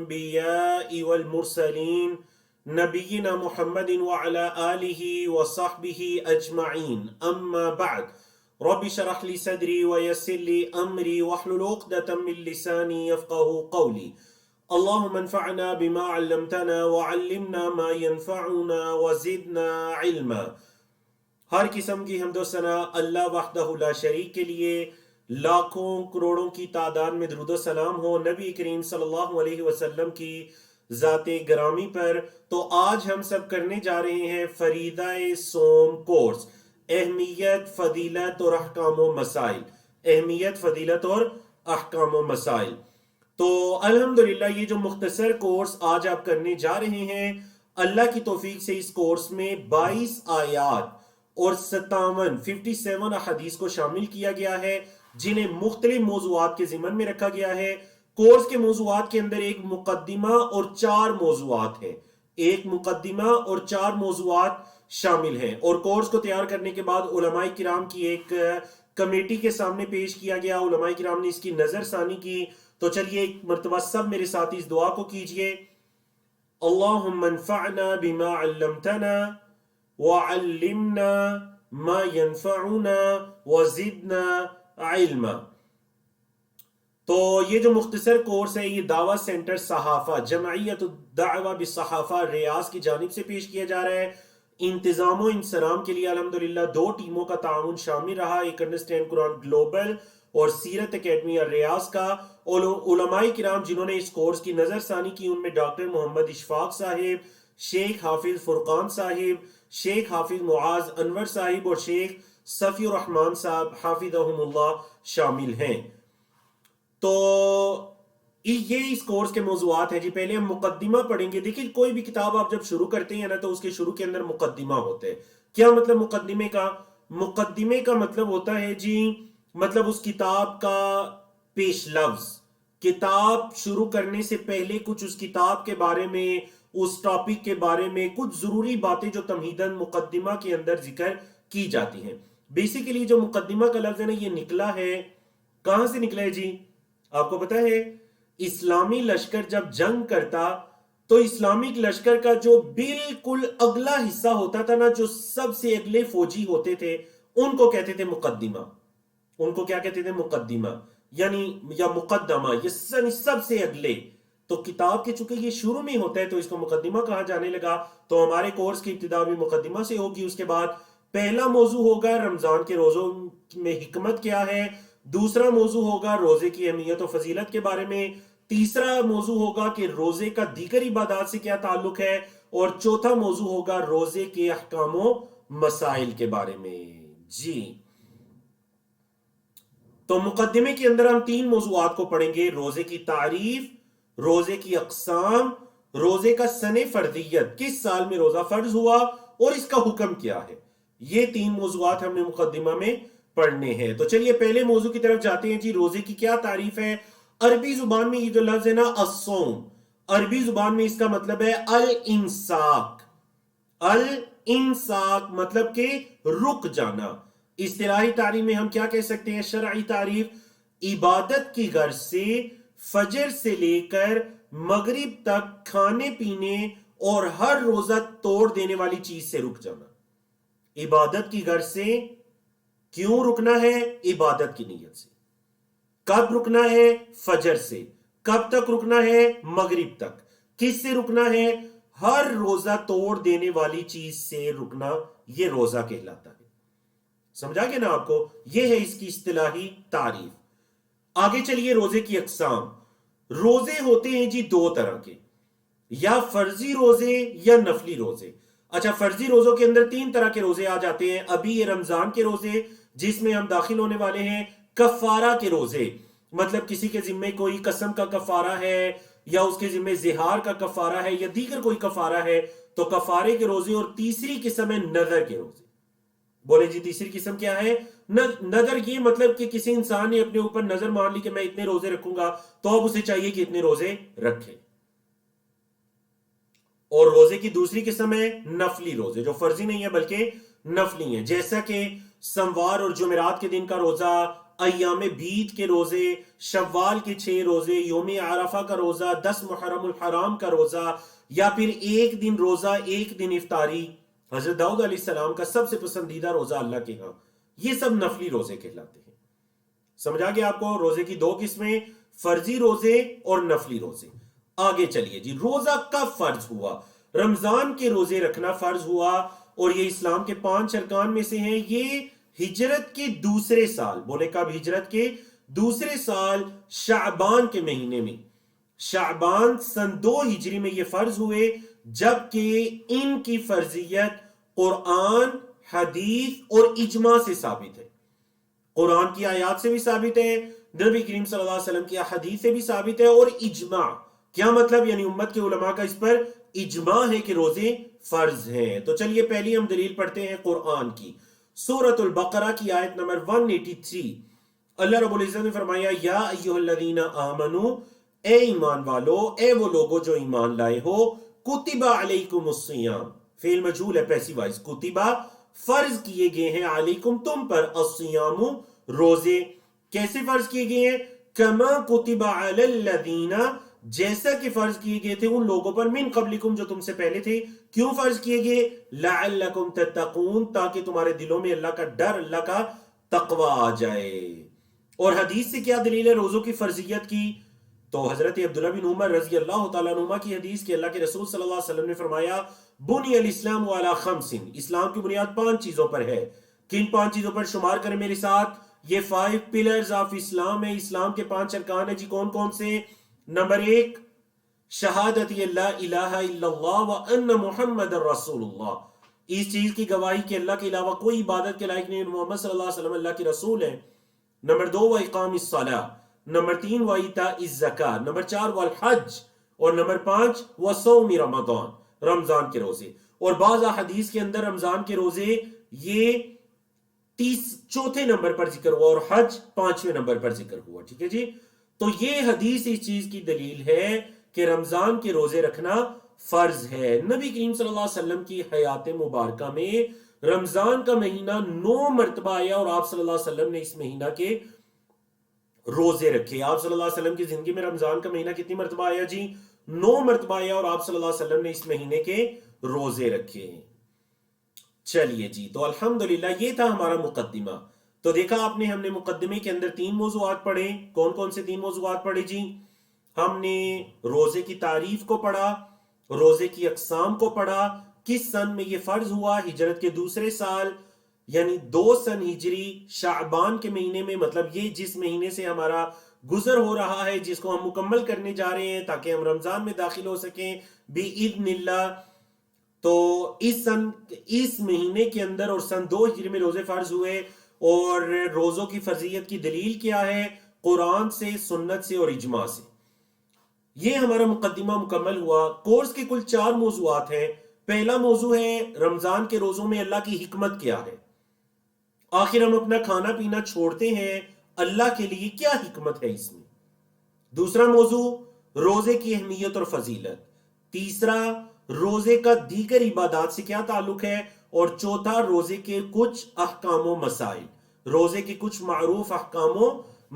الأنبياء والمرسلين نبينا محمد وعلى آله وصحبه أجمعين أما بعد رب اشرح لي صدري ويسر لي أمري واحلل عقدة من لساني يفقهوا قولي اللهم انفعنا بما علمتنا وعلمنا ما ينفعنا وزدنا علما۔ ہر قسم کی حمد و ثنا اللہ وحدہ لا شریک کے لیے، لاکھوں کروڑوں کی تعداد میں درود و سلام ہو نبی کریم صلی اللہ علیہ وسلم کی ذات گرامی پر۔ تو آج ہم سب کرنے جا رہے ہیں فریضہ صوم کورس، اہمیت، فضیلت اور احکام و مسائل۔ اہمیت، فضیلت اور احکام و مسائل۔ تو الحمدللہ یہ جو مختصر کورس آج آپ کرنے جا رہے ہیں، اللہ کی توفیق سے اس کورس میں 22 آیات اور 57 احادیث کو شامل کیا گیا ہے، جنہیں مختلف موضوعات کے ضمن میں رکھا گیا ہے۔ کورس کے موضوعات کے اندر ایک مقدمہ اور 4 موضوعات ہیں، ایک مقدمہ اور 4 موضوعات شامل ہیں، اور کورس کو تیار کرنے کے بعد علماء کرام کی ایک کمیٹی کے سامنے پیش کیا گیا، علماء کرام نے اس کی نظر ثانی کی۔ تو چلیے ایک مرتبہ سب میرے ساتھ اس دعا کو کیجئے، اللہم انفعنا بما علمتنا وعلمنا ما ينفعنا وزدنا علما۔ تو یہ جو مختصر کورس ہے یہ دعویٰ سینٹر صحافہ، جمعیت الدعوہ بالصحافہ ریاض کی جانب سے پیش کیا جا رہا ہے۔ انتظام و انصرام کے لیے الحمدللہ 2 ٹیموں کا تعاون شامل رہا، ایک انڈرسٹینڈ قرآن گلوبل اور سیرت اکیڈمی ریاض کا۔ علماء کرام جنہوں نے اس کورس کی نظر ثانی کی ان میں ڈاکٹر محمد اشفاق صاحب، شیخ حافظ فرقان صاحب، شیخ حافظ معاذ انور صاحب اور شیخ صفی الرحمن صاحب حافظہم اللہ شامل ہیں۔ تو یہ اس کورس کے موضوعات ہیں۔ جی پہلے ہم مقدمہ پڑھیں گے۔ دیکھیں کوئی بھی کتاب آپ جب شروع کرتے ہیں نا تو اس کے شروع کے اندر مقدمہ ہوتا ہے۔ کیا مطلب مقدمے کا؟ مقدمے کا مطلب ہوتا ہے جی مطلب اس کتاب کا پیش لفظ، کتاب شروع کرنے سے پہلے کچھ اس کتاب کے بارے میں، اس ٹاپک کے بارے میں کچھ ضروری باتیں جو تمہیداً مقدمہ کے اندر ذکر کی جاتی ہیں۔ بیسیکلی جو مقدمہ کا لفظ ہے نا یہ نکلا ہے، کہاں سے نکلا ہے جی؟ آپ کو پتہ ہے اسلامی لشکر جب جنگ کرتا تو اسلامک لشکر کا جو بالکل اگلا حصہ ہوتا تھا نا، جو سب سے اگلے فوجی ہوتے تھے، ان کو کہتے تھے مقدمہ۔ ان کو کیا کہتے تھے؟ مقدمہ، یعنی یا مقدمہ، یہ سب سے اگلے۔ تو کتاب کے چونکہ یہ شروع میں ہوتا ہے تو اس کو مقدمہ کہا جانے لگا۔ تو ہمارے کورس کی ابتدا بھی مقدمہ سے ہوگی۔ اس کے بعد پہلا موضوع ہوگا رمضان کے روزوں میں حکمت کیا ہے، دوسرا موضوع ہوگا روزے کی اہمیت و فضیلت کے بارے میں، تیسرا موضوع ہوگا کہ روزے کا دیگر عبادات سے کیا تعلق ہے، اور چوتھا موضوع ہوگا روزے کے احکام و مسائل کے بارے میں۔ جی تو مقدمے کے اندر ہم 3 موضوعات کو پڑھیں گے، روزے کی تعریف، روزے کی اقسام، روزے کا سن فرضیت، کس سال میں روزہ فرض ہوا اور اس کا حکم کیا ہے۔ یہ 3 موضوعات ہم نے مقدمہ میں پڑھنے ہیں۔ تو چلیے پہلے موضوع کی طرف جاتے ہیں۔ جی روزے کی کیا تعریف ہے؟ عربی زبان میں یہ جو لفظ ہے نا الصوم، عربی زبان میں اس کا مطلب ہے الامساک۔ الامساک مطلب کہ رک جانا۔ اصطلاحی تعریف میں ہم کیا کہہ سکتے ہیں؟ شرعی تعریف، عبادت کی غرض سے فجر سے لے کر مغرب تک کھانے پینے اور ہر روزہ توڑ دینے والی چیز سے رک جانا۔ عبادت کی غرض سے کیوں رکنا ہے؟ عبادت کی نیت سے۔ کب رکنا ہے؟ فجر سے۔ کب تک رکنا ہے؟ مغرب تک۔ کس سے رکنا ہے؟ ہر روزہ توڑ دینے والی چیز سے رکنا، یہ روزہ کہلاتا ہے۔ سمجھا گیا نا آپ کو؟ یہ ہے اس کی اصطلاحی تعریف۔ آگے چلیے روزے کی اقسام۔ روزے ہوتے ہیں جی 2 طرح کے، یا فرضی روزے یا نفلی روزے۔ اچھا فرضی روزوں کے اندر 3 طرح کے روزے آ جاتے ہیں۔ ابھی یہ رمضان کے روزے جس میں ہم داخل ہونے والے ہیں، کفارہ کے روزے، مطلب کسی کے ذمے کوئی قسم کا کفارہ ہے یا اس کے ذمے زہار کا کفارہ ہے یا دیگر کوئی کفارہ ہے تو کفارے کے روزے، اور تیسری قسم ہے نذر کے روزے۔ بولے جی تیسری قسم کیا ہے؟ نذر، یہ مطلب کہ کسی انسان نے اپنے اوپر نظر مان لی کہ میں اتنے روزے رکھوں گا، تو اب اسے چاہیے کہ اتنے روزے رکھے۔ اور روزے کی دوسری قسم ہے نفلی روزے، جو فرضی نہیں ہے بلکہ نفلی ہیں، جیسا کہ سموار اور جمعرات کے دن کا روزہ، ایام بیت کے روزے، شوال کے 6 روزے، یوم عرفہ کا روزہ، 10 محرم الحرام کا روزہ، یا پھر ایک دن روزہ ایک دن افطاری، حضرت داؤد علیہ السلام کا سب سے پسندیدہ روزہ اللہ کے ہاں، یہ سب نفلی روزے کہلاتے ہیں۔ سمجھا گیا آپ کو؟ روزے کی 2 قسمیں، فرضی روزے اور نفلی روزے۔ آگے چلیے جی، روزہ کب فرض ہوا؟ رمضان کے روزے رکھنا فرض ہوا، اور یہ اسلام کے 5 ارکان میں سے ہیں۔ یہ ہجرت کے دوسرے سال، بولے کب؟ ہجرت کے دوسرے سال شعبان کے مہینے میں، شعبان سن 2 ہجری میں یہ فرض ہوئے، جبکہ ان کی فرضیت قرآن، حدیث اور اجماع سے ثابت ہے۔ قرآن کی آیات سے بھی ثابت ہے، نبی کریم صلی اللہ علیہ وسلم کی حدیث سے بھی ثابت ہے، اور اجماع کیا مطلب؟ یعنی امت کے علماء کا اس پر اجماع ہے کہ روزے فرض ہیں۔ تو چلیے پہلی ہم دلیل پڑھتے ہیں قرآن کی، سورۃ البقرہ کی آیت نمبر 183۔ اللہ رب العزت نے فرمایا، یا ایھا الذین آمنو، اے ایمان والو، اے وہ لوگو جو ایمان لائے ہو، کتب علیکم الصیام، فعل مجہول ہے پیسو وائز، کتبہ فرض کیے گئے ہیں، علیکم تم پر، الصیام روزے، کیسے فرض کیے گئے ہیں؟ کما کتب علی الذین، جیسا کہ فرض کیے گئے تھے ان لوگوں پر، من قبلکم، جو تم سے پہلے تھے۔ کیوں فرض کیے گئے؟ لعلکم تتقون، تاکہ تمہارے دلوں میں اللہ کا ڈر، اللہ کا تقوی آ جائے۔ اور حدیث سے کیا دلیل ہے روزوں کی فرضیت کی؟ تو حضرت عبداللہ بن عمر رضی اللہ تعالیٰ عنہما کی حدیث کہ اللہ کے رسول صلی اللہ علیہ وسلم نے فرمایا، بنی الاسلام علی 5، اسلام کی بنیاد 5 چیزوں پر ہے۔ کن 5 چیزوں پر؟ شمار کریں میرے ساتھ، یہ 5 پلرز آف اسلام ہے، اسلام کے 5 ارکان ہیں جی۔ کون کون سے؟ نمبر 1، شہادت لا الہ الا اللہ وان محمد رسول اللہ، اس چیز کی گواہی کہ اللہ کے علاوہ کوئی عبادت کے لائق نہیں، محمد صلی اللہ علیہ وسلم اللہ کے رسول ہیں۔ نمبر 2، واقام الصلاۃ، نمبر 3، وایتاء الزکاۃ، نمبر 4، والحج، اور نمبر 5، وصوم رمضان، رمضان کے روزے۔ اور بعض احادیث کے اندر رمضان کے روزے یہ 4تھے نمبر پر ذکر ہوا، اور حج 5ویں نمبر پر ذکر ہوا، ٹھیک ہے جی۔ تو یہ حدیث اس چیز کی دلیل ہے کہ رمضان کے روزے رکھنا فرض ہے۔ نبی کریم صلی اللہ علیہ وسلم کی حیات مبارکہ میں رمضان کا مہینہ 9 مرتبہ آیا، اور آپ صلی اللہ علیہ وسلم نے اس مہینہ کے روزے رکھے۔ آپ صلی اللہ علیہ وسلم کی زندگی میں رمضان کا مہینہ کتنی مرتبہ آیا جی؟ 9 مرتبہ آیا، اور آپ صلی اللہ علیہ وسلم نے اس مہینے کے روزے رکھے۔ چلیے جی، تو الحمدللہ یہ تھا ہمارا مقدمہ۔ تو دیکھا آپ نے، ہم نے مقدمے کے اندر 3 موضوعات پڑھے۔ کون کون سے 3 موضوعات پڑھے جی؟ ہم نے روزے کی تعریف کو پڑھا، روزے کی اقسام کو پڑھا، کس سن میں یہ فرض ہوا، ہجرت کے دوسرے سال یعنی 2 سن ہجری شعبان کے مہینے میں، مطلب یہ جس مہینے سے ہمارا گزر ہو رہا ہے، جس کو ہم مکمل کرنے جا رہے ہیں تاکہ ہم رمضان میں داخل ہو سکیں بِإِذْنِ اللہ۔ تو اس مہینے کے اندر اور سن 2 ہجری میں روزے فرض ہوئے، اور روزوں کی فرضیت کی دلیل کیا ہے؟ قرآن سے، سنت سے اور اجماع سے۔ یہ ہمارا مقدمہ مکمل ہوا۔ کورس کے کل 4 موضوعات ہیں۔ پہلا موضوع ہے رمضان کے روزوں میں اللہ کی حکمت کیا ہے، آخر ہم اپنا کھانا پینا چھوڑتے ہیں، اللہ کے لیے کیا حکمت ہے اس میں۔ دوسرا موضوع روزے کی اہمیت اور فضیلت۔ تیسرا روزے کا دیگر عبادات سے کیا تعلق ہے، اور چوتھا روزے کے کچھ احکام و مسائل، روزے کے کچھ معروف احکام و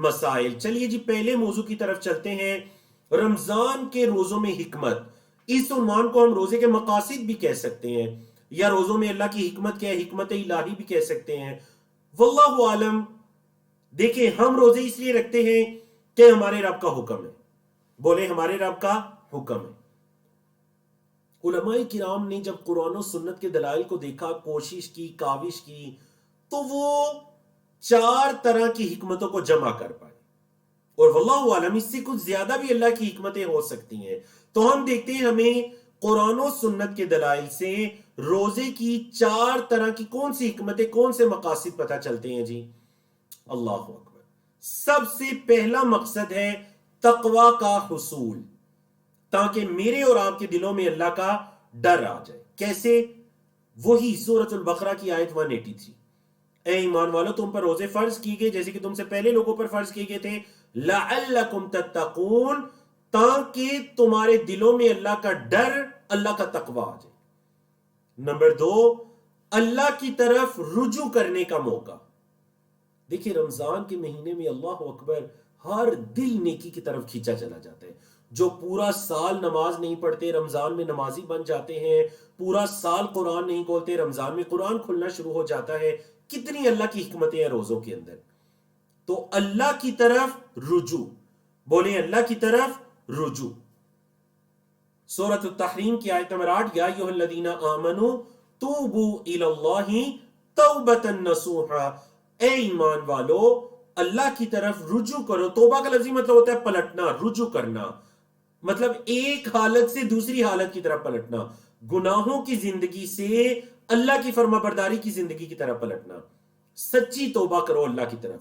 مسائل۔ چلیے جی پہلے موضوع کی طرف چلتے ہیں، رمضان کے روزوں میں حکمت۔ اس عنوان کو ہم روزے کے مقاصد بھی کہہ سکتے ہیں، یا روزوں میں اللہ کی حکمت کیا ہے، حکمت الہی بھی کہہ سکتے ہیں، واللہ عالم۔ دیکھیں ہم روزے اس لیے رکھتے ہیں کہ ہمارے رب کا حکم ہے، بولے ہمارے رب کا حکم ہے۔ علماء کرام نے جب قرآن و سنت کے دلائل کو دیکھا، کوشش کی، کاوش کی، تو وہ 4 طرح کی حکمتوں کو جمع کر پائے، اور واللہ عالم اس سے کچھ زیادہ بھی اللہ کی حکمتیں ہو سکتی ہیں۔ تو ہم دیکھتے ہیں ہمیں قرآن و سنت کے دلائل سے روزے کی 4 طرح کی کون سی حکمتیں، کون سے مقاصد پتہ چلتے ہیں جی۔ اللہ اکبر۔ سب سے پہلا مقصد ہے تقوی کا حصول، تاکہ میرے اور آپ کے دلوں میں اللہ کا ڈر آ جائے۔ کیسے؟ وہی سورۃ البقرہ کی آیت 183، اے ایمان والو تم پر روزے فرض کی گئے جیسے کہ تم سے پہلے لوگوں پر فرض کیے گئے تھے، لعلکم تتقون، تاکہ تمہارے دلوں میں اللہ کا ڈر، اللہ کا تقوی آ جائے۔ نمبر 2، اللہ کی طرف رجوع کرنے کا موقع، دیکھیں رمضان کے مہینے میں اللہ اکبر ہر دل نیکی کی طرف کھینچا چلا جاتا ہے. جو پورا سال نماز نہیں پڑھتے رمضان میں نمازی بن جاتے ہیں، پورا سال قرآن نہیں کھولتے رمضان میں قرآن کھلنا شروع ہو جاتا ہے. کتنی اللہ کی حکمتیں ہیں روزوں کے اندر. تو اللہ کی طرف رجوع، بولیں اللہ کی طرف رجوع. سورۃ التحریم کی آیت نمبر 8، یا ایھا الذین آمنوا توبوا الی اللہ توبۃ نصوحا، اے ایمان والو اللہ کی طرف رجوع کرو. توبہ کا لفظی مطلب ہوتا ہے پلٹنا، رجوع کرنا، مطلب ایک حالت سے دوسری حالت کی طرف پلٹنا، گناہوں کی زندگی سے اللہ کی فرما برداری کی زندگی کی طرف پلٹنا. سچی توبہ کرو اللہ کی طرف.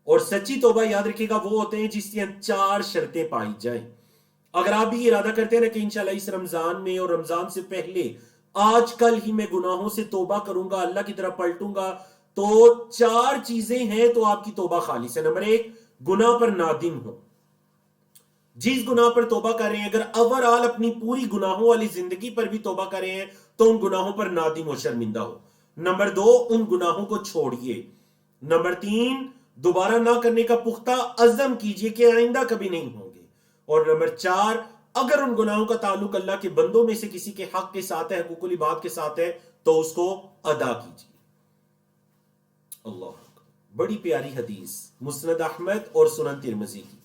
اور سچی توبہ یاد رکھے گا وہ ہوتے ہیں جس کی 4 شرطیں پائی جائیں. اگر آپ بھی ارادہ کرتے ہیں نا کہ انشاءاللہ اس رمضان میں اور رمضان سے پہلے آج کل ہی میں گناہوں سے توبہ کروں گا، اللہ کی طرف پلٹوں گا، تو 4 چیزیں ہیں تو آپ کی توبہ خالص ہے. نمبر 1، گناہ پر نادم ہو. جس گناہ پر توبہ کر رہے ہیں اگر اوورآل اپنی پوری گناہوں والی زندگی پر بھی توبہ کر رہے ہیں تو ان گناہوں پر نادم و شرمندہ ہو. نمبر 2، ان گناہوں کو چھوڑیے. نمبر 3، دوبارہ نہ کرنے کا پختہ عزم کیجئے کہ آئندہ کبھی نہیں ہوں گے. اور نمبر 4، اگر ان گناہوں کا تعلق اللہ کے بندوں میں سے کسی کے حق کے ساتھ ہے، حقوق العباد کے ساتھ ہے، تو اس کو ادا کیجئے. اللہ، بڑی پیاری حدیث مسند احمد اور سنن ترمذی کی.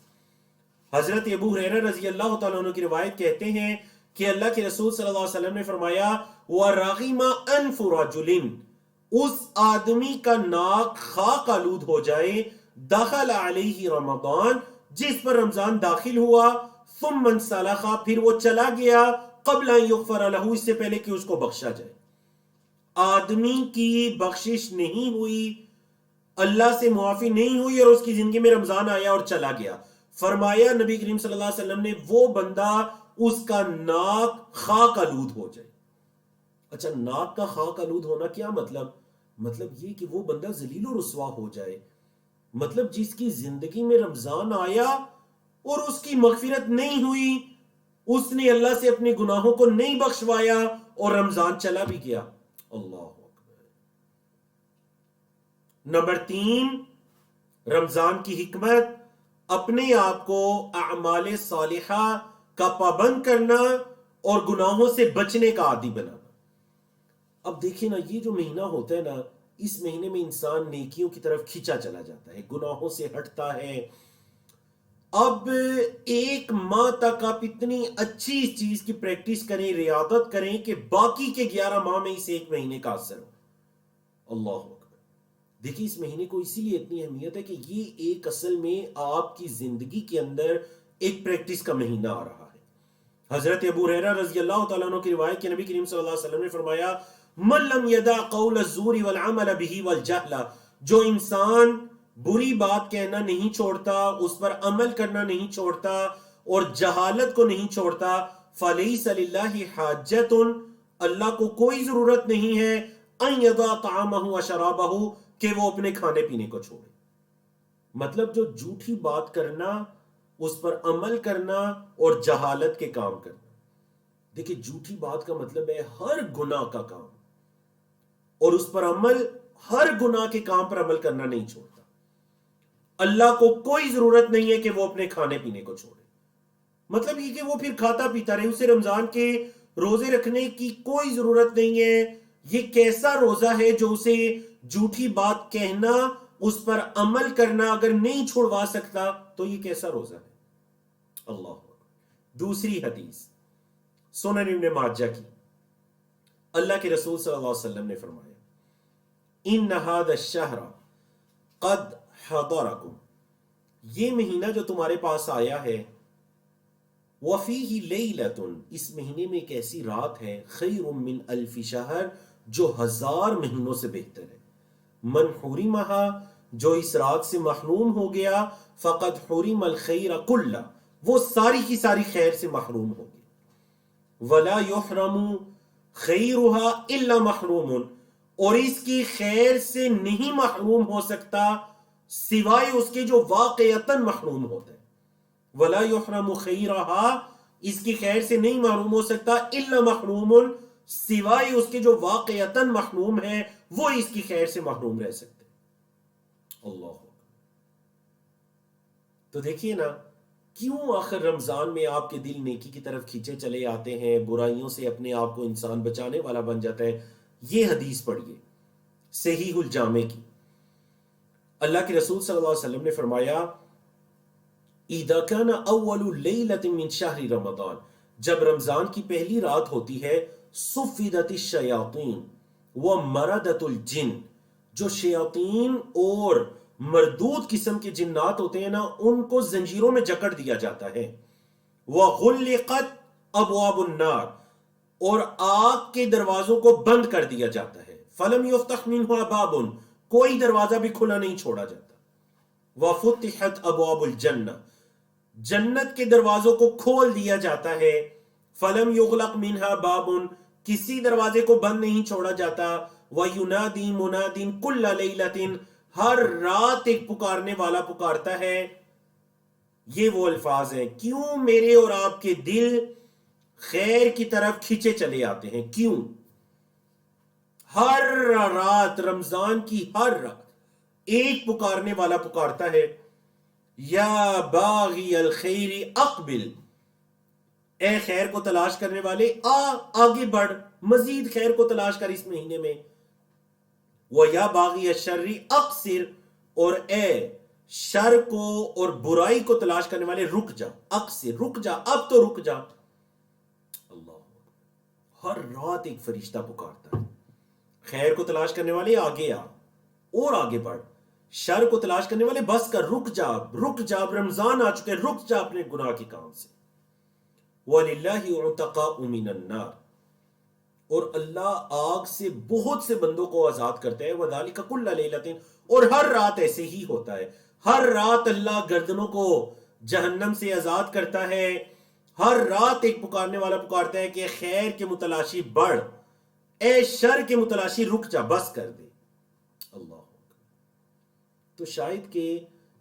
حضرت ابو ہریرہ رضی اللہ تعالیٰ عنہ کی روایت کہتے ہیں کہ اللہ کے رسول صلی اللہ علیہ وسلم نے فرمایا وَرَغِمَ أَنْفُ رَجُلٍ، اس آدمی کا ناک خاک آلود ہو جائے، دخل علیہ رمضان، جس پر رمضان داخل ہوا، ثم انسلخ، پھر وہ چلا گیا، قبل ان یغفر لہ، اس سے پہلے کہ اس کو بخشا جائے. آدمی کی بخشش نہیں ہوئی، اللہ سے معافی نہیں ہوئی، اور اس کی زندگی میں رمضان آیا اور چلا گیا. فرمایا نبی کریم صلی اللہ علیہ وسلم نے وہ بندہ اس کا ناک خاک آلود ہو جائے. اچھا، ناک کا خاک آلود ہونا کیا مطلب؟ مطلب یہ کہ وہ بندہ ذلیل و رسوا ہو جائے. مطلب جس کی زندگی میں رمضان آیا اور اس کی مغفرت نہیں ہوئی، اس نے اللہ سے اپنے گناہوں کو نہیں بخشوایا اور رمضان چلا بھی گیا. اللہ اکبر. نمبر 3، رمضان کی حکمت، اپنے آپ کو اعمال صالحہ کا پابند کرنا اور گناہوں سے بچنے کا عادی بنانا. اب دیکھیں نا، یہ جو مہینہ ہوتا ہے نا، اس مہینے میں انسان نیکیوں کی طرف کھینچا چلا جاتا ہے، گناہوں سے ہٹتا ہے. اب 1 ماہ تک آپ اتنی اچھی اس چیز کی پریکٹس کریں، ریاضت کریں کہ باقی کے 11 ماہ میں اس 1 مہینے کا اثر ہو. اللہ اکبر. دیکھیں اس مہینے کو اسی لیے اتنی اہمیت ہے کہ یہ ایک اصل میں آپ کی زندگی کے اندر ایک پریکٹس کا مہینہ آ رہا ہے. حضرت ابو ہریرہ رضی اللہ تعالیٰ عنہ کی روایت کہ نبی کریم صلی اللہ علیہ وسلم نے فرمایا من لم یدع قول الزور والعمل به والجہل، جو انسان بری بات کہنا نہیں چھوڑتا، اس پر عمل کرنا نہیں چھوڑتا اور جہالت کو نہیں چھوڑتا، فلیس للہ حاجت، اللہ کو کوئی ضرورت نہیں ہے ان یدع طعامہ وشرابہ، کہ وہ اپنے کھانے پینے کو چھوڑے. مطلب جو جھوٹی بات کرنا، اس پر عمل کرنا اور جہالت کے کام کرنا. دیکھیں جھوٹی بات کا مطلب ہے ہر گناہ کا کام، اور اس پر عمل، ہر گناہ کے کام پر عمل کرنا نہیں چھوڑتا. اللہ کو کوئی ضرورت نہیں ہے کہ وہ اپنے کھانے پینے کو چھوڑے. مطلب یہ کہ وہ پھر کھاتا پیتا رہے، اسے رمضان کے روزے رکھنے کی کوئی ضرورت نہیں ہے. یہ کیسا روزہ ہے جو اسے جھوٹی بات کہنا، اس پر عمل کرنا اگر نہیں چھوڑوا سکتا تو یہ کیسا روزہ ہے؟ اللہ. دوسری حدیث سنن ابن ماجہ کی، اللہ کے رسول صلی اللہ علیہ وسلم نے فرمایا ان ھذا الشہر قد حضرکم، یہ مہینہ جو تمہارے پاس آیا ہے، وفیہ لیلۃ، اس مہینے میں ایک ایسی رات ہے، خیر من الف شہر، جو 1000 مہینوں سے بہتر ہے. من حرمہا، جو اس رات سے محروم ہو گیا، فقد حرم الخیر کلہ، وہ ساری کی ساری خیر سے محروم ہو گیا. ولا یحرم خیرہا الا محروم، اور اس کی خیر سے نہیں محروم ہو سکتا سوائے اس کے جو واقعتاً محروم ہوتا ہے. ولا یحرم خیرہا، اس کی خیر سے نہیں محروم ہو سکتا الا محروم، سوائے اس کے جو واقعتاً محروم ہے وہ اس کی خیر سے محروم رہ سکتے. اللہ. تو دیکھیے نا، کیوں آخر رمضان میں آپ کے دل نیکی کی طرف کھینچے چلے آتے ہیں، برائیوں سے اپنے آپ کو انسان بچانے والا بن جاتا ہے. یہ حدیث پڑھیے صحیح الجامع کی. اللہ کے رسول صلی اللہ علیہ وسلم نے فرمایا اذا كان اول ليلة من شهر رمضان، جب رمضان کی پہلی رات ہوتی ہے، صفدت الشیاطین ومردت الجن، جو شیاطین اور مردود قسم کے جنات ہوتے ہیں نا، ان کو زنجیروں میں جکڑ دیا جاتا ہے. وغلقت ابواب النار، اور آگ کے دروازوں کو بند کر دیا جاتا ہے. فلم یفتح منہ باب، کوئی دروازہ بھی کھلا نہیں چھوڑا جاتا. وفتحت ابواب الجنہ، جنت کے دروازوں کو کھول دیا جاتا ہے. فلم یغلق منہا باب، کسی دروازے کو بند نہیں چھوڑا جاتا. وینادی منادٍ کل لیلۃ، ہر رات ایک پکارنے والا پکارتا ہے. یہ وہ الفاظ ہیں، کیوں میرے اور آپ کے دل خیر کی طرف کھینچے چلے آتے ہیں. کیوں ہر رات، رمضان کی ہر رات ایک پکارنے والا پکارتا ہے، یا باغی الخیر اقبل، اے خیر کو تلاش کرنے والے آگے بڑھ، مزید خیر کو تلاش کر اس مہینے میں. وَيَا بَاغِيَ الشَّرِّ اقصر، اور اے شر کو اور برائی کو تلاش کرنے والے رک جا. اقصر، رک جا، اب تو رک جا. اللہ، ہر رات ایک فرشتہ پکارتا ہے. خیر کو تلاش کرنے والے آگے آ اور آگے بڑھ، شر کو تلاش کرنے والے بس کر، رک جا رک جا، رمضان آ چکے، رک جا اپنے گناہ کے کام سے. وَلِلَّهِ عُتَقَاءُ مِنَ النَّارِ، اور اللہ آگ سے بہت سے بندوں کو آزاد کرتا ہے. وَذَلِكَ كُلَّ لَيْلَةٍ، اور ہر رات ایسے ہی ہوتا ہے. ہر رات اللہ گردنوں کو جہنم سے آزاد کرتا ہے. ہر رات ایک پکارنے والا پکارتا ہے کہ خیر کے متلاشی بڑھ، اے شر کے متلاشی رک جا، بس کر دے. اللہ، تو شاید کہ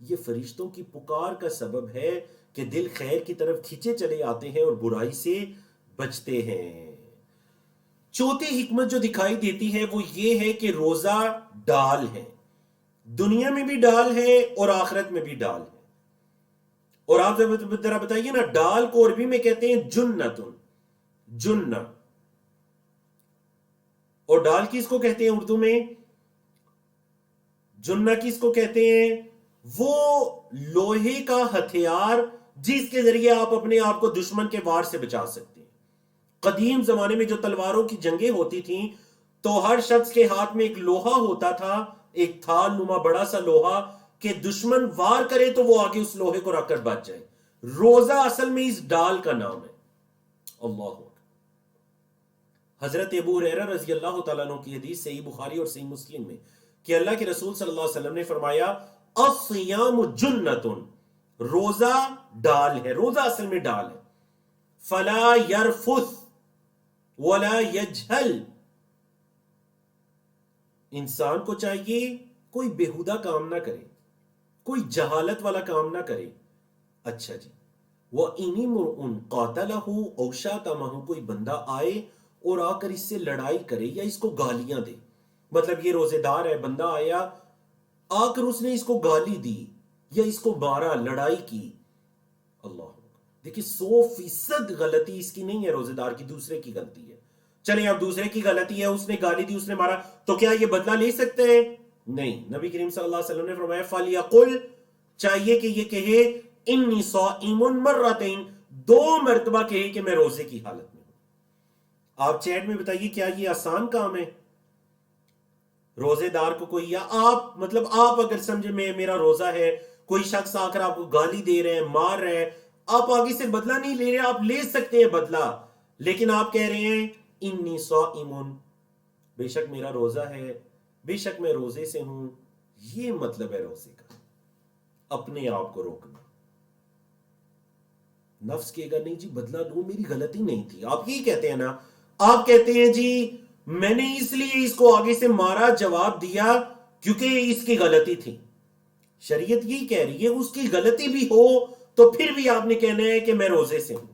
یہ فرشتوں کی پکار کا سبب ہے کہ دل خیر کی طرف کھینچے چلے آتے ہیں اور برائی سے بچتے ہیں. چوتھی حکمت جو دکھائی دیتی ہے وہ یہ ہے کہ روزہ ڈال ہے، دنیا میں بھی ڈال ہے اور آخرت میں بھی ڈال ہے. اور آپ ذرا بتائیے نا، ڈال کو عربی میں کہتے ہیں جنتن، جنہ. اور ڈال کس کو کہتے ہیں اردو میں؟ جنہ کس کو کہتے ہیں؟ وہ لوہے کا ہتھیار جس کے ذریعے آپ اپنے آپ کو دشمن کے وار سے بچا سکتے ہیں. قدیم زمانے میں جو تلواروں کی جنگیں ہوتی تھیں تو ہر شخص کے ہاتھ میں ایک لوہا ہوتا تھا، ایک تھال نما بڑا سا لوہا، کہ دشمن وار کرے تو وہ آگے اس لوہے کو رکھ کر بچ جائے. روزہ اصل میں اس ڈال کا نام ہے. اللہ. حضرت ابو ہریرہ رضی اللہ تعالیٰ عنہ کی حدیث صحیح بخاری اور صحیح مسلم میں کہ اللہ کے رسول صلی اللہ علیہ وسلم نے فرمایا الصیام جنتن، روزہ ڈال ہے، روزہ اصل میں ڈال ہے. فلا یرفث ولا یجہل، انسان کو چاہیے کوئی بیہودہ کام نہ کرے، کوئی جہالت والا کام نہ کرے. اچھا جی، وَإِنِ امْرُؤٌ قَاتَلَهُ أَوْ شَاتَمَهُ، کوئی بندہ آئے اور آ کر اس سے لڑائی کرے یا اس کو گالیاں دے. مطلب یہ روزے دار ہے، بندہ آیا آ کر اس نے اس کو گالی دی یا اس کو مارا، لڑائی کی. اللہ، دیکھیں 100% غلطی اس کی نہیں ہے، روزے دار کی، دوسرے کی غلطی ہے. چلیں اب دوسرے کی غلطی ہے، اس نے گالی دی، اس نے مارا، تو کیا یہ بدلہ لے سکتے ہیں؟ نہیں. نبی کریم صلی اللہ علیہ وسلم نے فرمایا فَلْيَقُلْ، چاہیے کہ یہ کہے انی صائم مرتین، 2 مرتبہ کہے کہ میں روزے کی حالت میں ہوں. آپ چیٹ میں بتائیے کیا یہ آسان کام ہے؟ روزے دار کو کوئی، یا آپ اگر سمجھے میں میرا روزہ ہے، کوئی شخص آ کر آپ کو گالی دے رہے ہیں، مار رہے ہیں، آپ آگے سے بدلہ نہیں لے رہے، آپ لے سکتے ہیں بدلہ، لیکن آپ کہہ رہے ہیں انی صائم، بے شک میرا روزہ ہے، بے شک میں روزے سے ہوں. یہ مطلب ہے روزے کا، اپنے آپ کو روکنا. نفس کہے گا نہیں جی بدلہ لوں، میری غلطی نہیں تھی. آپ یہی کہتے ہیں نا، آپ کہتے ہیں جی میں نے اس لیے اس کو آگے سے مارا، جواب دیا کیونکہ اس کی غلطی تھی. شریعت یہی کہہ رہی ہے اس کی غلطی بھی ہو تو پھر بھی آپ نے کہنا ہے کہ میں روزے سے ہوں.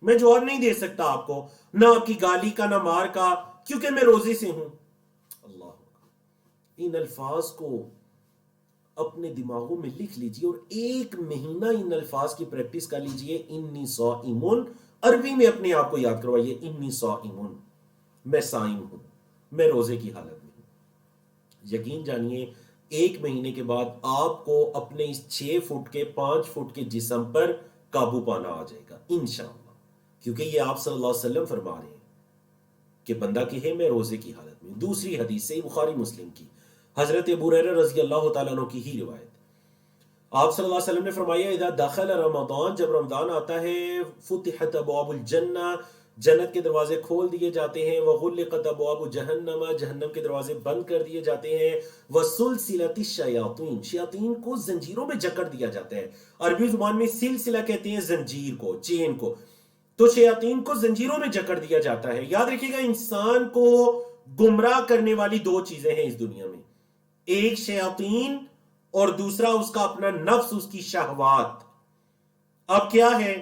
میں جواب نہیں دے سکتا آپ کو، نہ آپ کی گالی کا نہ مار کا، کیونکہ میں روزے سے ہوں. اللہ، ان الفاظ کو اپنے دماغوں میں لکھ لیجئے اور 1 مہینہ ان الفاظ کی پریکٹس کر لیجئے. انی صائمون عربی میں اپنے آپ کو یاد کروائیے, انی صائمون, میں صائم ہوں, میں روزے کی حالت میں ہوں. یقین جانیے 1 مہینے کے بعد آپ کو اپنے اس 6 فٹ کے 5 فٹ کے جسم پر قابو پانا آ جائے گا انشاءاللہ, کیونکہ یہ آپ صلی اللہ علیہ وسلم فرما رہے ہیں کہ بندہ کہے میں روزے کی حالت میں. دوسری حدیث سے بخاری مسلم کی, حضرت ابو ہریرہ رضی اللہ تعالیٰ عنہ کی ہی روایت. آپ صلی اللہ علیہ وسلم نے فرمایا اذا دخل رمضان, جب رمضان آتا ہے, فتحت ابواب الجنہ, جنت کے دروازے کھول دیے جاتے ہیں, وغلقت ابواب جہنم, جہنم کے دروازے بند کر دیے جاتے ہیں, وسلسلت الشیاطین, شیاطین کو زنجیروں میں جکڑ دیا جاتا ہے. عربی زبان میں سلسلہ کہتے ہیں زنجیر کو, چین کو. تو شیاطین کو زنجیروں میں جکڑ دیا جاتا ہے. یاد رکھیے گا انسان کو گمراہ کرنے والی 2 چیزیں ہیں اس دنیا میں, ایک شیاطین اور دوسرا اس کا اپنا نفس, اس کی شہوات. اب کیا ہے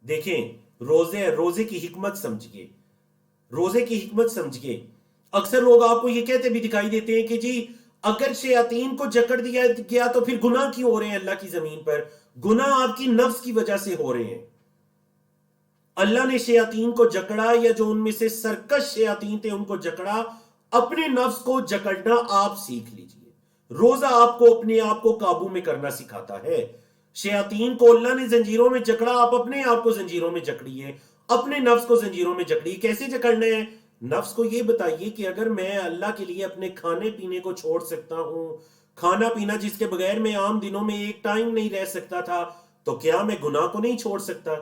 دیکھیں, روزے کی حکمت سمجھئے, روزے کی حکمت سمجھئے. اکثر لوگ آپ کو یہ کہتے بھی دکھائی دیتے ہیں کہ جی اگر شیاطین کو جکڑ دیا گیا تو پھر گناہ کیوں ہو رہے ہیں اللہ کی زمین پر؟ گناہ آپ کی نفس کی وجہ سے ہو رہے ہیں. اللہ نے شیاطین کو جکڑا, یا جو ان میں سے سرکش شیاطین تھے ان کو جکڑا, اپنے نفس کو جکڑنا آپ سیکھ لیجئے. روزہ آپ کو اپنے آپ کو قابو میں کرنا سکھاتا ہے. شیاطین کو اللہ نے زنجیروں میں جکڑا, آپ اپنے آپ کو زنجیروں میں جکڑیے, اپنے نفس کو زنجیروں میں جکڑیے. کیسے جکڑنا ہے؟ نفس کو یہ بتائیے کہ اگر میں اللہ کے لیے اپنے کھانے پینے کو چھوڑ سکتا ہوں, کھانا پینا جس کے بغیر میں عام دنوں میں 1 ٹائم نہیں رہ سکتا تھا, تو کیا میں گناہ کو نہیں چھوڑ سکتا؟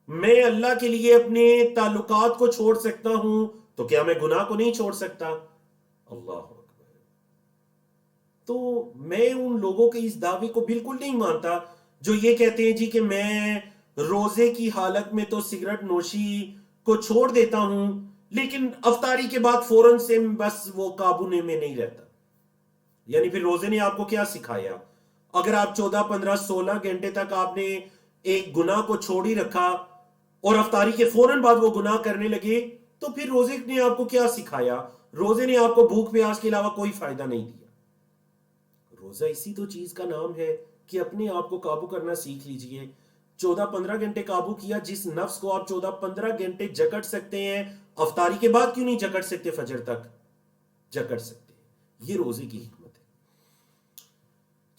میں اللہ کے لیے اپنے تعلقات کو چھوڑ سکتا ہوں, تو کیا میں گناہ کو نہیں چھوڑ سکتا؟ اللہ اکبر. تو میں ان لوگوں کے اس دعوے کو بالکل نہیں مانتا جو یہ کہتے ہیں جی کہ میں روزے کی حالت میں تو سگریٹ نوشی کو چھوڑ دیتا ہوں, لیکن افطاری کے بعد فوراً سے بس وہ قابو میں نہیں رہتا. یعنی پھر روزے نے آپ کو کیا سکھایا؟ اگر آپ 14 15 16 گھنٹے تک آپ نے ایک گناہ کو چھوڑ ہی رکھا اور افطاری کے فوراً بعد وہ گناہ کرنے لگے, تو پھر روزے نے آپ کو کیا سکھایا؟ روزے نے آپ کو بھوک پیاس کے علاوہ کوئی فائدہ نہیں دیا. روزہ اسی تو چیز کا نام ہے کہ اپنے آپ کو قابو کرنا سیکھ لیجئے. 14-15 گھنٹے قابو کیا, جس نفس کو آپ 14-15 گھنٹے جکڑ سکتے ہیں, افطاری کے بعد کیوں نہیں جکڑ سکتے؟ فجر تک جکڑ سکتے ہیں. یہ روزے کی حکمت ہے.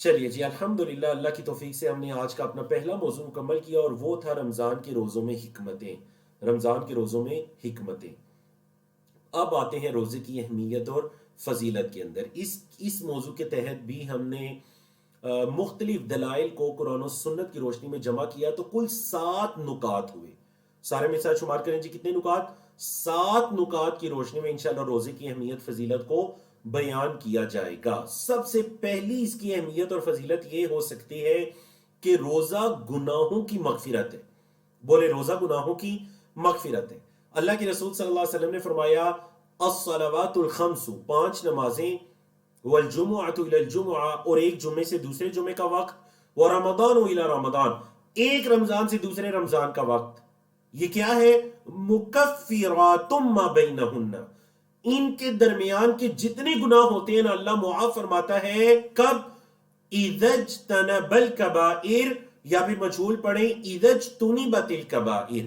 چلیے جی, الحمدللہ اللہ کی توفیق سے ہم نے آج کا اپنا پہلا موضوع مکمل کیا, اور وہ تھا رمضان کے روزوں میں حکمتیں. رمضان کے روزوں میں حکمتیں. اب آتے ہیں روزے کی اہمیت اور فضیلت کے اندر. اس موضوع کے تحت بھی ہم نے مختلف دلائل کو قرآن و سنت کی روشنی میں جمع کیا, تو کل 7 نکات ہوئے. سارے میں ساتھ شمار کریں جی, کتنے نکات؟ 7 نکات کی روشنی میں انشاءاللہ روزے کی اہمیت فضیلت کو بیان کیا جائے گا. سب سے پہلی اس کی اہمیت اور فضیلت یہ ہو سکتی ہے کہ روزہ گناہوں کی مغفرت ہے. بولے روزہ گناہوں کی مغفرت ہے. اللہ کے رسول صلی اللہ علیہ وسلم نے فرمایا الصلوات الخمس, 5 نمازیں, والجمعۃ الی الجمعہ, اور ایک جمعے سے دوسرے جمعے کا وقت, ورمضان الی رمضان, ایک رمضان سے دوسرے رمضان کا وقت. یہ کیا ہے؟ مکفرات ما بینہن, ان کے درمیان کے جتنے گناہ ہوتے ہیں نا اللہ معاف فرماتا ہے. کب؟ اذا اجتنب الکبائر, یا بھی مجھول پڑھیں اذا اجتنبت الکبائر,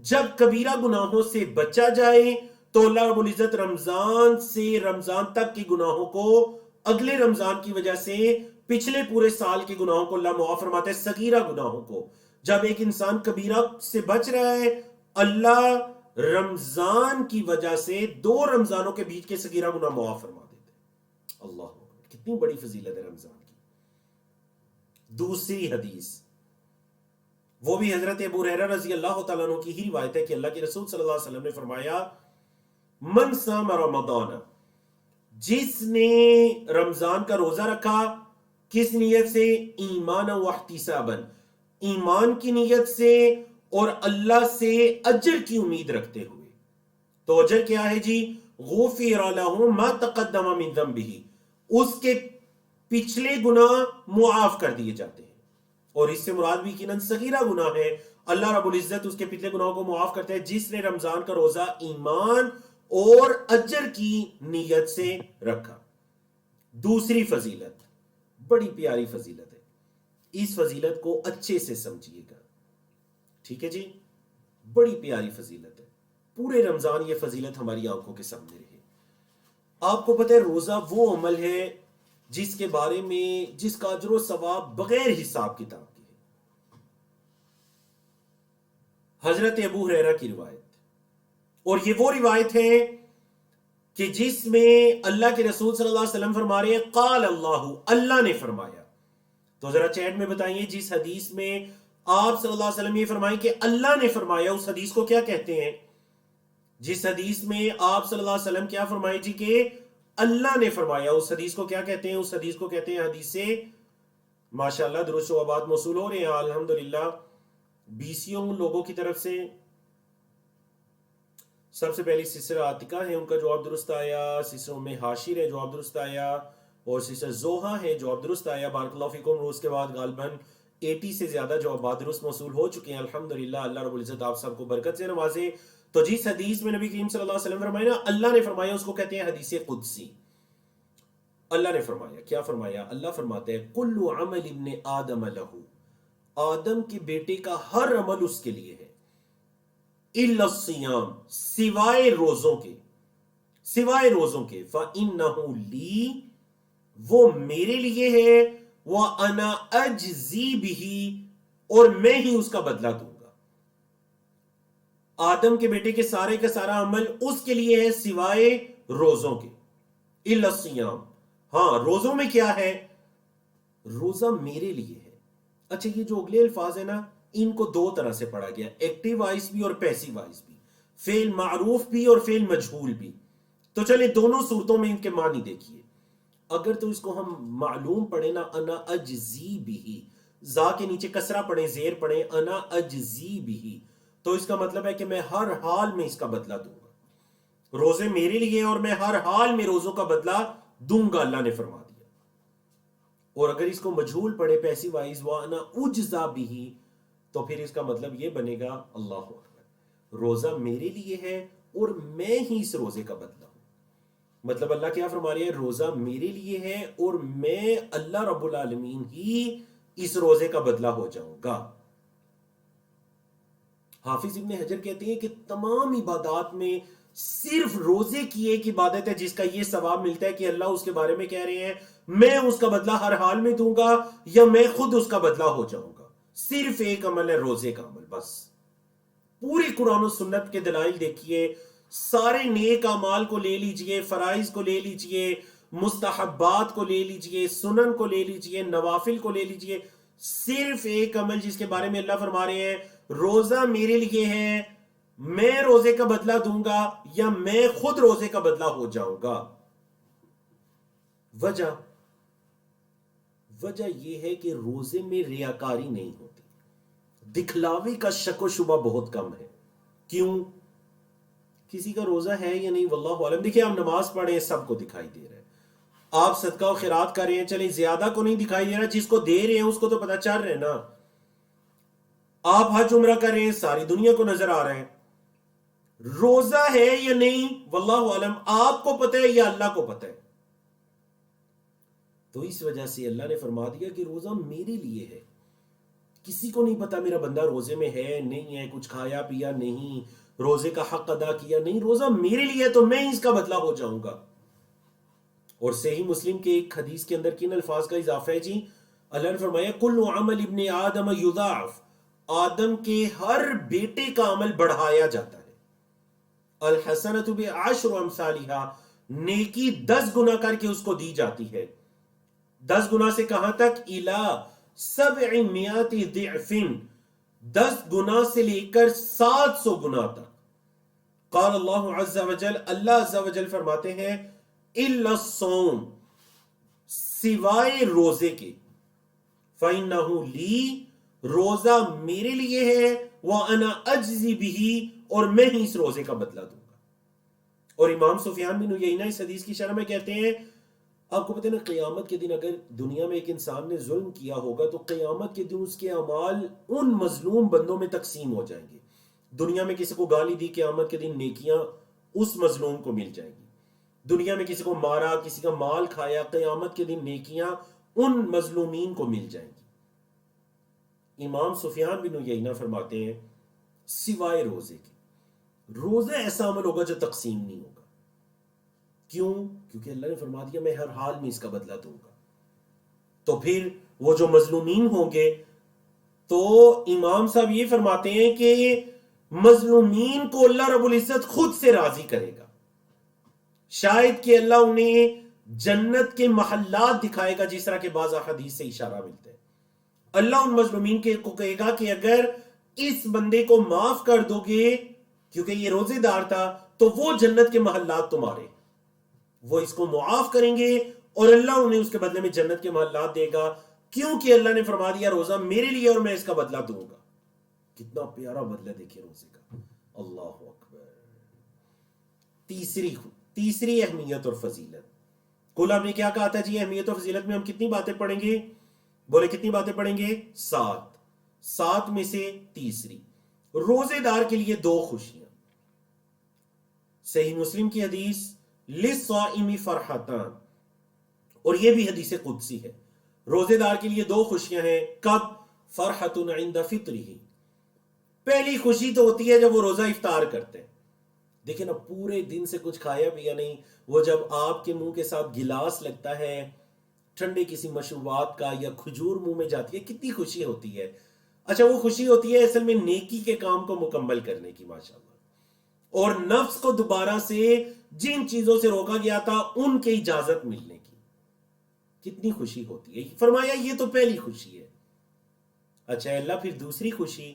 جب کبیرہ گناہوں سے بچا جائے تو اللہ رب العزت رمضان سے رمضان تک کی گناہوں کو, اگلے رمضان کی وجہ سے پچھلے پورے سال کے گناہوں کو اللہ معاف فرماتا ہے, صغیرہ گناہوں کو. جب ایک انسان کبیرہ سے بچ رہا ہے, اللہ رمضان کی وجہ سے 2 رمضانوں کے بیچ کے صغیرہ گناہ معاف فرما دیتے ہیں. اللہ کتنی بڑی فضیلت ہے رمضان کی. دوسری حدیث, وہ بھی حضرت ابو ہریرہ رضی اللہ تعالیٰ عنہ کی ہی روایت ہے کہ اللہ کے رسول صلی اللہ علیہ وسلم نے فرمایا من صام رمضان, جس نے رمضان کا روزہ رکھا, کس نیت سے؟ ایمان و احتسابا, ایمان کی نیت سے اور اللہ سے اجر کی امید رکھتے ہوئے. تو اجر کیا ہے جی؟ غفر له ما تقدم من ذنبه, اس کے پچھلے گناہ معاف کر دیے جاتے ہیں. اور اس سے مراد بھی یقیناً صغیرہ گناہ ہے. اللہ رب العزت اس کے پچھلے گناہوں کو معاف کرتا ہے جس نے رمضان کا روزہ ایمان اور اجر کی نیت سے رکھا. دوسری فضیلت بڑی پیاری فضیلت ہے، اس فضیلت کو اچھے سے سمجھیے گا، ٹھیک ہے جی؟ بڑی پیاری فضیلت ہے، پورے رمضان یہ فضیلت ہماری آنکھوں کے سامنے رہے۔ آپ کو پتہ ہے روزہ وہ عمل ہے جس کے بارے میں جس کا اجر و ثواب بغیر حساب کتاب کے ہے۔ حضرت ابو ہریرہ کی روایت، اور یہ وہ روایت ہے کہ جس میں اللہ کے رسول صلی اللہ علیہ وسلم فرما رہے ہیں قال اللہ، اللہ نے فرمایا۔ تو ذرا چیٹ میں بتائیے جس حدیث میں آپ صلی اللہ علیہ وسلم یہ فرمائیں کہ اللہ نے فرمایا، اس حدیث کو کیا کہتے ہیں؟ جس حدیث میں آپ صلی اللہ علیہ وسلم کیا فرمائے جی کہ اللہ نے فرمایا، اس حدیث کو کیا کہتے ہیں؟ اس حدیث کو کہتے ہیں حدیث سے ماشاءاللہ درست و آباد موصول ہو رہے ہیں الحمدللہ بیسیوں لوگوں کی طرف سے۔ سب سے پہلی سسر عاتقہ ہے، ان کا جواب درست آیا، سسر ام حاشر ہے، جواب درست آیا، اور سسر زوہا ہے، جواب درست آیا، بارک اللہ فیکم۔ اس کے بعد غالباً 80 سے زیادہ جوابات درست موصول ہو چکے ہیں الحمدللہ، اللہ رب العزت آپ سب کو برکت سے نوازے۔ تو جس حدیث میں نبی کریم صلی اللہ علیہ وسلم فرمایا نا اللہ نے فرمایا، اس کو کہتے ہیں حدیث قدسی۔ اللہ نے فرمایا، کیا فرمایا؟ اللہ فرماتے ہیں کل عمل ابن آدم لہو، آدم کے بیٹے کا ہر عمل اس کے لیے ہے، الا الصیام، سوائے روزوں کے، سوائے روزوں کے، فإنہ لی، وہ میرے لیے ہے، وأنا اجزی بہ، اور میں ہی اس کا بدلہ دوں گا۔ آدم کے بیٹے کے سارے کا سارا عمل اس کے لیے ہے سوائے روزوں کے، الا الصیام۔ ہاں روزوں میں کیا ہے؟ روزہ میرے لیے ہے۔ اچھا یہ جو اگلے الفاظ ہیں نا، ان کو دو طرح سے پڑھا گیا، ایکٹیو وائز بھی اور پیسیو وائز بھی، فعل معروف بھی اور فعل مجہول بھی۔ تو چلیں دونوں صورتوں میں ان کے معنی دیکھیے۔ اگر تو اس کو ہم معلوم پڑھیں نا، انا اجزی بہ، زا کے نیچے کسرہ پڑھیں، زیر پڑھیں، انا اجزی بہ، تو اس کا مطلب ہے کہ میں ہر حال میں اس کا بدلہ دوں گا۔ روزے میرے لیے اور میں ہر حال میں روزوں کا بدلہ دوں گا، اللہ نے فرما دیا۔ اور اگر اس کو مجہول پڑھے پیسیو وائز، وانا اجزا بہ، تو پھر اس کا مطلب یہ بنے گا اللہ اکبر، روزہ میرے لیے ہے اور میں ہی اس روزے کا بدلہ ہوں۔ مطلب اللہ کیا فرما رہے ہیں؟ روزہ میرے لیے ہے اور میں اللہ رب العالمین ہی اس روزے کا بدلہ ہو جاؤں گا۔ حافظ ابن حجر کہتے ہیں کہ تمام عبادات میں صرف روزے کی ایک عبادت ہے جس کا یہ ثواب ملتا ہے کہ اللہ اس کے بارے میں کہہ رہے ہیں میں اس کا بدلہ ہر حال میں دوں گا یا میں خود اس کا بدلہ ہو جاؤں گا۔ صرف ایک عمل ہے روزے کا عمل، بس۔ پوری قرآن و سنت کے دلائل دیکھیے، سارے نیک اعمال کو لے لیجئے، فرائض کو لے لیجئے، مستحبات کو لے لیجئے، سنن کو لے لیجئے، نوافل کو لے لیجئے، صرف ایک عمل جس کے بارے میں اللہ فرما رہے ہیں روزہ میرے لیے ہے، میں روزے کا بدلہ دوں گا یا میں خود روزے کا بدلہ ہو جاؤں گا۔ وجہ یہ ہے کہ روزے میں ریاکاری نہیں ہوتی، دکھلاوے کا شک و شبہ بہت کم ہے۔ کیوں؟ کسی کا روزہ ہے یا نہیں واللہ عالم۔ دیکھیں آپ نماز پڑھیں سب کو دکھائی دے رہا ہے، آپ صدقہ و خیرات کر رہے ہیں، چلیں زیادہ کو نہیں دکھائی دے رہا، جس کو دے رہے ہیں اس کو تو پتہ چل رہا ہے نا۔ آپ حج عمرہ کر رہے ہیں، ساری دنیا کو نظر آ رہا ہے۔ روزہ ہے یا نہیں واللہ عالم، آپ کو پتہ ہے یا اللہ کو پتہ ہے۔ تو اس وجہ سے اللہ نے فرما دیا کہ روزہ میرے لیے ہے، کسی کو نہیں پتا میرا بندہ روزے میں ہے نہیں ہے، کچھ کھایا پیا نہیں، روزے کا حق ادا کیا نہیں، روزہ میرے لیے ہے تو میں اس کا بدلہ ہو جاؤں گا۔ اور صحیح مسلم کے ایک حدیث کے اندر کن الفاظ کا اضافہ ہے جی؟ اللہ نے فرمایا کل عمل ابن آدم یضاعف، آدم کے ہر بیٹے کا عمل بڑھایا جاتا ہے۔ الحسنۃ بعشر امثالھا، نیکی 10 گنا کر کے اس کو دی جاتی ہے۔ 10 گنا سے کہاں تک؟ الی 700 ضعف، 10 گنا سے لے کر 700 گنا تک۔ قال اللہ عز وجل، اللہ عز وجل فرماتے ہیں الا الصوم، سوائے روزے کے، فإنہ لی، روزہ میرے لیے ہے، وأنا اجزی بہ، اور میں ہی اس روزے کا بدلہ دوں گا۔ اور امام سفیان بن عیینہ اس حدیث کی شرح میں کہتے ہیں، آپ کو پتہ ہے نا قیامت کے دن اگر دنیا میں ایک انسان نے ظلم کیا ہوگا تو قیامت کے دن اس کے اعمال ان مظلوم بندوں میں تقسیم ہو جائیں گے۔ دنیا میں کسی کو گالی دی، قیامت کے دن نیکیاں اس مظلوم کو مل جائیں گی۔ دنیا میں کسی کو مارا، کسی کا مال کھایا، قیامت کے دن نیکیاں ان مظلومین کو مل جائیں گی۔ امام سفیان بن عیینہ فرماتے ہیں سوائے روزے کے، روزہ ایسا عمل ہوگا جو تقسیم نہیں ہوگا۔ کیوں؟ کیونکہ اللہ نے فرما دیا میں ہر حال میں اس کا بدلہ دوں گا۔ تو پھر وہ جو مظلومین ہوں گے، تو امام صاحب یہ فرماتے ہیں کہ مظلومین کو اللہ رب العزت خود سے راضی کرے گا، شاید کہ اللہ انہیں جنت کے محلات دکھائے گا، جس طرح کے بعض احادیث سے اشارہ ملتا ہے۔ اللہ ان مظلومین کو کہے گا کہ اگر اس بندے کو معاف کر دو گے، کیونکہ یہ روزے دار تھا، تو وہ جنت کے محلات تمہارے، وہ اس کو معاف کریں گے اور اللہ انہیں اس کے بدلے میں جنت کے محلات دے گا، کیونکہ اللہ نے فرما دیا روزہ میرے لیے اور میں اس کا بدلہ دوں گا۔ کتنا پیارا بدلہ دیکھیں روزے کا، اللہ اکبر۔ تیسری اہمیت اور فضیلت، کل ہم نے کیا کہا تھا جی؟ اہمیت اور فضیلت میں ہم کتنی باتیں پڑھیں گے؟ بولے کتنی باتیں پڑھیں گے؟ 7 میں سے تیسری، روزے دار کے لیے 2 خوشیاں۔ صحیح مسلم کی حدیث للصائم فرحتان، اور یہ بھی حدیث قدسی ہے، روزے دار کے لیے 2 خوشیاں ہیں۔ کب؟ فرحت عند فطرہ، پہلی خوشی تو ہوتی ہے جب وہ روزہ افطار کرتے ہیں۔ دیکھیں نا، پورے دن سے کچھ کھایا پیا نہیں، وہ جب آپ کے منہ کے ساتھ گلاس لگتا ہے ٹھنڈے کسی مشروبات کا یا کھجور منہ میں جاتی ہے، کتنی خوشی ہوتی ہے۔ اچھا، وہ خوشی ہوتی ہے اصل میں نیکی کے کام کو مکمل کرنے کی، ماشاءاللہ، اور نفس کو دوبارہ سے جن چیزوں سے روکا گیا تھا ان کی اجازت ملنے کی، کتنی خوشی ہوتی ہے۔ فرمایا یہ تو پہلی خوشی ہے۔ اچھا اللہ پھر دوسری خوشی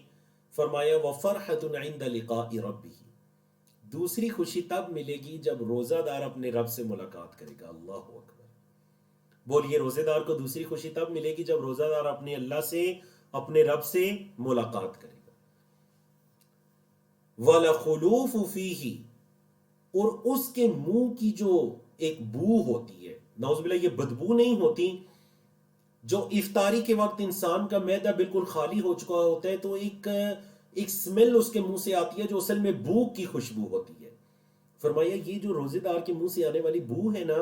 فرمایا وَفَرْحَةٌ عِنْدَ لِقَاءِ رَبِّهِ، دوسری خوشی تب ملے گی جب روزہ دار اپنے رب سے ملاقات کرے گا۔ اللہ اکبر، بولیے روزے دار کو دوسری خوشی تب ملے گی جب روزہ دار اپنے اللہ سے، اپنے رب سے ملاقات کرے گا۔ وَلَخُلُوفُ فِيهِ، اور اس کے منہ کی جو ایک بو ہوتی ہے، نعوذ باللہ یہ بدبو نہیں ہوتی، جو افطاری کے وقت انسان کا معدہ بالکل خالی ہو چکا ہوتا ہے تو ایک سمیل اس کے منہ سے آتی ہے جو اصل میں بھوک کی خوشبو ہوتی ہے۔ فرمایا یہ جو روزے دار کے منہ سے آنے والی بو ہے نا،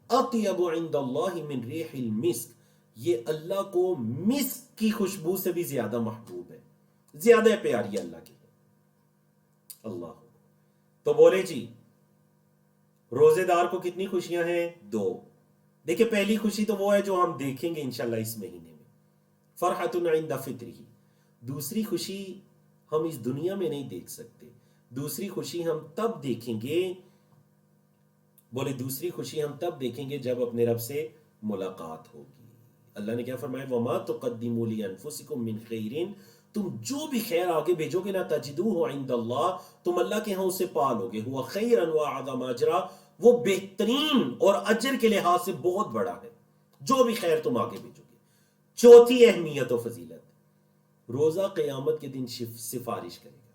اطیب عند اللہ من ریح المسک، یہ اللہ کو مسک کی خوشبو سے بھی زیادہ محبوب ہے، زیادہ پیاری اللہ کی۔ اللہ، تو بولے جی روزے دار کو کتنی خوشیاں ہیں؟ 2۔ دیکھیں پہلی خوشی تو وہ ہے جو ہم دیکھیں گے انشاءاللہ اس مہینے میں، فرحت عند فطرہ۔ دوسری خوشی ہم اس دنیا میں نہیں دیکھ سکتے، دوسری خوشی ہم تب دیکھیں گے، بولے دوسری خوشی ہم تب دیکھیں گے جب اپنے رب سے ملاقات ہوگی۔ اللہ نے کیا فرمایا وَمَا تُقَدِّمُوا لِأَنفُسِكُم مِّن خَيْرٍ، تم جو بھی خیر آگے بھیجو گے نا تجدوہ عند اللہ، تم اللہ کے ہاں اسے پالو گے، ہوا خیرا وَأَعْظَمَ أَجْرًا، وہ بہترین اور اجر کے لحاظ سے بہت بڑا ہے جو بھی خیر تم آگے بھیجو گے۔ چوتھی اہمیت و فضیلت، روزہ قیامت کے دن سفارش کرے گا،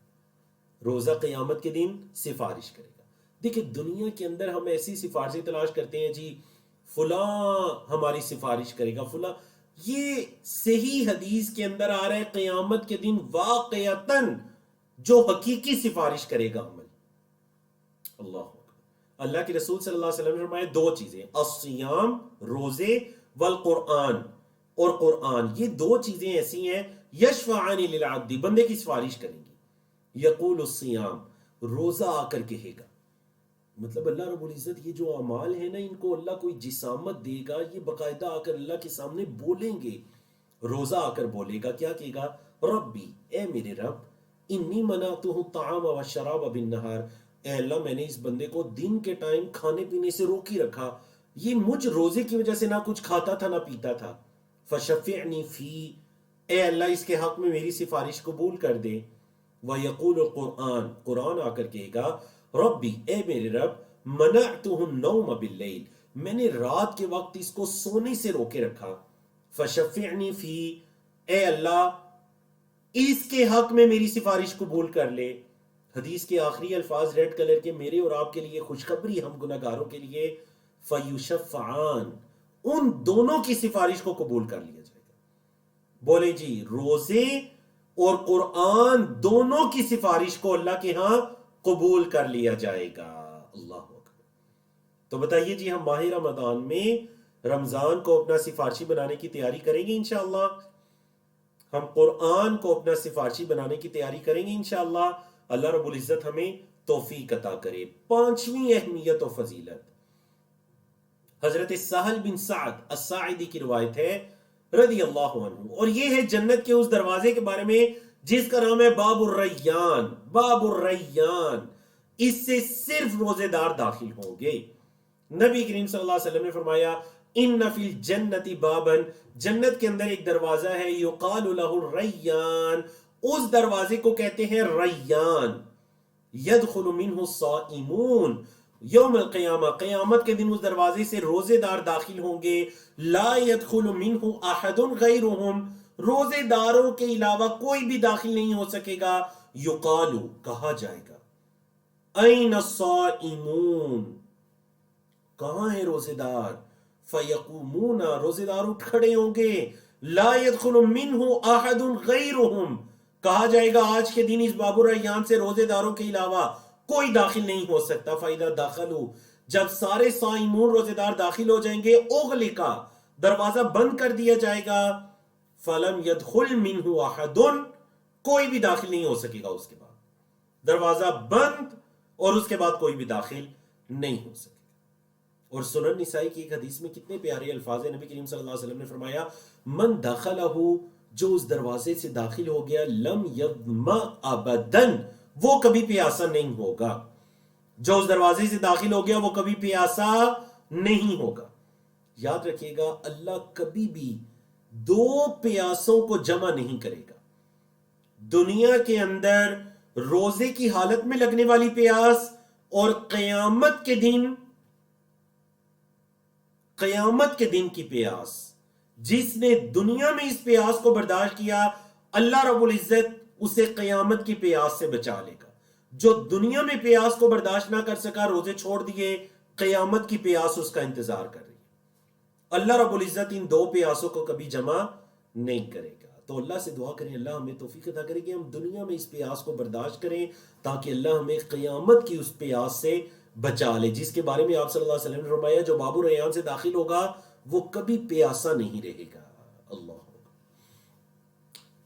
روزہ قیامت کے دن سفارش کرے گا۔ دیکھیں دنیا کے اندر ہم ایسی سفارشیں تلاش کرتے ہیں جی فلاں ہماری سفارش کرے گا، فلاں، یہ صحیح حدیث کے اندر آ رہا ہے قیامت کے دن واقعتاً جو حقیقی سفارش کرے گا عمل۔ اللہ اکبر، اللہ کے رسول صلی اللہ علیہ وسلم نے فرمایا 2 چیزیں، الصیام روزے، والقرآن اور قرآن، یہ 2 چیزیں ایسی ہیں یشفعان للعبد، بندے کی سفارش کریں گی۔ یقول الصیام، روزہ آ کر کہے گا، مطلب اللہ رب العزت یہ جو اعمال ہیں نا ان کو اللہ کوئی جسامت دے گا، یہ باقاعدہ آ کر اللہ کے سامنے بولیں گے۔ روزہ آ کر بولے گا، کیا کہے گا؟ ربی، اے میرے رب، انی منعتہ الطعام والشراب بالنہار، اے اللہ میں نے اس بندے کو دن کے ٹائم کھانے پینے سے روکی رکھا، یہ مجھ روزے کی وجہ سے نہ کچھ کھاتا تھا نہ پیتا تھا، فشفعنی فی، اے اللہ اس کے حق میں میری سفارش قبول کر دے۔ وَيَقُولُ القرآن، قرآن آ کر کہے گا ربی، اے میرے رب، منعتہ النوم باللیل، میں نے رات کے وقت اس کو سونے سے روکے رکھا، فشفعنی فی، اے اللہ اس کے حق میں میری سفارش قبول کر لے۔ حدیث کے آخری الفاظ ریڈ کلر کے، میرے اور آپ کے لیے خوشخبری ہم گناہگاروں کے لیے، فیشفعان، ان دونوں کی سفارش کو قبول کر لیا جائے گا۔ بولے جی روزے اور قرآن دونوں کی سفارش کو اللہ کے ہاں قبول کر لیا جائے گا۔ اللہ اکبر، تو بتائیے جی، ہم ماہ رمضان میں رمضان کو اپنا سفارشی بنانے کی تیاری کریں گے انشاءاللہ؟ ہم قرآن کو اپنا سفارشی بنانے کی تیاری کریں گے انشاءاللہ؟ اللہ رب العزت ہمیں توفیق عطا کرے۔ پانچویں اہمیت و فضیلت، حضرت سہل بن سعد الساعدی کی روایت ہے رضی اللہ عنہ، اور یہ ہے جنت کے اس دروازے کے بارے میں جس کا نام ہے باب الریان۔ باب الریان، اس سے صرف روزے دار داخل ہوں گے۔ نبی کریم صلی اللہ علیہ وسلم نے فرمایا ان فی الجنت بابا، جنت کے اندر ایک دروازہ ہے، یقال لہ الریان، اس دروازے کو کہتے ہیں ریان، یدخل منہ الصائمون، یوم القیامہ، قیامت کے دن اس دروازے سے روزے دار داخل ہوں گے، لا يدخل منہ احد غیرہم، روزے داروں کے علاوہ کوئی بھی داخل نہیں ہو سکے گا۔ یقال، کہا جائے گا، این الصائمون، کہاں ہے روزے دار؟ فیقومون، روزے دار اٹھ کھڑے ہوں گے، لا يدخل منہ احد غیرہم، کہا جائے گا آج کے دن اس باب الریان سے روزے داروں کے علاوہ کوئی داخل نہیں ہو سکتا۔ فَإِذَا دَخَلُوا، جب سارے صائمون روزے دار داخل ہو جائیں گے، اغلقا، دروازہ بند کر دیا جائے گا، فَلَمْ يَدْخُلْ مِنْهُ أَحَدٌ، کوئی بھی داخل نہیں ہو سکے گا، اس کے بعد دروازہ بند اور اس کے بعد کوئی بھی داخل نہیں ہو سکے گا۔ اور سنن نسائی کی ایک حدیث میں کتنے پیارے الفاظ ہیں، نبی کریم صلی اللہ علیہ وسلم نے فرمایا من دخلہ، جو اس دروازے سے داخل ہو گیا، لم یظمأ ابداً، وہ کبھی پیاسا نہیں ہوگا۔ جو اس دروازے سے داخل ہو گیا وہ کبھی پیاسا نہیں ہوگا۔ یاد رکھیے گا، اللہ کبھی بھی دو پیاسوں کو جمع نہیں کرے گا۔ دنیا کے اندر روزے کی حالت میں لگنے والی پیاس اور قیامت کے دن کی پیاس، جس نے دنیا میں اس پیاس کو برداشت کیا، اللہ رب العزت اسے قیامت کی پیاس سے بچا لے گا۔ جو دنیا میں پیاس کو برداشت نہ کر سکا، روزے چھوڑ دیے، قیامت کی پیاس اس کا انتظار کر رہی ہے۔ اللہ رب العزت ان دو پیاسوں کو کبھی جمع نہیں کرے گا۔ تو اللہ سے دعا کریں اللہ ہمیں توفیق عطا کرے کہ ہم دنیا میں اس پیاس کو برداشت کریں، تاکہ اللہ ہمیں قیامت کی اس پیاس سے بچا لے، جس کے بارے میں آپ صلی اللہ علیہ وسلم نے فرمایا جو باب الریان سے داخل ہوگا وہ کبھی پیاسا نہیں رہے گا۔ اللہ۔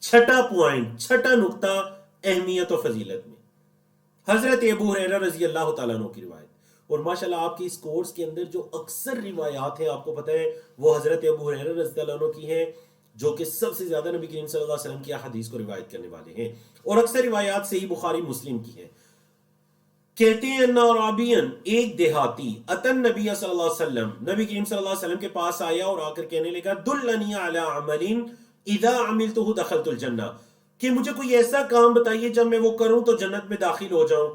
چھٹا پوائنٹ، چھٹا نقطہ اہمیت و فضیلت میں، حضرت ابو ہریرہ رضی اللہ تعالیٰ عنہ کی روایت، اور ماشاءاللہ آپ کی اس کورس کے اندر جو اکثر روایات ہیں آپ کو پتہ ہے وہ حضرت ابو ہریرہ رضی اللہ عنہ کی ہیں، جو کہ سب سے زیادہ نبی کریم صلی اللہ علیہ وسلم کی احادیث کو روایت کرنے والے ہیں، اور اکثر روایات صحیح بخاری مسلم کی ہیں۔ کہتے ہیں ان عرابین، ایک دیہاتی، اتن نبی صلی اللہ علیہ وسلم، نبی کریم صلی اللہ علیہ وسلم کے پاس آیا اور آ کر کہنے لگا دلنی علی عمل اذا عملته دخلت الجنہ، کہ مجھے کوئی ایسا کام بتائیے جب میں وہ کروں تو جنت میں داخل ہو جاؤں۔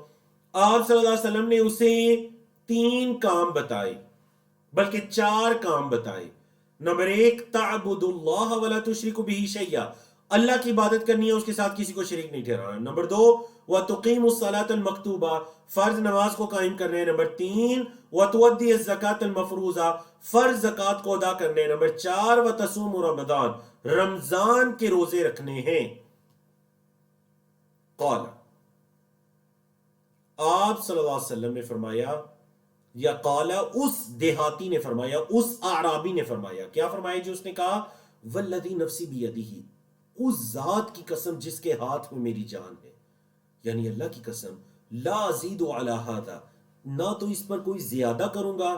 آپ صلی اللہ علیہ وسلم نے اسے 3 کام بتائے، بلکہ 4 کام بتائے۔ نمبر 1، تعبد اللہ ولا تشرک بہ شیئا، اللہ کی عبادت کرنی ہے، اس کے ساتھ کسی کو شریک نہیں ٹھہرانا۔ نمبر 2، وَتُقِيمُ الصَّلَاةَ الْمَكْتُوبَةَ، فرض نماز کو قائم کرنے۔ نمبر 3، وَتُؤَدِّيَ الزَّكَاةَ الْمَفْرُوضَةَ، فرض زکوٰۃ کو ادا کرنے۔ نمبر 4، وَتَصُومُ رمضان، رمضان کے روزے رکھنے ہیں۔ قال، آپ صلی اللہ علیہ وسلم نے فرمایا، یا قال، اس دیہاتی نے فرمایا، اس اعرابی نے فرمایا، کیا فرمایا جو اس نے کہا، والذی نفسی بیدہ، اس ذات کی قسم جس کے ہاتھ میں میری جان ہے، یعنی اللہ کی قسم، لا ازید علی ھذا، نہ تو اس پر کوئی زیادہ کروں گا،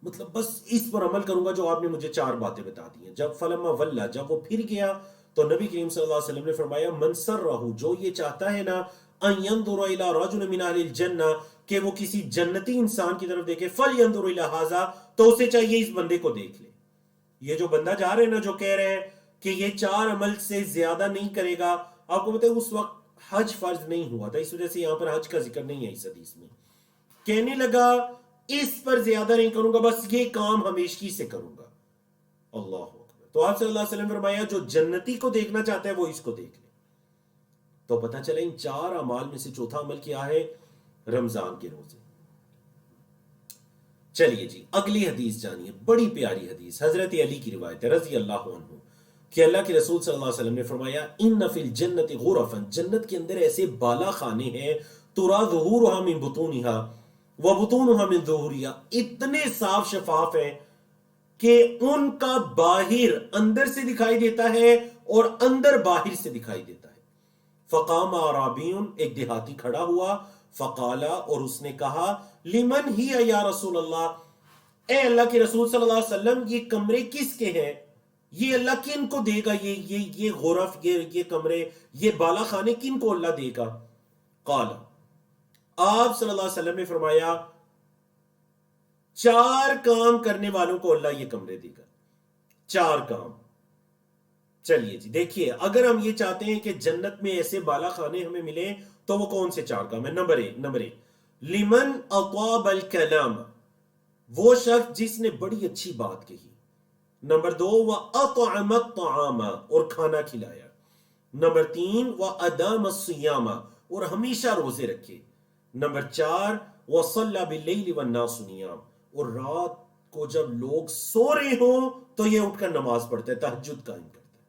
مطلب بس اس پر عمل کروں گا جو آپ نے مجھے 4 باتیں بتا دی ہیں۔ جب فلما ولا، جب وہ پھر گیا تو نبی کریم صلی اللہ علیہ وسلم نے فرمایا من سرہ، جو یہ چاہتا ہے نا، ان ينظر الى رجل من اہل الجنہ، کہ وہ کسی جنتی انسان کی طرف دیکھے، فلینظر الى ھذا، تو اسے چاہیے اس بندے کو دیکھ لے۔ یہ جو بندہ جا رہے ہیں نا، جو کہہ رہے ہیں کہ یہ 4 عمل سے زیادہ نہیں کرے گا، آپ کو پتہ ہے اس وقت حج فرض نہیں ہوا تھا، اس وجہ سے یہاں پر حج کا ذکر نہیں ہے اس حدیث میں۔ کہنے لگا اس پر زیادہ نہیں کروں گا، بس یہ کام ہمیشگی سے کروں گا۔ اللہ اکبر۔ تو آپ صلی اللہ علیہ وسلم نے فرمایا جو جنتی کو دیکھنا چاہتا ہے وہ اس کو دیکھ لے۔ تو پتہ چلا ان 4 اعمال میں سے چوتھا عمل کیا ہے، رمضان کے روزے۔ چلیے جی اگلی حدیث جانیے، بڑی پیاری حدیث، حضرت علی کی روایت ہے رضی اللہ عنہ، کہ اللہ کے رسول صلی اللہ علیہ وسلم نے فرمایا ان فی الجنت غرفا، جنت کے اندر ایسے بالا خانے ہیں، ترا ظہورها من بطونها، وَبُطُونُهَا مِن ظُهُورِهَا، اتنے صاف شفاف ہیں کہ ان کا باہر اندر سے دکھائی دیتا ہے اور اندر باہر سے دکھائی دیتا ہے۔ فقام عرابیٌ، ایک دیہاتی کھڑا ہوا، فقالا، اور اس نے کہا، لمن ہی یا رسول اللہ، اے اللہ کے رسول صلی اللہ علیہ وسلم، یہ کمرے کس کے ہیں؟ یہ اللہ کن کو دے گا؟ یہ غرف، یہ کمرے، یہ بالا خانے کن کو اللہ دے گا؟ قال، آپ صلی اللہ علیہ وسلم نے فرمایا، 4 کام کرنے والوں کو اللہ یہ کمرے دے گا۔ 4 کام۔ چلیے جی دیکھیے، اگر ہم یہ چاہتے ہیں کہ جنت میں ایسے بالا خانے ہمیں ملیں تو وہ کون سے 4 کام ہیں؟ نمبر 1، لمن اطاب الکلام، وہ شخص جس نے بڑی اچھی بات کہی۔ نمبر 2، وَأَطْعَمَ الطَّعَامَ، اور کھانا کھلایا۔ نمبر 3، وَأَدَامَ الصِّيَامَ، اور ہمیشہ روزے رکھے۔ نمبر 4، وَصَلَّى بِاللَّيْلِ وَالنَّاسُ نِيَامٌ، اور رات کو جب لوگ سو رہے ہوں تو یہ اٹھ کر نماز پڑھتا ہے، تہجد قائم کرتا ہے۔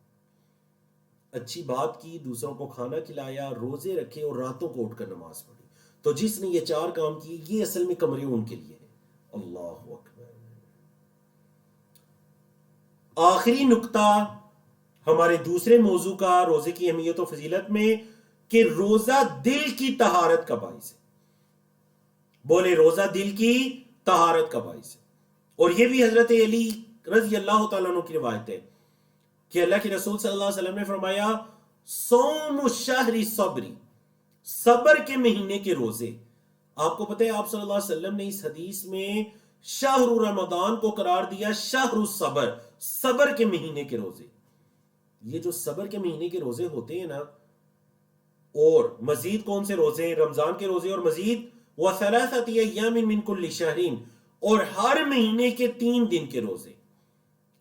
اچھی بات کی، دوسروں کو کھانا کھلایا، روزے رکھے اور راتوں کو اٹھ کر نماز پڑھی۔ تو جس نے یہ 4 کام کیے، یہ اصل میں کمرے ان کے لیے ہیں۔ اللہ اکبر۔ آخری نقطہ ہمارے دوسرے موضوع کا، روزے کی اہمیت و فضیلت میں، کہ روزہ دل کی طہارت کا باعث ہے۔ بولے، روزہ دل کی طہارت کا باعث ہے۔ اور یہ بھی حضرت علی رضی اللہ تعالیٰ عنہ کی روایت ہے کہ اللہ کے رسول صلی اللہ علیہ وسلم نے فرمایا، صوم الشہر صبری، صبر کے مہینے کے روزے۔ آپ کو پتہ ہے آپ صلی اللہ علیہ وسلم نے اس حدیث میں شہر رمضان کو قرار دیا شہر الصبر، صبر کے مہینے کے روزے۔ یہ جو صبر کے مہینے کے روزے ہوتے ہیں نا، اور مزید کون سے روزے؟ رمضان کے روزے، اور مزید وَثَلَاثَةِ أَيَّامٍ مِّن كُلِّ شَهْرٍ، اور ہر مہینے کے 3 دن کے روزے۔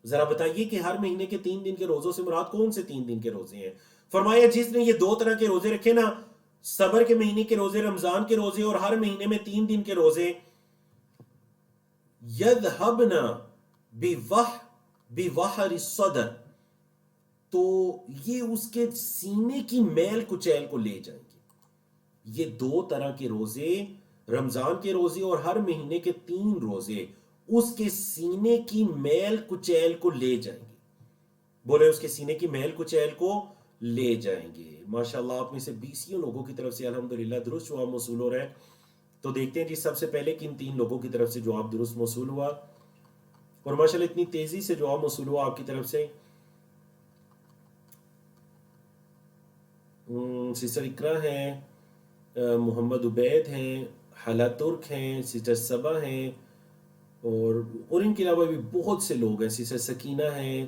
ذرا بتائیے کہ ہر مہینے کے 3 دن کے روزوں سے مراد کون سے 3 دن کے روزے ہیں؟ فرمایا جس نے یہ 2 طرح کے روزے رکھے نا، صبر کے مہینے کے روزے، رمضان کے روزے، اور ہر مہینے میں 3 دن کے روزے، يَذْهَبْنَا بِوَحْرِ الصَّدْرِ، تو یہ اس کے سینے کی میل کچیل کو لے جائیں گے۔ یہ 2 طرح کے روزے، رمضان کے روزے اور ہر مہینے کے 3 روزے، اس کے سینے کی میل کچیل کو لے جائیں گے۔ بولے، اس کے سینے کی میل کچیل کو لے جائیں گے۔ ماشاءاللہ آپ میں سے 20 لوگوں کی طرف سے الحمدللہ درست جواب موصول ہو رہا ہے۔ تو دیکھتے ہیں جی سب سے پہلے کن 3 لوگوں کی طرف سے جواب درست موصول ہوا، اور ماشاءاللہ اتنی تیزی سے جواب موصول ہوا آپ کی طرف سے۔ سسٹر اقرا ہیں، محمد عبید ہیں، حلا ترک ہیں، سسٹر صبا ہیں، اور ان کے علاوہ بھی بہت سے لوگ ہیں، سسٹر سکینہ ہیں،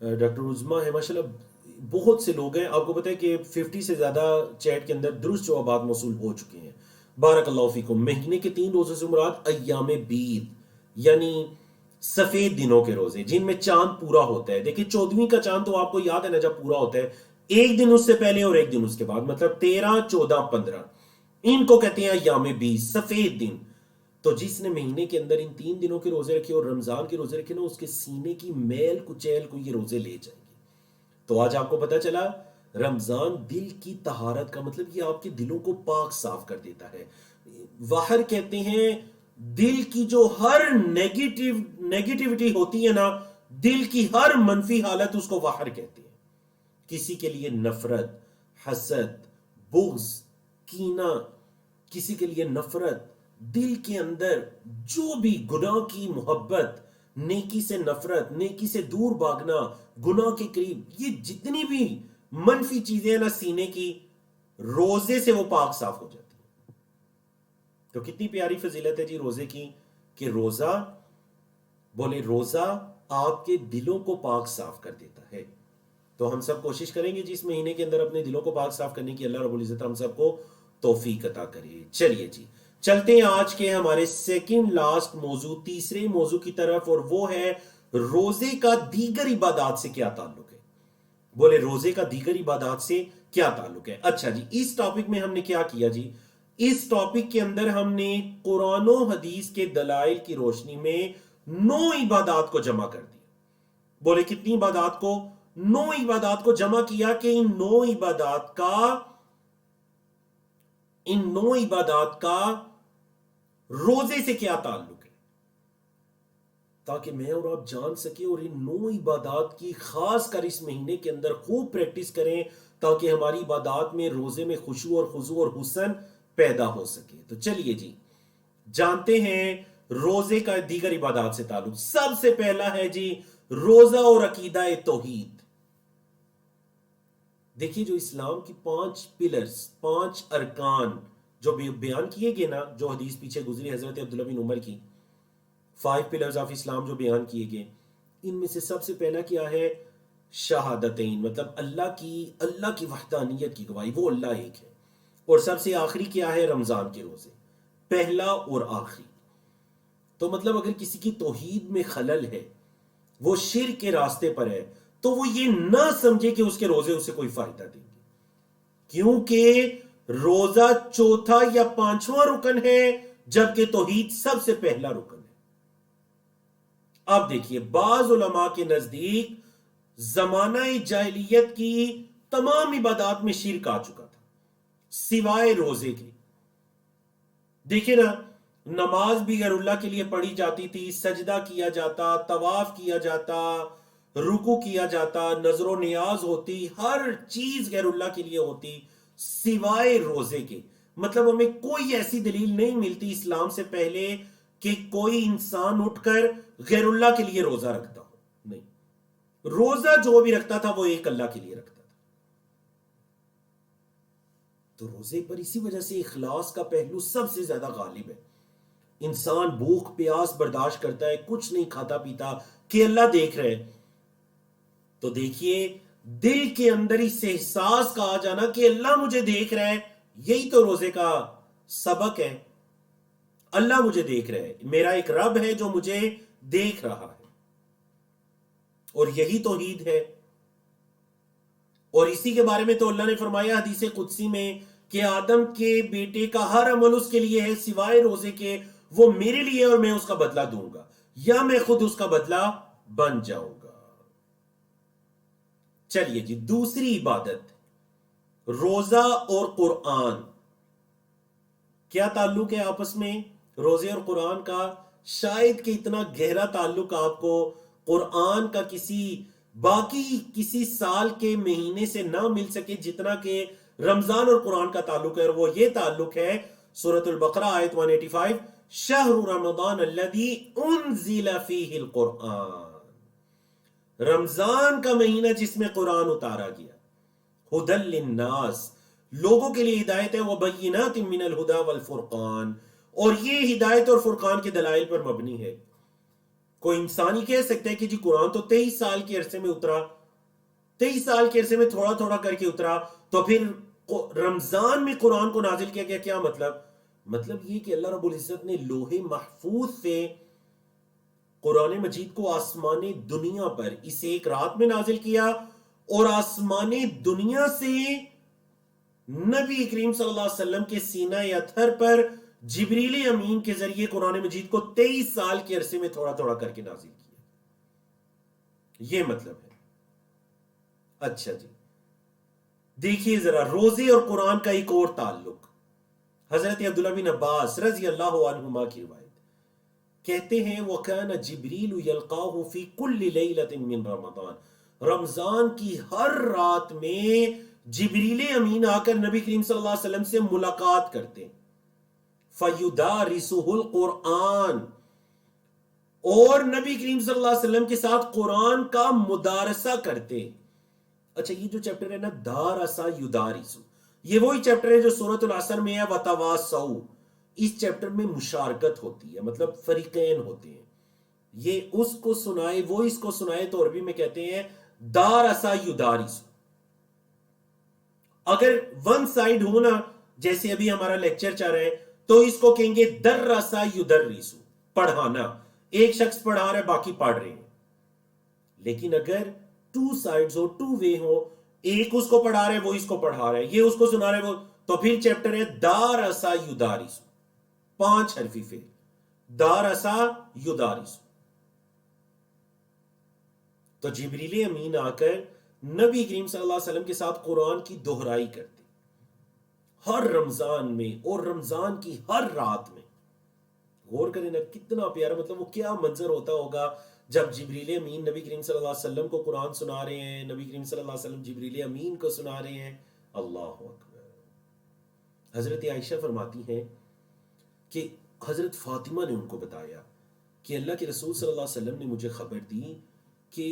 ڈاکٹر عظما ہیں، ماشاءاللہ بہت سے لوگ ہیں۔ آپ کو پتہ ہے کہ 50 سے زیادہ چیٹ کے اندر درست جوابات موصول ہو چکے ہیں۔ بارک اللہ فیکم۔ مہینے کے 3 روزوں سے مراد ایام بید، یعنی سفید دنوں کے روزے، جن میں چاند پورا ہوتا ہے۔ دیکھیں 14ویں کا چاند تو آپ کو یاد ہے نا، جب پورا ہوتا ہے، ایک دن اس سے پہلے اور ایک دن اس کے بعد، مطلب 13، 14، 15، ان کو کہتے ہیں ایام بید، سفید دن۔ تو جس نے مہینے کے اندر ان 3 دنوں کے روزے رکھے اور رمضان کے روزے رکھے نا، اس کے سینے کی میل کچیل کو یہ روزے لے جائیں گے۔ تو آج آپ کو پتا چلا رمضان دل کی طہارت کا مطلب یہ آپ کے دلوں کو پاک صاف کر دیتا ہے۔ واہر کہتے ہیں دل کی جو ہر نیگیٹیوٹی ہوتی ہے نا، دل کی ہر منفی حالت، اس کو واہر کہتے ہیں۔ کسی کے لیے نفرت، حسد، بغض، کینہ، کسی کے لیے نفرت، دل کے اندر جو بھی گناہ کی محبت، نیکی سے نفرت، نیکی سے دور بھاگنا، گناہ کے قریب، یہ جتنی بھی منفی چیزیں ہیں نا سینے کی، روزے سے وہ پاک صاف ہو جاتی ہیں۔ تو کتنی پیاری فضیلت ہے جی روزے کی، کہ روزہ، بولے روزہ آپ کے دلوں کو پاک صاف کر دیتا ہے۔ تو ہم سب کوشش کریں گے جی اس مہینے کے اندر اپنے دلوں کو پاک صاف کرنے کی، اللہ رب العزت ہم سب کو توفیق عطا کرے۔ چلیے جی چلتے ہیں آج کے ہمارے سیکنڈ لاسٹ موضوع، تیسرے موضوع کی طرف، اور وہ ہے روزے کا دیگر عبادات سے کیا تعلق ہے۔ بولے روزے کا دیگر عبادات سے کیا تعلق ہے؟ اچھا جی، اس ٹاپک میں ہم نے کیا کیا جی، اس ٹاپک کے اندر ہم نے قرآن و حدیث کے دلائل کی روشنی میں 9 عبادات کو جمع کر دیا۔ بولے کتنی عبادات کو؟ 9 عبادات کو جمع کیا، کہ ان 9 عبادات کا روزے سے کیا تعلق ہے، تاکہ میں اور آپ جان سکیں اور ان 9 عبادات کی خاص کر اس مہینے کے اندر خوب پریکٹس کریں، تاکہ ہماری عبادات میں روزے میں خشوع اور خضوع اور حسن پیدا ہو سکے۔ تو چلیے جی جانتے ہیں روزے کا دیگر عبادات سے تعلق۔ سب سے پہلا ہے جی روزہ اور عقیدہ توحید۔ دیکھیے جو اسلام کی 5 پلرز، 5 ارکان جو بیان کیے گئے نا، جو حدیث پیچھے گزری حضرت عبداللہ بن عمر کی، 5 پلرز آف اسلام جو بیان کیے گئے، ان میں سے سب سے پہلا کیا ہے؟ شہادتین، مطلب اللہ کی وحدانیت کی گواہی، وہ اللہ ایک ہے۔ اور سب سے آخری کیا ہے؟ رمضان کے روزے، پہلا اور آخری۔ تو مطلب اگر کسی کی توحید میں خلل ہے، وہ شرک کے راستے پر ہے، تو وہ یہ نہ سمجھے کہ اس کے روزے اسے کوئی فائدہ دیں گے، کیونکہ روزہ چوتھا یا 5واں رکن ہے، جبکہ توحید سب سے پہلا رکن ہے۔ اب دیکھیے بعض علماء کے نزدیک زمانہ جاہلیت کی تمام عبادات میں شرک آ چکا تھا سوائے روزے کے۔ دیکھیں نا، نماز بھی غیر اللہ کے لیے پڑھی جاتی تھی، سجدہ کیا جاتا، طواف کیا جاتا، رکوع کیا جاتا، نظر و نیاز ہوتی، ہر چیز غیر اللہ کے لیے ہوتی سوائے روزے کے۔ مطلب ہمیں کوئی ایسی دلیل نہیں ملتی اسلام سے پہلے کہ کوئی انسان اٹھ کر غیر اللہ کے لیے روزہ رکھتا ہو، نہیں۔ روزہ جو بھی رکھتا تھا وہ ایک اللہ کے لیے رکھتا تھا۔ تو روزے پر اسی وجہ سے اخلاص کا پہلو سب سے زیادہ غالب ہے۔ انسان بھوک پیاس برداشت کرتا ہے، کچھ نہیں کھاتا پیتا کہ اللہ دیکھ رہے۔ تو دیکھیے دل کے اندر اس احساس کا آ جانا کہ اللہ مجھے دیکھ رہا ہے، یہی تو روزے کا سبق ہے۔ اللہ مجھے دیکھ رہا ہے، میرا ایک رب ہے جو مجھے دیکھ رہا ہے، اور یہی توحید ہے۔ اور اسی کے بارے میں تو اللہ نے فرمایا حدیث قدسی میں کہ آدم کے بیٹے کا ہر عمل اس کے لیے ہے سوائے روزے کے، وہ میرے لیے اور میں اس کا بدلہ دوں گا، یا میں خود اس کا بدلہ بن جاؤں گا۔ چلیے جی دوسری عبادت، روزہ اور قرآن۔ کیا تعلق ہے آپس میں روزے اور قرآن کا؟ شاید کہ اتنا گہرا تعلق آپ کو قرآن کا باقی کسی سال کے مہینے سے نہ مل سکے جتنا کہ رمضان اور قرآن کا تعلق ہے، اور وہ یہ تعلق ہے سورۃ البقرہ آیت 185، شہر رمضان الذی انزل فیہ القرآن، رمضان کا مہینہ جس میں قرآن اتارا گیا، ھدی للناس، لوگوں کے لیے ہدایت ہے، وبینات من الہدی والفرقان، اور یہ ہدایت اور فرقان کے دلائل پر مبنی ہے۔ کوئی انسان ہی کہہ سکتا ہے کہ جی قرآن تو 23 سال کے عرصے میں اترا، 23 سال کے عرصے میں تھوڑا تھوڑا کر کے اترا، تو پھر رمضان میں قرآن کو نازل کیا گیا، کیا مطلب یہ کہ اللہ رب العزت نے لوح محفوظ سے قرآن مجید کو آسمان دنیا پر اس ایک رات میں نازل کیا، اور آسمان دنیا سے نبی کریم صلی اللہ علیہ وسلم کے سینہ اطہر پر جبریل امین کے ذریعے قرآن مجید کو 23 سال کے عرصے میں تھوڑا تھوڑا کر کے نازل کیا، یہ مطلب ہے۔ اچھا جی دیکھیے ذرا روزے اور قرآن کا ایک اور تعلق، حضرت عبداللہ بن عباس رضی اللہ عنہما کی روایت کہتے ہیں وَكَانَ جِبْرِيلُ يَلْقَاهُ فِي كُلِّ لَيْلَةٍ مِّن رمضان، رمضان کی ہر رات میں جبریل امین آ کر نبی کریم صلی اللہ علیہ وسلم سے ملاقات کرتے، فَيُدَارِسُهُ الْقُرْآنَ، اور نبی کریم صلی اللہ علیہ وسلم کے ساتھ قرآن کا مدارسہ کرتے۔ اچھا یہ جو چیپٹر ہے نا دارسا یدارسو، یہ وہی چیپٹر ہے جو سورۃ العصر میں ہے وتواصوا، اس چیپٹر میں مشارکت ہوتی ہے، مطلب فریقین ہوتے ہیں، یہ اس کو سنائے وہ اس کو سنائے، تو عربی میں کہتے ہیں دارسا یدارسو۔ اگر ون سائیڈ ہو نا، جیسے ابھی ہمارا لیکچر چل رہا ہے، تو اس کو کہیں گے درسا یدرسو، پڑھانا، ایک شخص پڑھا رہا ہے باقی پڑھ رہے ہیں۔ لیکن اگر 2 سائیڈز ہو، 2 وے ہو، ایک اس کو پڑھا رہا ہے وہ اس کو پڑھا رہا ہے، یہ اس کو سنا رہا ہے وہ، تو پھر چیپٹر ہے دارسا یدارسو، 5 حرفی فعل، دارسا یدارسو۔ تو جبریل امین آ کر نبی کریم صلی اللہ علیہ وسلم کے ساتھ قرآن کی دہرائی کرتے ہر رمضان میں اور رمضان کی ہر رات میں۔ غور کریں نا کتنا پیارا، مطلب وہ کیا منظر ہوتا ہوگا جب جبریل امین نبی کریم صلی اللہ علیہ وسلم کو قرآن سنا رہے ہیں، نبی کریم صلی اللہ علیہ وسلم جبریل امین کو سنا رہے ہیں. اللہ اکبر. حضرت عائشہ فرماتی ہیں کہ حضرت فاطمہ نے ان کو بتایا کہ اللہ کے رسول صلی اللہ علیہ وسلم نے مجھے خبر دی کہ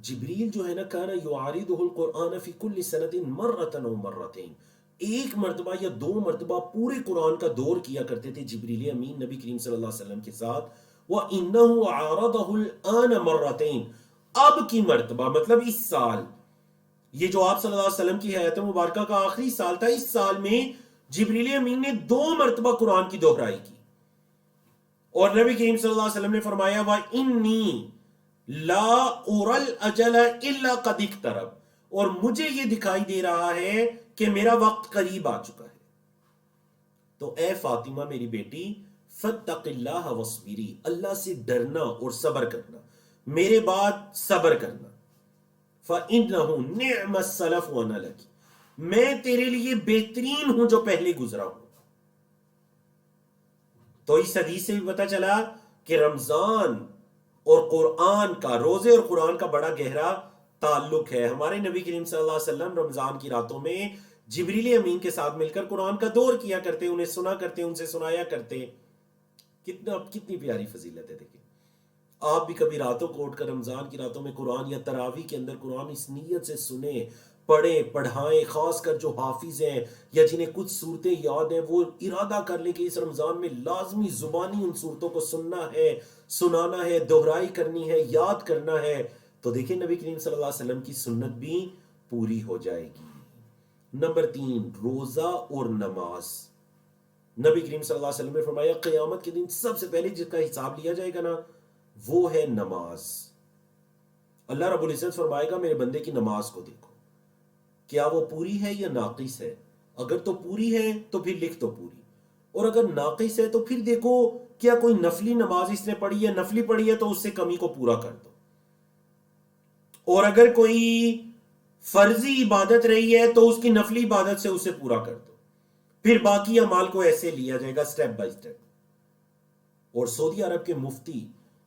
جبریل جو ہے نا کانا یعارضہ القرآن فی کل سنۃ مرۃ او مرتین، ایک مرتبہ یا 2 مرتبہ پورے قرآن کا دور کیا کرتے تھے جبریل امین نبی کریم صلی اللہ علیہ وسلم کے ساتھ. وَإِنَّهُ عَارَضَهُ الْآنَ مَرَّتَيْن، اب کی مرتبہ مطلب اس سال، یہ جو آپ صلی اللہ علیہ وسلم کی حیات مبارکہ کا آخری سال تھا، اس سال میں جبریل امین نے 2 مرتبہ قرآن کی دہرائی کی. اور نبی کریم صلی اللہ علیہ وسلم نے فرمایا وَإِنِّي لَا أُرَى الْأَجَلَ إِلَّا قَدِ اقْتَرَبَ، اور مجھے یہ دکھائی دے رہا ہے کہ میرا وقت قریب آ چکا ہے. تو اے فاطمہ میری بیٹی، فَاتَّقِ اللَّهَ وَاصْبِرِي، اللہ سے ڈرنا اور صبر کرنا، میرے بعد صبر کرنا. فَإِنَّهُ نِعْمَ السَّلَفُ وَأَنَا لَكِ، میں تیرے لیے بہترین ہوں جو پہلے گزرا ہوں. تو اس حدیث سے بھی پتہ چلا کہ رمضان اور قرآن کا، روزے اور قرآن کا بڑا گہرا تعلق ہے. ہمارے نبی کریم صلی اللہ علیہ وسلم رمضان کی راتوں میں جبریل امین کے ساتھ مل کر قرآن کا دور کیا کرتے، انہیں سنا کرتے، ان سے سنایا کرتے. کتنی پیاری فضیلت ہے. دیکھیں آپ بھی کبھی راتوں کو اٹھ کر رمضان کی راتوں میں قرآن یا تراویح کے اندر قرآن اس نیت سے سنیں، پڑھیں، پڑھائیں. خاص کر جو حافظ ہیں یا جنہیں کچھ صورتیں یاد ہیں وہ ارادہ کر لیں کہ اس رمضان میں لازمی زبانی ان صورتوں کو سننا ہے، سنانا ہے، دہرائی کرنی ہے، یاد کرنا ہے. تو دیکھیں نبی کریم صلی اللہ علیہ وسلم کی سنت بھی پوری ہو جائے گی. نمبر 3، روزہ اور نماز. نبی کریم صلی اللہ علیہ وسلم نے فرمایا قیامت کے دن سب سے پہلے جس کا حساب لیا جائے گا نا وہ ہے نماز. اللہ رب العزت فرمائے گا میرے بندے کی نماز کو دیکھو، کیا وہ پوری ہے یا ناقص ہے. اگر تو پوری ہے تو پھر لکھ دو پوری، اور اگر ناقص ہے تو پھر دیکھو کیا کوئی نفلی نماز اس نے پڑھی ہے، نفلی پڑھی ہے تو اس سے کمی کو پورا کر دو. اور اگر کوئی فرضی عبادت رہی ہے تو اس کی نفلی عبادت سے اسے پورا کر دو. پھر باقی اعمال کو ایسے لیا جائے گا سٹیپ بائی سٹیپ. اور سعودی عرب کے مفتی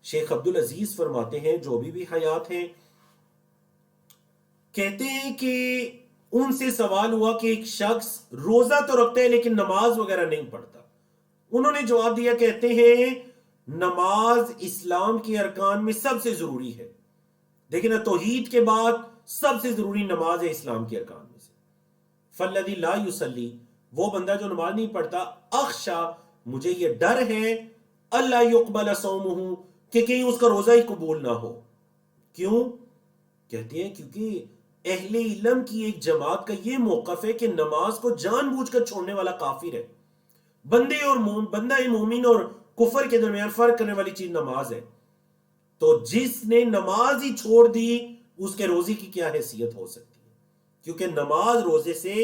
شیخ عبدالعزیز فرماتے ہیں جو بھی حیات ہیں، کہتے ہیں کہ ان سے سوال ہوا کہ ایک شخص روزہ تو رکھتا ہے لیکن نماز وغیرہ نہیں پڑھتا. انہوں نے جواب دیا، کہتے ہیں نماز اسلام کے ارکان میں سب سے ضروری ہے. دیکھیں نا توحید کے بعد سب سے ضروری نماز ہے اسلام کے ارکان میں سے. فالذی لا یصلی، وہ بندہ جو نماز نہیں پڑھتا، اخشا، مجھے یہ ڈر ہے، اللہ یقبل صومہ، کہ کہیں اس کا روزہ ہی قبول نہ ہو. کیوں؟ کہتے ہیں کیونکہ اہل علم کی ایک جماعت کا یہ موقف ہے کہ نماز کو جان بوجھ کر چھوڑنے والا کافر ہے. بندہ مومن اور کفر کے درمیان فرق کرنے والی چیز نماز ہے. تو جس نے نماز ہی چھوڑ دی اس کے روزے کی کیا حیثیت ہو سکتی ہے، کیونکہ نماز روزے سے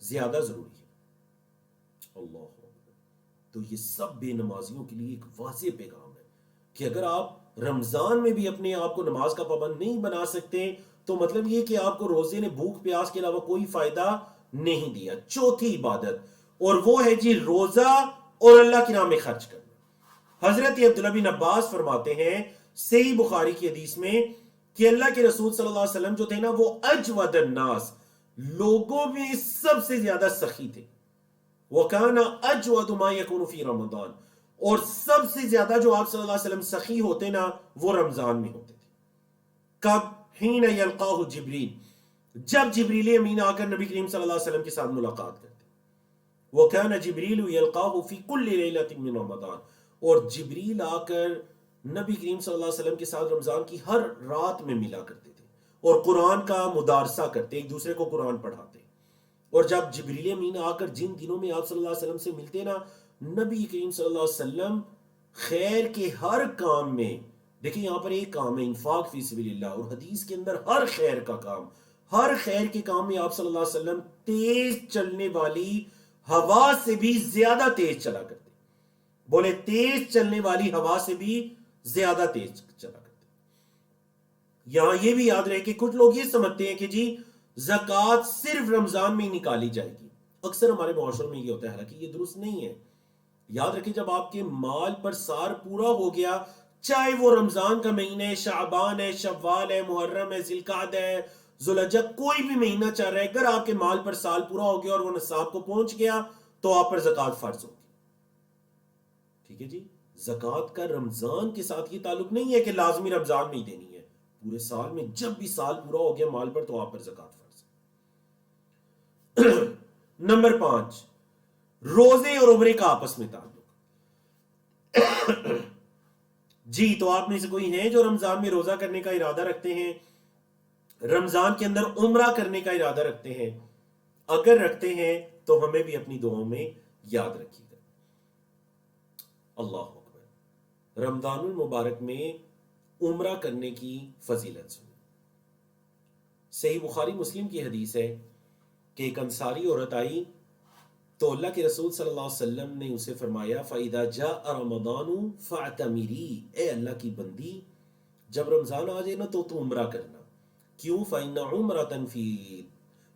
زیادہ ضروری ہے. اللہ. تو یہ سب بے نمازیوں کے لیے ایک واضح پیغام ہے کہ اگر آپ رمضان میں بھی اپنے آپ کو نماز کا پابند نہیں بنا سکتے تو مطلب یہ کہ آپ کو روزے نے بھوک پیاس کے علاوہ کوئی فائدہ نہیں دیا. چوتھی عبادت، اور وہ ہے جی روزہ اور اللہ کی راہ میں خرچ کرنا. حضرت عبداللہ بن عباس فرماتے ہیں صحیح بخاری کی حدیث میں کہ اللہ کے رسول صلی اللہ علیہ وسلم جو تھے نا وہ اجود الناس، لوگوں میں سب سے زیادہ سخی تھے. وَكَانَ أَجْوَدُ مَا يَكُونُ فِي رَمَضَانَ، اور سب سے زیادہ جو آپ صلی اللہ علیہ وسلم سخی ہوتے نا وہ رمضان میں ہوتے تھے. کب؟ حین یلقاہ جبریل، جب جبریل امین آ کر نبی کریم صلی اللہ علیہ وسلم کے ساتھ ملاقات کرتے. وَكَانَ جِبْرِيلُ يَلْقَاهُ فِي كُلِّ لَيْلَةٍ مِّن رَمَضَانَ، اور جبریل آ کر نبی کریم صلی اللہ علیہ وسلم کے ساتھ رمضان کی ہر رات میں ملا کرتے تھے اور قرآن کا مدارسہ کرتے، ایک دوسرے کو قرآن پڑھاتے. اور جب جبریل امین آ کر جن دنوں میں آپ صلی اللہ علیہ وسلم سے ملتے نا، نبی کریم صلی اللہ علیہ وسلم خیر کے ہر کام میں، دیکھیں یہاں پر ایک کام ہے انفاق فی سبیل اللہ، اور حدیث کے اندر ہر خیر کا کام، ہر خیر کے کام میں آپ صلی اللہ علیہ وسلم تیز چلنے والی ہوا سے بھی زیادہ تیز چلا کرتے. بولے تیز چلنے والی ہوا سے بھی زیادہ تیز چلا کرتے. یہاں یہ بھی یاد رہے کہ کچھ لوگ یہ سمجھتے ہیں کہ جی زکوٰۃ صرف رمضان میں ہی نکالی جائے گی. اکثر ہمارے معاشروں میں یہ ہوتا ہے، حالانکہ یہ درست نہیں ہے. یاد رکھیں جب آپ کے مال پر سال پورا ہو گیا، چاہے وہ رمضان کا مہینہ ہے، شعبان ہے، شوال ہے، محرم ہے، ذوالقعدہ ہے، ذوالحجہ، کوئی بھی مہینہ چل رہا ہے، اگر آپ کے مال پر سال پورا ہو گیا اور وہ نصاب کو پہنچ گیا تو آپ پر زکوٰۃ فرض ہوگی. ٹھیک ہے جی. زکوٰۃ کا رمضان کے ساتھ یہ تعلق نہیں ہے کہ لازمی رمضان میں ہی دینی ہے، پورے سال میں جب بھی سال پورا ہو گیا مال پر تو آپ پر زکوٰۃ فرض ہے. نمبر 5، روزے اور عمرے کا آپس میں تعلق. جی تو آپ میں سے کوئی ہیں جو رمضان میں روزہ کرنے کا ارادہ رکھتے ہیں، رمضان کے اندر عمرہ کرنے کا ارادہ رکھتے ہیں؟ اگر رکھتے ہیں تو ہمیں بھی اپنی دعاؤں میں یاد رکھیے گا. اللہ اکبر. رمضان المبارک میں عمرہ کرنے کی فضیلت سنیں. صحیح بخاری مسلم کی حدیث ہے کہ ایک انصاری عورت آئی تو اللہ کے رسول صلی اللہ علیہ وسلم نے اسے فرمایا فَإِذَا جَاءَ رَمَضَانُ فَاعْتَمِرِي، اے اللہ کی بندی جب رمضان آ جائے نا تو عمرہ کرنا. کیوں؟ فَإِنَّ عُمْرَةً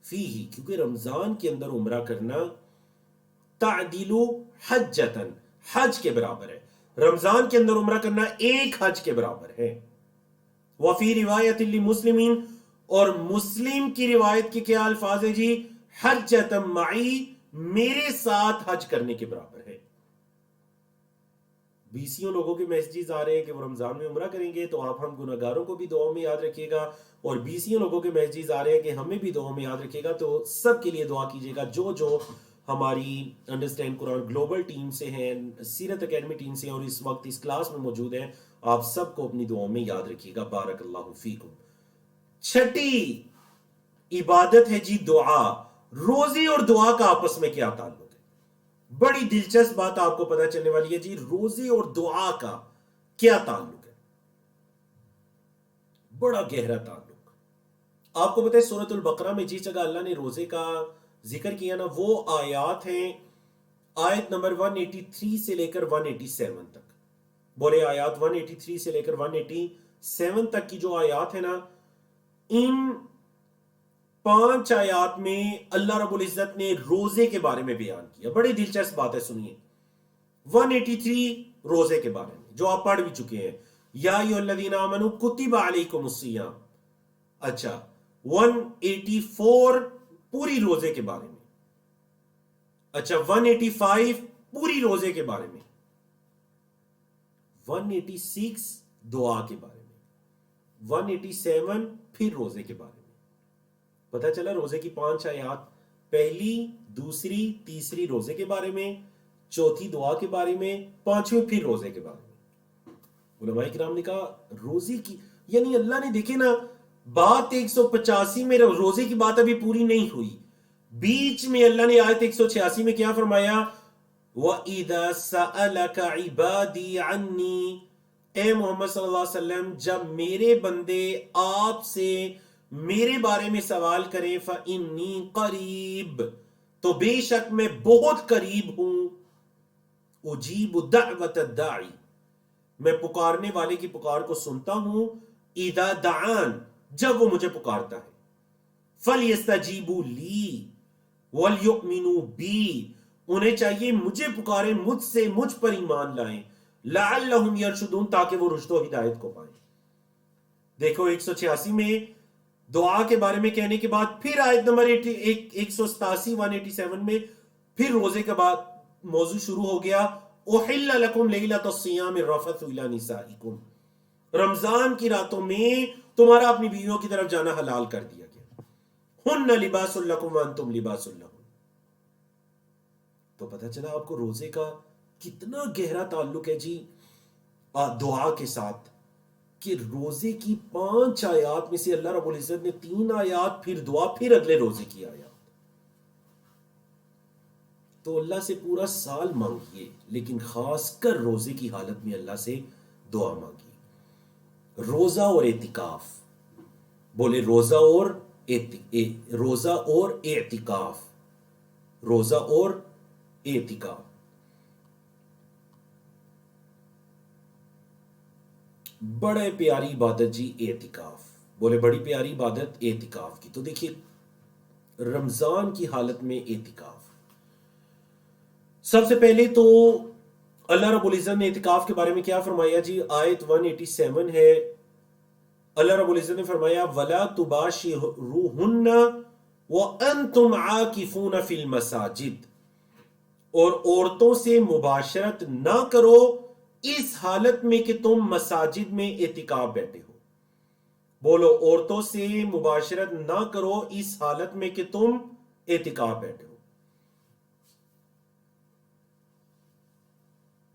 فِيهِ، کیونکہ رمضان کے اندر عمرہ کرنا تعدل حجتاً، حج کے برابر ہے. رمضان کے اندر عمرہ کرنا ایک حج کے برابر ہے. وفی روایت لمسلمین، اور مسلم کی روایت کے کیا الفاظ ہیں جی؟ حجۃ معی، میرے ساتھ حج کرنے کے برابر ہے. بیسیوں لوگوں کے میسیجز آ رہے ہیں کہ وہ رمضان میں عمرہ کریں گے، تو آپ ہم گناہگاروں کو بھی دعاؤں میں یاد رکھیے گا، اور بیسیوں لوگوں کے میسیجز آ رہے ہیں کہ ہمیں بھی دعاؤں میں یاد رکھیے گا. تو سب کے لیے دعا کیجیے گا. جو ہماری انڈرسٹینڈ قرآن گلوبل ٹیم سے ہیں، سیرت اکیڈمی ٹیم سے ہیں اور اس وقت اس کلاس میں موجود ہیں، آپ سب کو اپنی دعاؤں میں یاد رکھیے گا. بارک اللہ فیکم. چھٹی عبادت ہے جی دعا. روزے اور دعا کا آپس میں کیا تعلق ہے؟ بڑی دلچسپ بات آپ کو پتہ چلنے والی ہے جی. روزے اور دعا کا کیا تعلق ہے؟ بڑا گہرا تعلق. آپ کو پتہ ہے سورۃ البقرہ میں جس جگہ اللہ نے روزے کا ذکر کیا نا، وہ آیات ہیں آیت نمبر 183 سے لے کر 187 تک. بولے آیات 183 سے لے کر 187 تک کی جو آیات ہیں نا، ان 5 آیات میں اللہ رب العزت نے روزے کے بارے میں بیان کیا. بڑی دلچسپ بات ہے، سنیے. 183 روزے کے بارے میں جو آپ پڑھ بھی چکے ہیں، یا ایھا الذین آمنوا کتب علیکم الصیام. اچھا 184 پوری روزے کے بارے میں. اچھا 185 پوری روزے کے بارے میں. 186 دعا کے بارے میں. 187 پھر روزے کے بارے میں. پتہ چلا روزے کی 5 آیات، پہلی، دوسری، تیسری روزے کے بارے میں، چوتھی دعا کے بارے میں، 5ویں پھر روزے کے بارے میں. علماء کرام نے کہا روزے کی، یعنی اللہ نے دیکھے نا بات 185 میں، روزے کی بات ابھی پوری نہیں ہوئی، بیچ میں اللہ نے آیت 186 میں کیا فرمایا؟ وَإِذَا سَأَلَكَ عِبَادِي عَنِّي، اے محمد صلی اللہ علیہ وسلم جب میرے بندے آپ سے میرے بارے میں سوال کریں، فَإِنِّي قَرِيب، تو بے شک میں بہت قریب ہوں. اجیب دعوت الداعی، میں پکارنے والے کی پکار کو سنتا ہوں. اذا دعان، جب وہ مجھے پکارتا ہے. فَلْيَسْتَجِيبُوا لِي وَلْيُؤْمِنُوا بِي، انہیں چاہیے مجھے پکاریں، مجھ سے، مجھ پر ایمان لائیں. لَعَلَّهُمْ يَرْشُدُونَ، تاکہ وہ رشد و ہدایت کو پائیں. دیکھو 186 میں دعا کے بارے میں کہنے کے بعد پھر آیت نمبر 187 187 میں پھر روزے کے بعد موضوع شروع ہو گیا. احل لکم لیلۃ الصیام الرفث الی نسائکم، رمضان کی راتوں میں تمہارا اپنی بیویوں کی طرف جانا حلال کر دیا گیا. ہن لباس لکم وانتم لباس لہن. تو پتہ چلا آپ کو روزے کا کتنا گہرا تعلق ہے جی دعا کے ساتھ، کہ روزے کی 5 آیات میں سے اللہ رب العزت نے 3 آیات پھر دعا، پھر اگلے روزے کی آیات. تو اللہ سے پورا سال مانگیے، لیکن خاص کر روزے کی حالت میں اللہ سے دعا مانگیے. روزہ اور اعتکاف. بولے روزہ اور اعتکاف. روزہ اور اعتکاف. بڑے پیاری عبادت جی اعتکاف. بولے بڑی پیاری عبادت اعتکاف کی. تو دیکھیے رمضان کی حالت میں اعتکاف، سب سے پہلے تو اللہ رب العزت نے اعتکاف کے بارے میں کیا فرمایا جی؟ آیت 187 ہے، اللہ رب العزت نے فرمایا وَلَا تُبَاشِرُوهُنَّ وَأَنْتُمْ عَاكِفُونَ فِي الْمَسَاجِدِ، اور عورتوں سے مباشرت نہ کرو اس حالت میں کہ تم مساجد میں اعتکاف بیٹھے ہو۔ بولو، عورتوں سے مباشرت نہ کرو اس حالت میں کہ تم اعتکاف بیٹھے ہو۔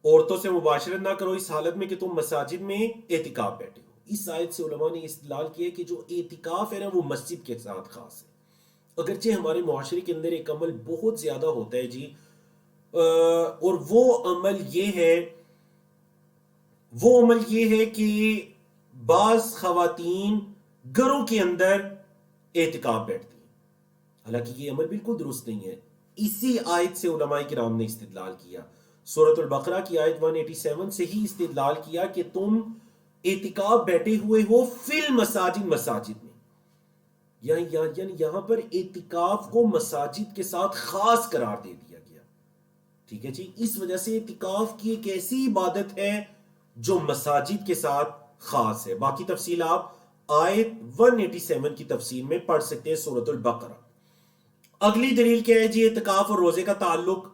عورتوں سے مباشرت نہ کرو اس حالت میں کہ تم مساجد میں اعتکاف بیٹھے ہو۔ اس آیت سے علماء نے استدلال کیا کہ جو اعتکاف ہے نا وہ مسجد کے ساتھ خاص ہے۔ اگرچہ ہمارے معاشرے کے اندر ایک عمل بہت زیادہ ہوتا ہے جی، اور وہ عمل یہ ہے کہ بعض خواتین گھروں کے اندر اعتکاف بیٹھتی ہیں، حالانکہ یہ عمل بالکل درست نہیں ہے۔ اسی آیت سے علماء کرام نے استدلال کیا، سورۃ البقرہ کی آیت 187 سے ہی استدلال کیا کہ تم اعتکاف بیٹھے ہوئے ہو فی المساجد، مساجد میں، یعنی یہاں پر اعتکاف کو مساجد کے ساتھ خاص قرار دے دیا گیا۔ ٹھیک ہے جی، اس وجہ سے اعتکاف کی ایک ایسی عبادت ہے جو مساجد کے ساتھ خاص ہے۔ باقی تفصیل آپ آیت 187 کی تفصیل میں پڑھ سکتے ہیں سورۃ البقرہ۔ اگلی دلیل کیا ہے جی اعتکاف اور روزے کا تعلق؟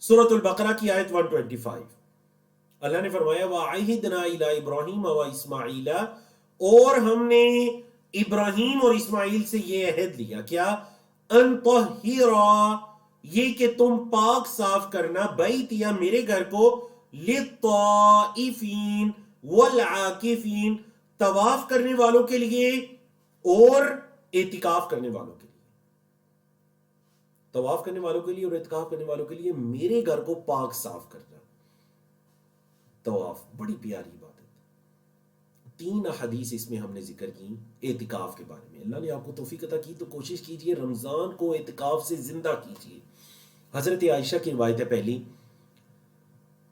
سورۃ البقرہ کی آیت 125، اللہ نے فرمایا وَعَهِدْنَا إِلَىٰ إِبْرَاهِيمَ وَإِسْمَاعِيلَ، اور ہم نے ابراہیم اور اسماعیل سے یہ عہد لیا، کیا؟ أَن طَهِّرَا، یہ کہ تم پاک صاف کرنا، بیتیا، میرے گھر کو، لِلطَّائِفِينَ وَالْعَاكِفِينَ، طواف کرنے والوں کے لیے اور اعتکاف کرنے والوں کے لیے، طواف کرنے والوں کے لیے اور اعتکاف کرنے والوں کے لیے میرے گھر کو پاک صاف کرنا۔ طواف بڑی پیاری عبادت ہے۔ 3 احادیث اس میں ہم نے ذکر کی اعتکاف کے بارے میں۔ اللہ نے آپ کو توفیق عطا کی تو کوشش کیجئے رمضان کو اعتکاف سے زندہ کیجئے۔ حضرت عائشہ کی روایت ہے پہلی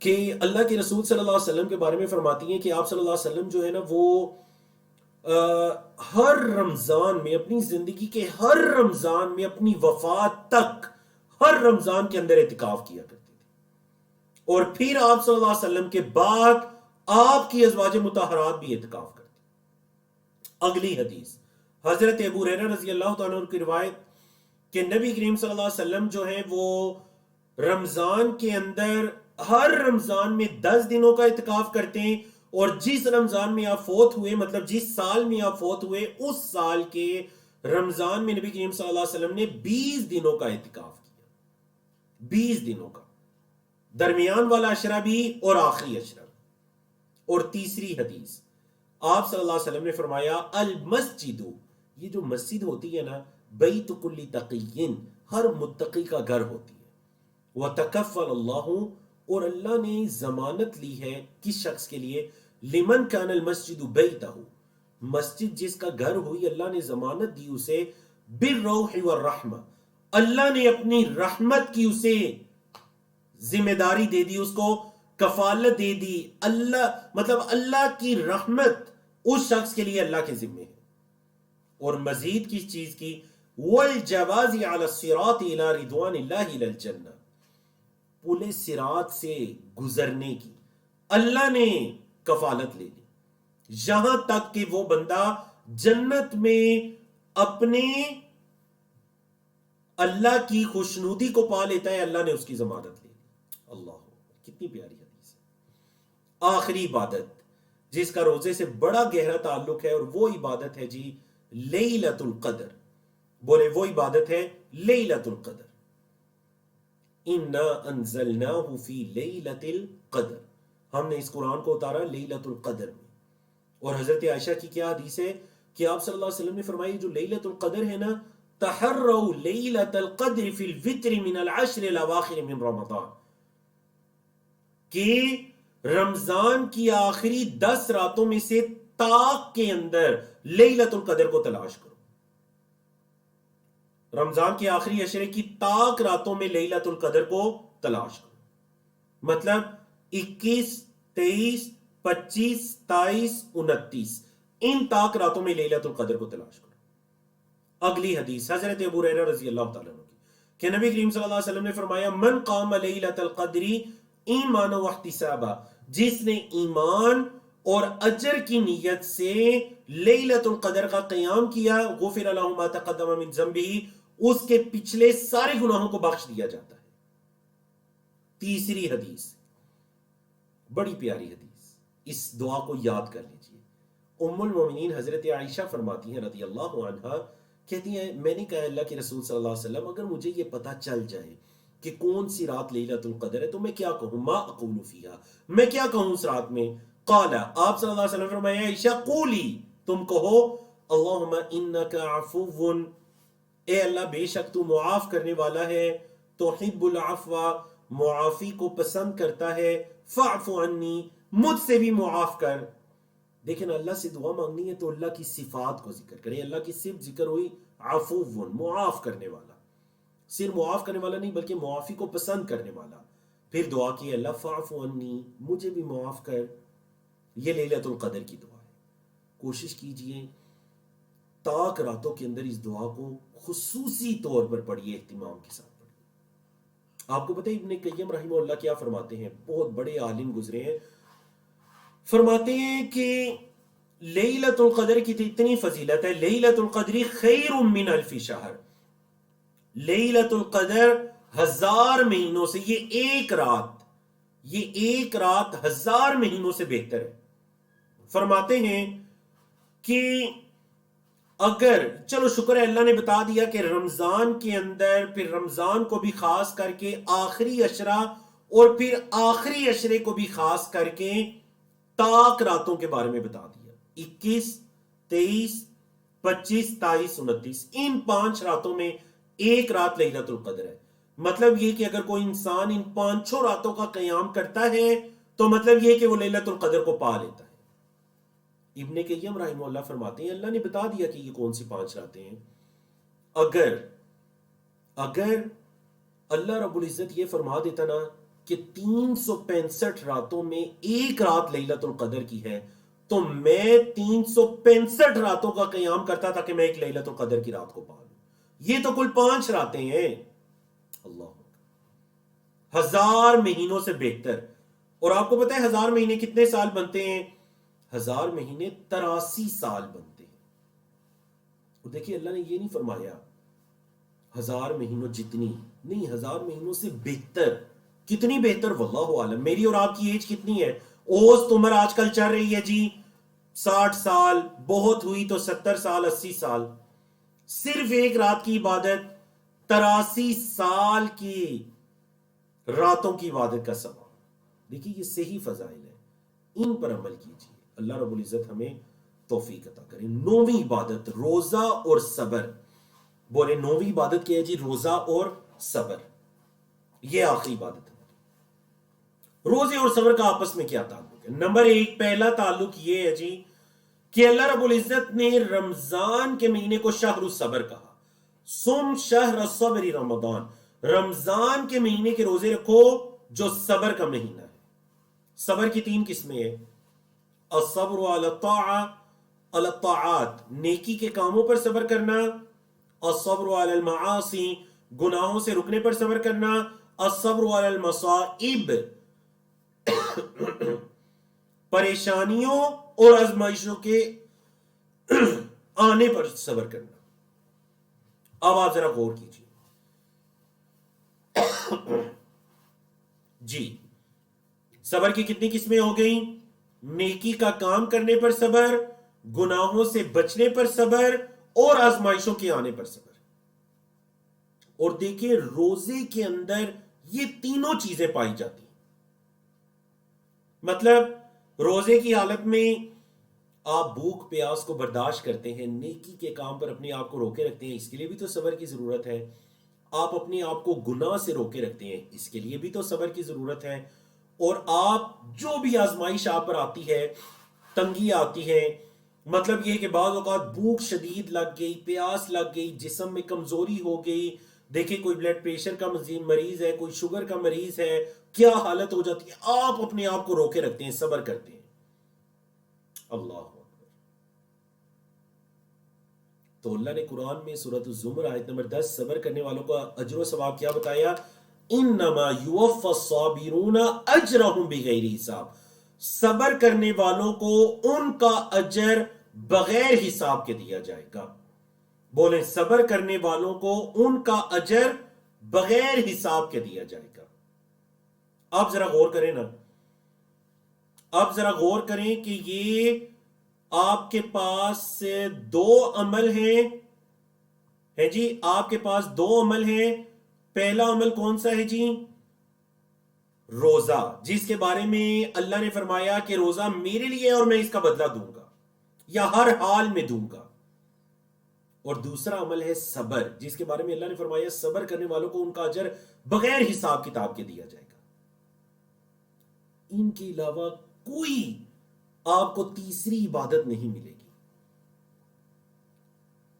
کہ اللہ کے رسول صلی اللہ علیہ وسلم کے بارے میں فرماتی ہیں کہ آپ صلی اللہ علیہ وسلم جو ہے نا وہ ہر رمضان میں، اپنی زندگی کے ہر رمضان میں، اپنی وفات تک ہر رمضان کے اندر اعتکاف کیا کرتے تھے، اور پھر آپ صلی اللہ علیہ وسلم کے بعد آپ کی ازواج مطہرات بھی اعتکاف کرتی۔ اگلی حدیث حضرت ابو ہریرہ رضی اللہ تعالیٰ عنہ کی روایت کہ نبی کریم صلی اللہ علیہ وسلم جو ہیں وہ رمضان کے اندر ہر رمضان میں 10 دنوں کا اعتکاف کرتے ہیں، اور جس رمضان میں آپ فوت ہوئے، مطلب جس سال میں آپ فوت ہوئے، اس سال کے رمضان میں نبی کریم صلی اللہ علیہ وسلم نے 20 دنوں کا اعتکاف کیا، 20 دنوں کا، درمیان والا عشرہ بھی اور آخری عشرہ۔ اور تیسری حدیث آپ صلی اللہ علیہ وسلم نے فرمایا المسجد، یہ جو مسجد ہوتی ہے نا، بیت کل تقی، ہر متقی کا گھر ہوتی ہے، وتکفل اللہ، اور اللہ نے ضمانت لی ہے کس شخص کے لیے؟ لمن کان المسجد بیتہ، مسجد جس کا گھر ہوئی، اللہ نے ضمانت دی اسے بالروح والرحمہ، اللہ نے اپنی رحمت کی اسے ذمہ داری دے دی، اس کو کفالت دے دی، اللہ مطلب اللہ کی رحمت اس شخص کے لیے اللہ کے ذمہ ہے۔ اور مزید کس چیز کی؟ والجواز علی الصراط الی رضوان اللہ الی الجنہ، پل صراط سے گزرنے کی اللہ نے کفالت لے لی، یہاں تک کہ وہ بندہ جنت میں اپنے اللہ کی خوشنودی کو پا لیتا ہے، اللہ نے اس کی ضمانت لے لی۔ اللہ، کتنی پیاری حدیث ہے۔ آخری عبادت جس کا روزے سے بڑا گہرا تعلق ہے، اور وہ عبادت ہے جی لیلۃ القدر۔ بولے، وہ عبادت ہے لیلۃ القدر۔ انا انزلناہ فی لیلۃ القدر، ہم نے اس قرآن کو اتارا لیلۃ القدر میں۔ اور حضرت عائشہ کی کیا حدیث ہے کہ آپ صلی اللہ علیہ وسلم نے فرمائی جو لیلۃ القدر ہے نا، تحروا لیلۃ القدر فی الوتر من العشر الاواخر من رمضان، کہ رمضان کی آخری 10 راتوں میں سے طاق کے اندر لیلۃ القدر کو تلاش کرو۔ رمضان کے آخری عشرے کی طاق راتوں میں لیلۃ القدر کو تلاش کرو، مطلب 21، 23، 25، 27، 29، ان طاق راتوں میں لیلۃ القدر کو تلاش کرو۔ اگلی حدیث حضرت ابو ہریرہ رضی اللہ تعالیٰ عنہ کی کہ نبی کریم صلی اللہ علیہ وسلم نے فرمایا من قام لیلۃ القدر ایمانا واحتسابا، جس نے ایمان اور اجر کی نیت سے لیلۃ القدر کا قیام کیا، غفر لہ ما تقدم من ذنبہ، اس کے پچھلے سارے گناہوں کو بخش دیا جاتا ہے۔ تیسری حدیث، بڑی پیاری حدیث، اس دعا کو یاد کر لیجئے۔ ام المومنین حضرت عائشہ فرماتی ہیں رضی اللہ عنہا، کہتی ہیں میں نے کہا اللہ کے رسول صلی اللہ علیہ وسلم اگر مجھے یہ پتہ چل جائے کہ کون سی رات لیلۃ القدر ہے تو میں کیا کہوں، ما اقول فیہا، میں کیا کہوں اس رات میں؟ قال، آپ صلی اللہ علیہ وسلم فرمایا عائشہ قولی، تم کہو اللہم انک عفو، اے اللہ بے شک تو معاف کرنے والا ہے، تحب العفو، معافی کو پسند کرتا ہے، فاعف عنی، مجھ سے بھی معاف کر۔ دیکھیں اللہ سے دعا مانگنی ہے تو اللہ کی صفات کو ذکر کریں، اللہ کی صرف ذکر ہوئی عفو، معاف کرنے والا، صرف معاف کرنے والا نہیں بلکہ معافی کو پسند کرنے والا۔ پھر دعا کی اللہ فاعف عنی، مجھے بھی معاف کر۔ یہ لیلۃ القدر کی دعا ہے، کوشش کیجئے تاک راتوں کے اندر اس دعا کو خصوصی طور پر پڑھیے، اہتمام کے ساتھ پڑھیے۔ آپ کو پتہ ہے ابن قیم رحمہ اللہ کیا فرماتے ہیں، بہت بڑے عالم گزرے ہیں، فرماتے ہیں کہ لیلۃ القدر کی اتنی فضیلت ہے، لیلۃ القدر خیر من الف شہر، لیلۃ القدر 1000 مہینوں سے، یہ ایک رات 1000 مہینوں سے بہتر ہے۔ فرماتے ہیں کہ اگر چلو شکر ہے اللہ نے بتا دیا کہ رمضان کے اندر، پھر رمضان کو بھی خاص کر کے آخری عشرہ، اور پھر آخری عشرے کو بھی خاص کر کے تاک راتوں کے بارے میں بتا دیا، 21، 23، 25، 27، 29، ان 5 راتوں میں ایک رات لیلۃ القدر ہے۔ مطلب یہ کہ اگر کوئی انسان ان 5 راتوں کا قیام کرتا ہے تو مطلب یہ کہ وہ لیلۃ القدر کو پا لیتا ہے۔ ابن قیم رحمہ اللہ فرماتے ہیں اللہ نے بتا دیا کہ یہ کون سی 5 راتیں ہیں، اگر اللہ رب العزت یہ فرما دیتا نا کہ 365 راتوں میں ایک رات لیلۃ القدر کی ہے تو میں 365 راتوں کا قیام کرتا تھا کہ میں ایک لیلۃ القدر کی رات کو پا لوں۔ یہ تو کل 5 راتیں ہیں، اللہ، 1000 مہینوں سے بہتر۔ اور آپ کو پتا ہے 1000 مہینے کتنے سال بنتے ہیں؟ 1000 مہینے 83 سال بنتے ہیں۔ اور دیکھیے اللہ نے یہ نہیں فرمایا 1000 مہینوں جتنی، نہیں، 1000 مہینوں سے بہتر۔ کتنی بہتر؟ واللہ عالم۔ میری اور آپ کی ایج کتنی ہے؟ اوسط عمر آج کل چل رہی ہے جی 60 سال، بہت ہوئی تو 70 سال، 80 سال۔ صرف ایک رات کی عبادت 83 سال کی راتوں کی عبادت کا ثواب۔ دیکھیے یہ صحیح فضائل ہے، ان پر عمل کیجیے، اللہ رب العزت ہمیں توفیق عطا کرے۔ 9ویں عبادت روزہ اور صبر۔ بولے 9ویں عبادت کیا ہے جی؟ روزہ اور صبر، یہ آخری عبادت ہے۔ روزے اور صبر کا آپس میں کیا تعلق ہے؟ نمبر 1، پہلا تعلق یہ ہے جی کہ اللہ رب العزت نے رمضان کے مہینے کو شہر الصبر کہا، سم شہر الصبر رمضان، رمضان کے مہینے کے روزے رکھو جو صبر کا مہینہ ہے۔ صبر کی 3 قسمیں ہیں، الصبر علی الطاعات، نیکی کے کاموں پر صبر کرنا، الصبر علی المعاصی، گناہوں سے رکنے پر صبر کرنا، الصبر علی المصائب، پریشانیوں اور آزمائشوں کے آنے پر صبر کرنا۔ اب آپ ذرا غور کیجیے جی، صبر کی کتنی قسمیں ہو گئیں؟ نیکی کا کام کرنے پر صبر، گناہوں سے بچنے پر صبر، اور آزمائشوں کے آنے پر صبر۔ اور دیکھیں روزے کے اندر یہ تینوں چیزیں پائی جاتی ہیں۔ مطلب روزے کی حالت میں آپ بھوک پیاس کو برداشت کرتے ہیں، نیکی کے کام پر اپنے آپ کو روکے رکھتے ہیں، اس کے لیے بھی تو صبر کی ضرورت ہے۔ آپ اپنے آپ کو گناہ سے روکے رکھتے ہیں، اس کے لیے بھی تو صبر کی ضرورت ہے۔ اور آپ جو بھی آزمائش آپ پر آتی ہے، تنگی آتی ہے، مطلب یہ کہ بعض اوقات بھوک شدید لگ گئی، پیاس لگ گئی، جسم میں کمزوری ہو گئی، دیکھیں کوئی بلڈ پریشر کا مریض ہے، کوئی شوگر کا مریض ہے، کیا حالت ہو جاتی ہے، آپ اپنے آپ کو روکے رکھتے ہیں، صبر کرتے ہیں۔ اللہ اکبر۔ تو اللہ نے قرآن میں سورۃ الزمر آیت نمبر 10 صبر کرنے والوں کا اجر و ثواب کیا بتایا؟ انما یوفی الصابرون اجرہم بغیر حساب، صبر کرنے والوں کو ان کا اجر بغیر حساب کے دیا جائے گا. بولیں صبر کرنے والوں کو ان کا اجر بغیر حساب کے دیا جائے گا. آپ ذرا غور کریں نا، آپ ذرا غور کریں کہ یہ آپ کے پاس دو عمل ہیں جی، آپ کے پاس دو عمل ہیں. پہلا عمل کون سا ہے جی؟ روزہ، جس کے بارے میں اللہ نے فرمایا کہ روزہ میرے لیے اور میں اس کا بدلہ دوں گا یا ہر حال میں دوں گا. اور دوسرا عمل ہے صبر، جس کے بارے میں اللہ نے فرمایا صبر کرنے والوں کو ان کا اجر بغیر حساب کتاب کے دیا جائے گا. ان کے علاوہ کوئی آپ کو تیسری عبادت نہیں ملے گی.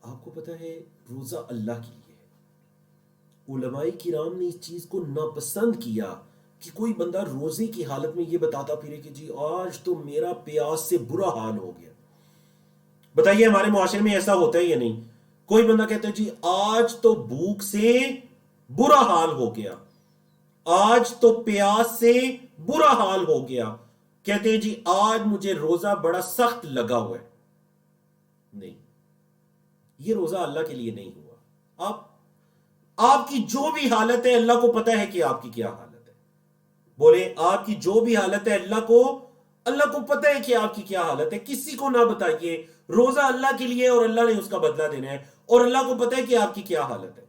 آپ کو پتا ہے روزہ اللہ کے لیے ہے. علماء کرام نے اس چیز کو ناپسند کیا کہ کوئی بندہ روزے کی حالت میں یہ بتاتا پھرے کہ جی آج تو میرا پیاس سے برا حال ہو گیا. بتائیے ہمارے معاشرے میں ایسا ہوتا ہے یا نہیں؟ کوئی بندہ کہتا ہے جی آج تو بھوک سے برا حال ہو گیا، آج تو پیاس سے برا حال ہو گیا، کہتے ہیں جی آج مجھے روزہ بڑا سخت لگا ہوا ہے. نہیں، یہ روزہ اللہ کے لیے نہیں ہوا. آپ کی جو بھی حالت ہے اللہ کو پتا ہے کہ آپ کی کیا حالت ہے. بولے آپ کی جو بھی حالت ہے اللہ کو پتا ہے کہ آپ کی کیا حالت ہے. کسی کو نہ بتائیے، روزہ اللہ کے لیے اور اللہ نے اس کا بدلہ دینا ہے، اور اللہ کو پتا ہے کہ آپ کی کیا حالت ہے.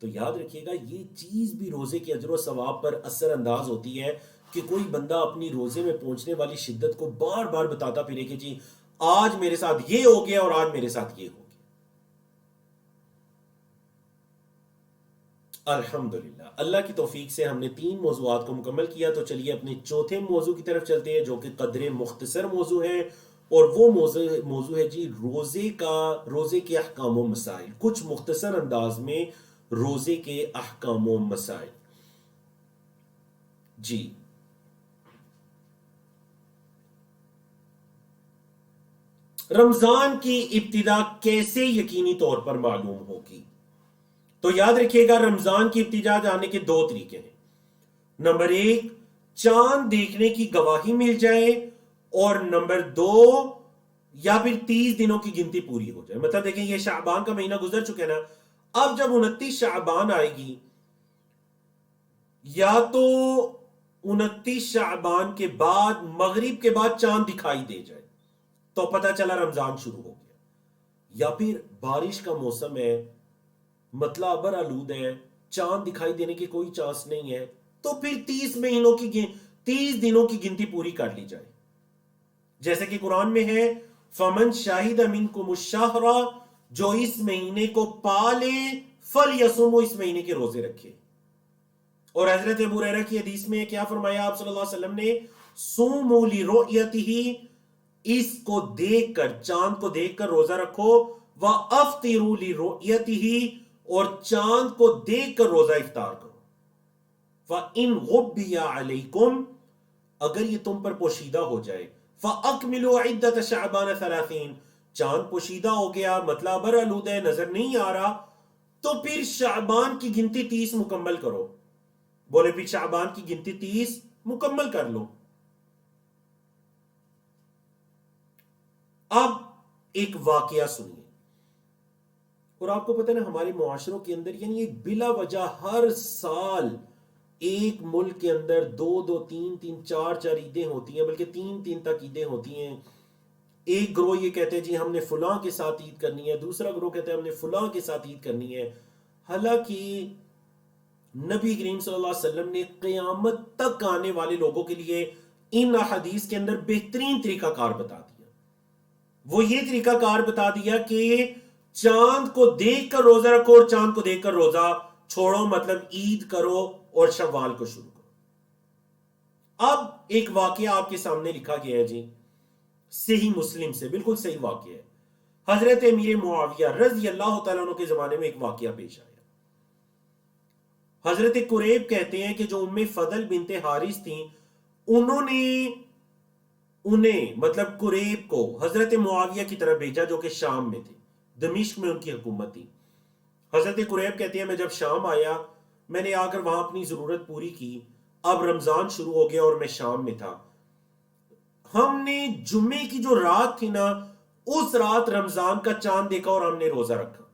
تو یاد رکھیے گا یہ چیز بھی روزے کے اجر و ثواب پر اثر انداز ہوتی ہے کہ کوئی بندہ اپنی روزے میں پہنچنے والی شدت کو بار بار بتاتا پھرے کہ جی آج میرے ساتھ یہ ہو گیا اور آج میرے ساتھ یہ ہو گیا. الحمدللہ اللہ کی توفیق سے ہم نے 3 موضوعات کو مکمل کیا. تو چلیے اپنے چوتھے موضوع کی طرف چلتے ہیں جو کہ قدر مختصر موضوع ہے، اور وہ موضوع ہے جی روزے کے احکام و مسائل. کچھ مختصر انداز میں روزے کے احکام و مسائل. جی رمضان کی ابتدا کیسے یقینی طور پر معلوم ہوگی؟ تو یاد رکھیے گا رمضان کی ابتدا جاننے کے 2 طریقے ہیں. نمبر 1 چاند دیکھنے کی گواہی مل جائے، اور نمبر 2 یا پھر 30 دنوں کی گنتی پوری ہو جائے. مطلب دیکھیں یہ شعبان کا مہینہ گزر چکا ہے نا، اب جب 29 شعبان آئے گی، یا تو 29 شعبان کے بعد مغرب کے بعد چاند دکھائی دے جائے تو پتہ چلا رمضان شروع ہو گیا، یا پھر بارش کا موسم ہے، مطلع ابر آلود ہے، چاند دکھائی دینے کی کوئی چانس نہیں ہے، تو پھر 30 دنوں کی گنتی پوری کر لی جائے. جیسے کہ قرآن میں ہے فمن شاہد منکم الشہر، جو اس مہینے کو پالے فلیصم، اس مہینے کے روزے رکھے. اور حضرت ابو ہریرہ کی حدیث میں کیا فرمایا آپ صلی اللہ علیہ وسلم نے؟ صوموا لرؤیتہ، اس کو دیکھ کر، چاند کو دیکھ کر روزہ رکھو، وافطروا لرؤیتہ، اور چاند کو دیکھ کر روزہ افطار کرو. فَإِنْ غُبِّيَ عَلَيْكُمْ، اگر یہ تم پر پوشیدہ ہو جائے، فَأَكْمِلُوا عِدَّةَ شَعْبَانَ 30، چاند پوشیدہ ہو گیا، مطلب بر آلود ہے، نظر نہیں آ رہا، تو پھر شعبان کی گنتی 30 مکمل کرو. بولے پھر شعبان کی گنتی 30 مکمل کر لو. اب ایک واقعہ سنیے. اور آپ کو پتہ ہے نا ہمارے معاشروں کے اندر یعنی ایک بلا وجہ ہر سال ایک ملک کے اندر 2 3 4 عیدیں ہوتی ہیں، بلکہ 3 تک عیدیں ہوتی ہیں. ایک گروہ یہ کہتے ہیں جی ہم نے فلاں کے ساتھ عید کرنی ہے، دوسرا گروہ کہتے ہیں ہم نے فلاں کے ساتھ عید کرنی ہے. حالانکہ نبی کریم صلی اللہ علیہ وسلم نے قیامت تک آنے والے لوگوں کے لیے ان حدیث کے اندر بہترین طریقہ کار بتا دیا. وہ یہ طریقہ کار بتا دیا کہ چاند کو دیکھ کر روزہ رکھو اور چاند کو دیکھ کر روزہ چھوڑو، مطلب عید کرو اور شوال کو شروع کرو. اب ایک واقعہ آپ کے سامنے لکھا گیا ہے جی، صحیح مسلم سے، بالکل صحیح واقعہ ہے. حضرت امیر معاویہ رضی اللہ تعالیٰ عنہ کے زمانے میں ایک واقعہ پیش آیا. حضرت قریب کہتے ہیں کہ جو ام فضل بنت حارث تھیں، انہیں مطلب قریب کو حضرت معاویہ کی طرف بھیجا جو کہ شام میں تھے، دمشق میں ان کی حکومت تھی. حضرت قریب کہتے ہیں میں جب شام آیا، میں نے آ کر وہاں اپنی ضرورت پوری کی. اب رمضان شروع ہو گیا اور میں شام میں تھا. ہم نے جمعے کی جو رات تھی نا، اس رات رمضان کا چاند دیکھا اور ہم نے روزہ رکھا.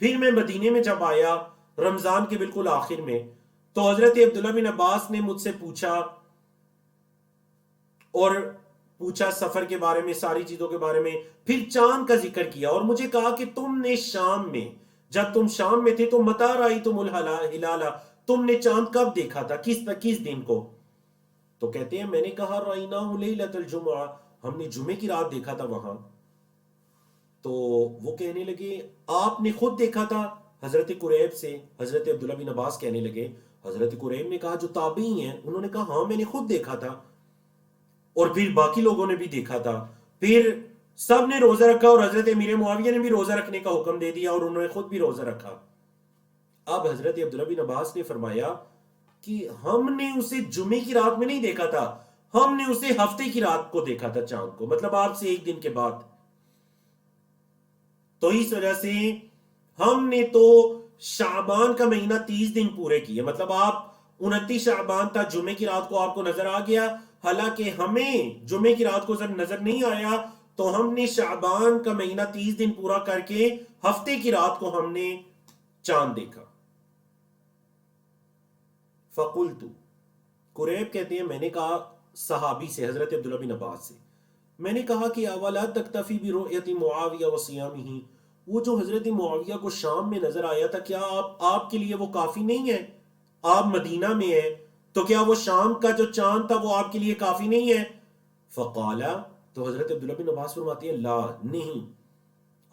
پھر میں مدینے میں جب آیا رمضان کے بالکل آخر میں، تو حضرت عبداللہ بن عباس نے مجھ سے پوچھا سفر کے بارے میں، ساری چیزوں کے بارے میں. پھر چاند کا ذکر کیا اور مجھے کہا کہ تم نے شام میں، جب تم شام میں تھے تو متی رأیتم الہلال، تم نے چاند کب دیکھا تھا، کس دن کو؟ تو کہتے ہیں میں نے کہا رأیناہ لیلۃ الجمعہ، ہم نے جمعے کی رات دیکھا تھا وہاں. تو وہ کہنے لگے آپ نے خود دیکھا تھا؟ حضرت قریب سے حضرت عبداللہ بن عباس کہنے لگے، حضرت قریب نے کہا جو تابعی ہیں، انہوں نے کہا ہاں میں نے خود دیکھا تھا، اور پھر باقی لوگوں نے بھی دیکھا تھا. پھر سب نے روزہ رکھا اور حضرت امیر معاویہ نے بھی روزہ رکھنے کا حکم دے دیا اور انہوں نے خود بھی روزہ رکھا. اب حضرت عبداللہ بن عباس نے فرمایا کہ ہم نے اسے جمعے کی رات میں نہیں دیکھا تھا، ہم نے اسے ہفتے کی رات کو دیکھا تھا، چاند کو، مطلب آپ سے ایک دن کے بعد. تو اس وجہ سے ہم نے تو شعبان کا مہینہ 30 دن پورے کیے، مطلب آپ 29 شعبان تھا، جمعے کی رات کو آپ کو نظر آ گیا. حالانکہ ہمیں جمعے کی رات کو جب نظر نہیں آیا تو ہم نے شعبان کا مہینہ 30 دن پورا کر کے ہفتے کی رات کو ہم نے چاند دیکھا. فقلت، قریب کہتے ہیں میں نے کہا صحابی سے، حضرت عبداللہ بن عباس سے، میں نے کہا کہ اولا تکتفی برؤیت معاویہ وصیامہ، وہ جو حضرت معاویہ کو شام میں نظر آیا تھا، کیا آپ کے لیے وہ کافی نہیں ہے؟ آپ مدینہ میں ہیں تو کیا وہ شام کا جو چاند تھا وہ آپ کے لیے کافی نہیں ہے؟ فقالا، تو حضرت عبداللہ بن عباس فرماتے ہیں لا، نہیں،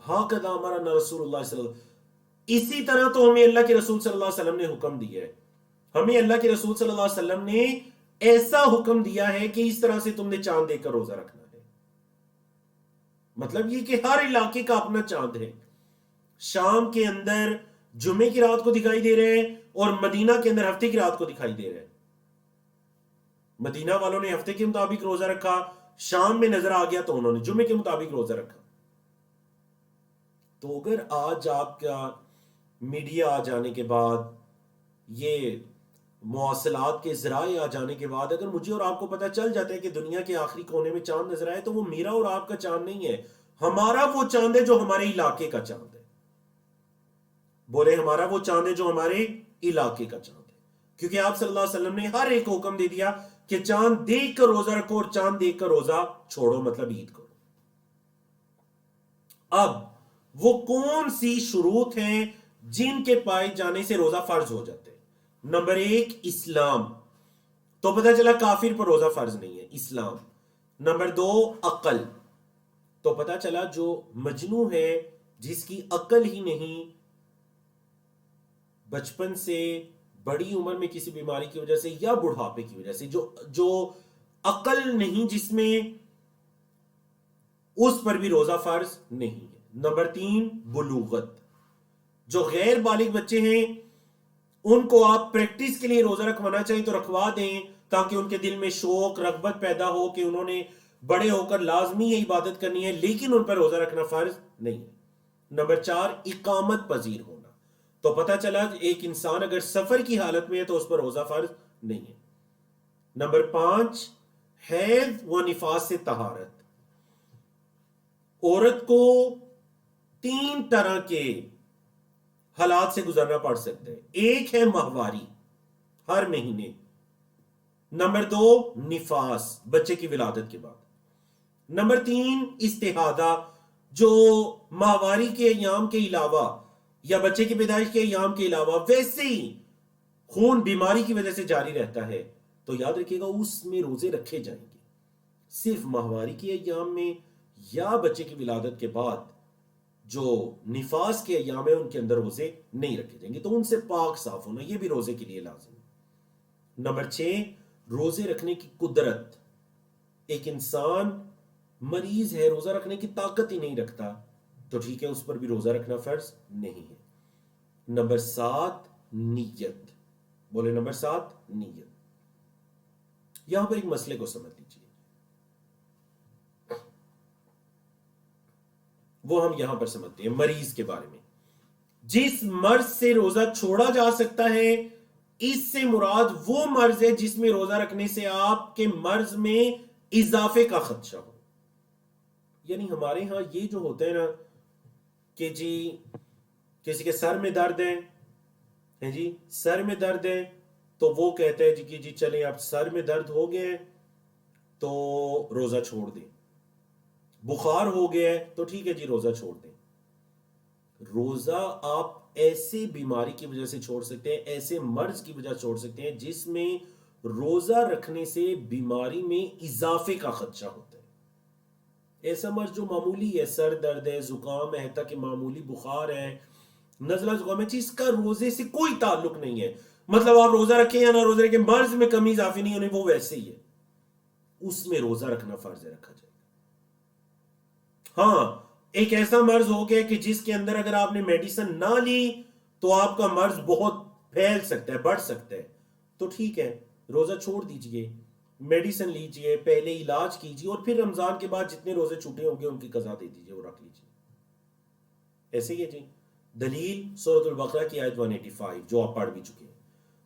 ہاکذا امرنا رسول اللہ صلی اللہ علیہ وسلم، اسی طرح تو ہمیں اللہ کے رسول صلی اللہ علیہ وسلم نے حکم دیا ہے. ہمیں اللہ کے رسول صلی اللہ علیہ وسلم نے ایسا حکم دیا ہے کہ اس طرح سے تم نے چاند دیکھ کر روزہ رکھنا ہے. مطلب یہ کہ ہر علاقے کا اپنا چاند ہے. شام کے اندر جمعے کی رات کو دکھائی دے رہے ہیں اور مدینہ کے اندر ہفتے کی رات کو دکھائی دے رہے ہیں. مدینہ والوں نے ہفتے کے مطابق روزہ رکھا، شام میں نظر آ گیا تو انہوں نے جمعے کے مطابق روزہ رکھا. تو اگر آج آپ کا میڈیا آ جانے کے بعد، یہ مواصلات کے ذرائع آ جانے کے بعد، اگر مجھے اور آپ کو پتہ چل جاتا ہے کہ دنیا کے آخری کونے میں چاند نظر آئے، تو وہ میرا اور آپ کا چاند نہیں ہے، ہمارا وہ چاند ہے جو ہمارے علاقے کا چاند ہے. بولے ہمارا وہ چاند ہے جو ہمارے علاقے کا چاند ہے، کیونکہ آپ صلی اللہ علیہ وسلم نے ہر ایک کو حکم دے دیا کہ چاند دیکھ کر روزہ رکھو اور چاند دیکھ کر روزہ چھوڑو، مطلب عید کرو. اب وہ کون سی شروط ہیں جن کے پائے جانے سے روزہ فرض ہو جاتے ہیں؟ نمبر 1 اسلام، تو پتہ چلا کافر پر روزہ فرض نہیں ہے، اسلام. نمبر 2 عقل، تو پتہ چلا جو مجنوں ہے، جس کی عقل ہی نہیں، بچپن سے بڑی عمر میں کسی بیماری کی وجہ سے یا بڑھاپے کی وجہ سے جو عقل نہیں جس میں، اس پر بھی روزہ فرض نہیں ہے. نمبر 3 بلوغت، جو غیر بالغ بچے ہیں ان کو آپ پریکٹس کے لیے روزہ رکھوانا چاہیں تو رکھوا دیں، تاکہ ان کے دل میں شوق رغبت پیدا ہو کہ انہوں نے بڑے ہو کر لازمی یہ عبادت کرنی ہے، لیکن ان پر روزہ رکھنا فرض نہیں ہے. نمبر 4 اقامت پذیر ہونا، تو پتہ چلا ایک انسان اگر سفر کی حالت میں ہے تو اس پر روزہ فرض نہیں ہے. نمبر 5 حیض و نفاس سے طہارت، عورت کو 3 طرح کے حالات سے گزرنا پڑ سکتے ہیں. ایک ہے ماہواری، ہر مہینے. نمبر 2 نفاس، بچے کی ولادت کے بعد. نمبر 3 استحاضہ، جو ماہواری کے ایام کے علاوہ یا بچے کی پیدائش کے ایام کے علاوہ ویسے ہی خون بیماری کی وجہ سے جاری رہتا ہے، تو یاد رکھیے گا اس میں روزے رکھے جائیں گے. صرف ماہواری کے ایام میں یا بچے کی ولادت کے بعد جو نفاس کے ایام ہیں ان کے اندر روزے نہیں رکھے جائیں گے، تو ان سے پاک صاف ہونا یہ بھی روزے کے لیے لازم ہے. نمبر 6 روزے رکھنے کی قدرت، ایک انسان مریض ہے، روزہ رکھنے کی طاقت ہی نہیں رکھتا، تو ٹھیک ہے اس پر بھی روزہ رکھنا فرض نہیں ہے. نمبر 7 نیت، بولے نمبر 7 نیت. یہاں پر ایک مسئلے کو سمجھ لیجیے، وہ ہم یہاں پر سمجھتے ہیں مریض کے بارے میں. جس مرض سے روزہ چھوڑا جا سکتا ہے، اس سے مراد وہ مرض ہے جس میں روزہ رکھنے سے آپ کے مرض میں اضافے کا خدشہ ہو. یعنی ہمارے ہاں یہ جو ہوتا ہے نا کہ جی کسی کے سر میں درد ہے جی سر میں درد ہے تو وہ کہتا ہے جی کہ جی چلیں اب سر میں درد ہو گیا ہے تو روزہ چھوڑ دیں، بخار ہو گیا ہے تو ٹھیک ہے جی روزہ چھوڑ دیں. روزہ آپ ایسے بیماری کی وجہ سے چھوڑ سکتے ہیں، ایسے مرض کی وجہ چھوڑ سکتے ہیں جس میں روزہ رکھنے سے بیماری میں اضافے کا خدشہ ہوتا ہے. ایسا مرض جو معمولی ہے، سر درد ہے، زکام ہے، تک معمولی بخار ہے، نزلہ زکام ہے، جس کا روزے سے کوئی تعلق نہیں ہے، مطلب آپ روزہ رکھیں یا نہ روزہ رکھیں مرض میں کمی اضافی نہیں ہونے، وہ ویسے ہی ہے، اس میں روزہ رکھنا فرض ہے، رکھا جائے. ہاں ایک ایسا مرض ہو گیا کہ جس کے اندر اگر آپ نے میڈیسن نہ لی تو آپ کا مرض بہت پھیل سکتا ہے، بڑھ سکتا ہے، تو ٹھیک ہے روزہ چھوڑ دیجئے، میڈیسن لیجئے، پہلے علاج کیجئے اور پھر رمضان کے بعد جتنے روزے چھوٹے ہوں گے ان کی قضا دے دیجئے اور رکھ لیجئے. ایسے ہی ہے جی. دلیل سورۃ البقرہ کی آیت 185 جو آپ پڑھ بھی چکے ہیں.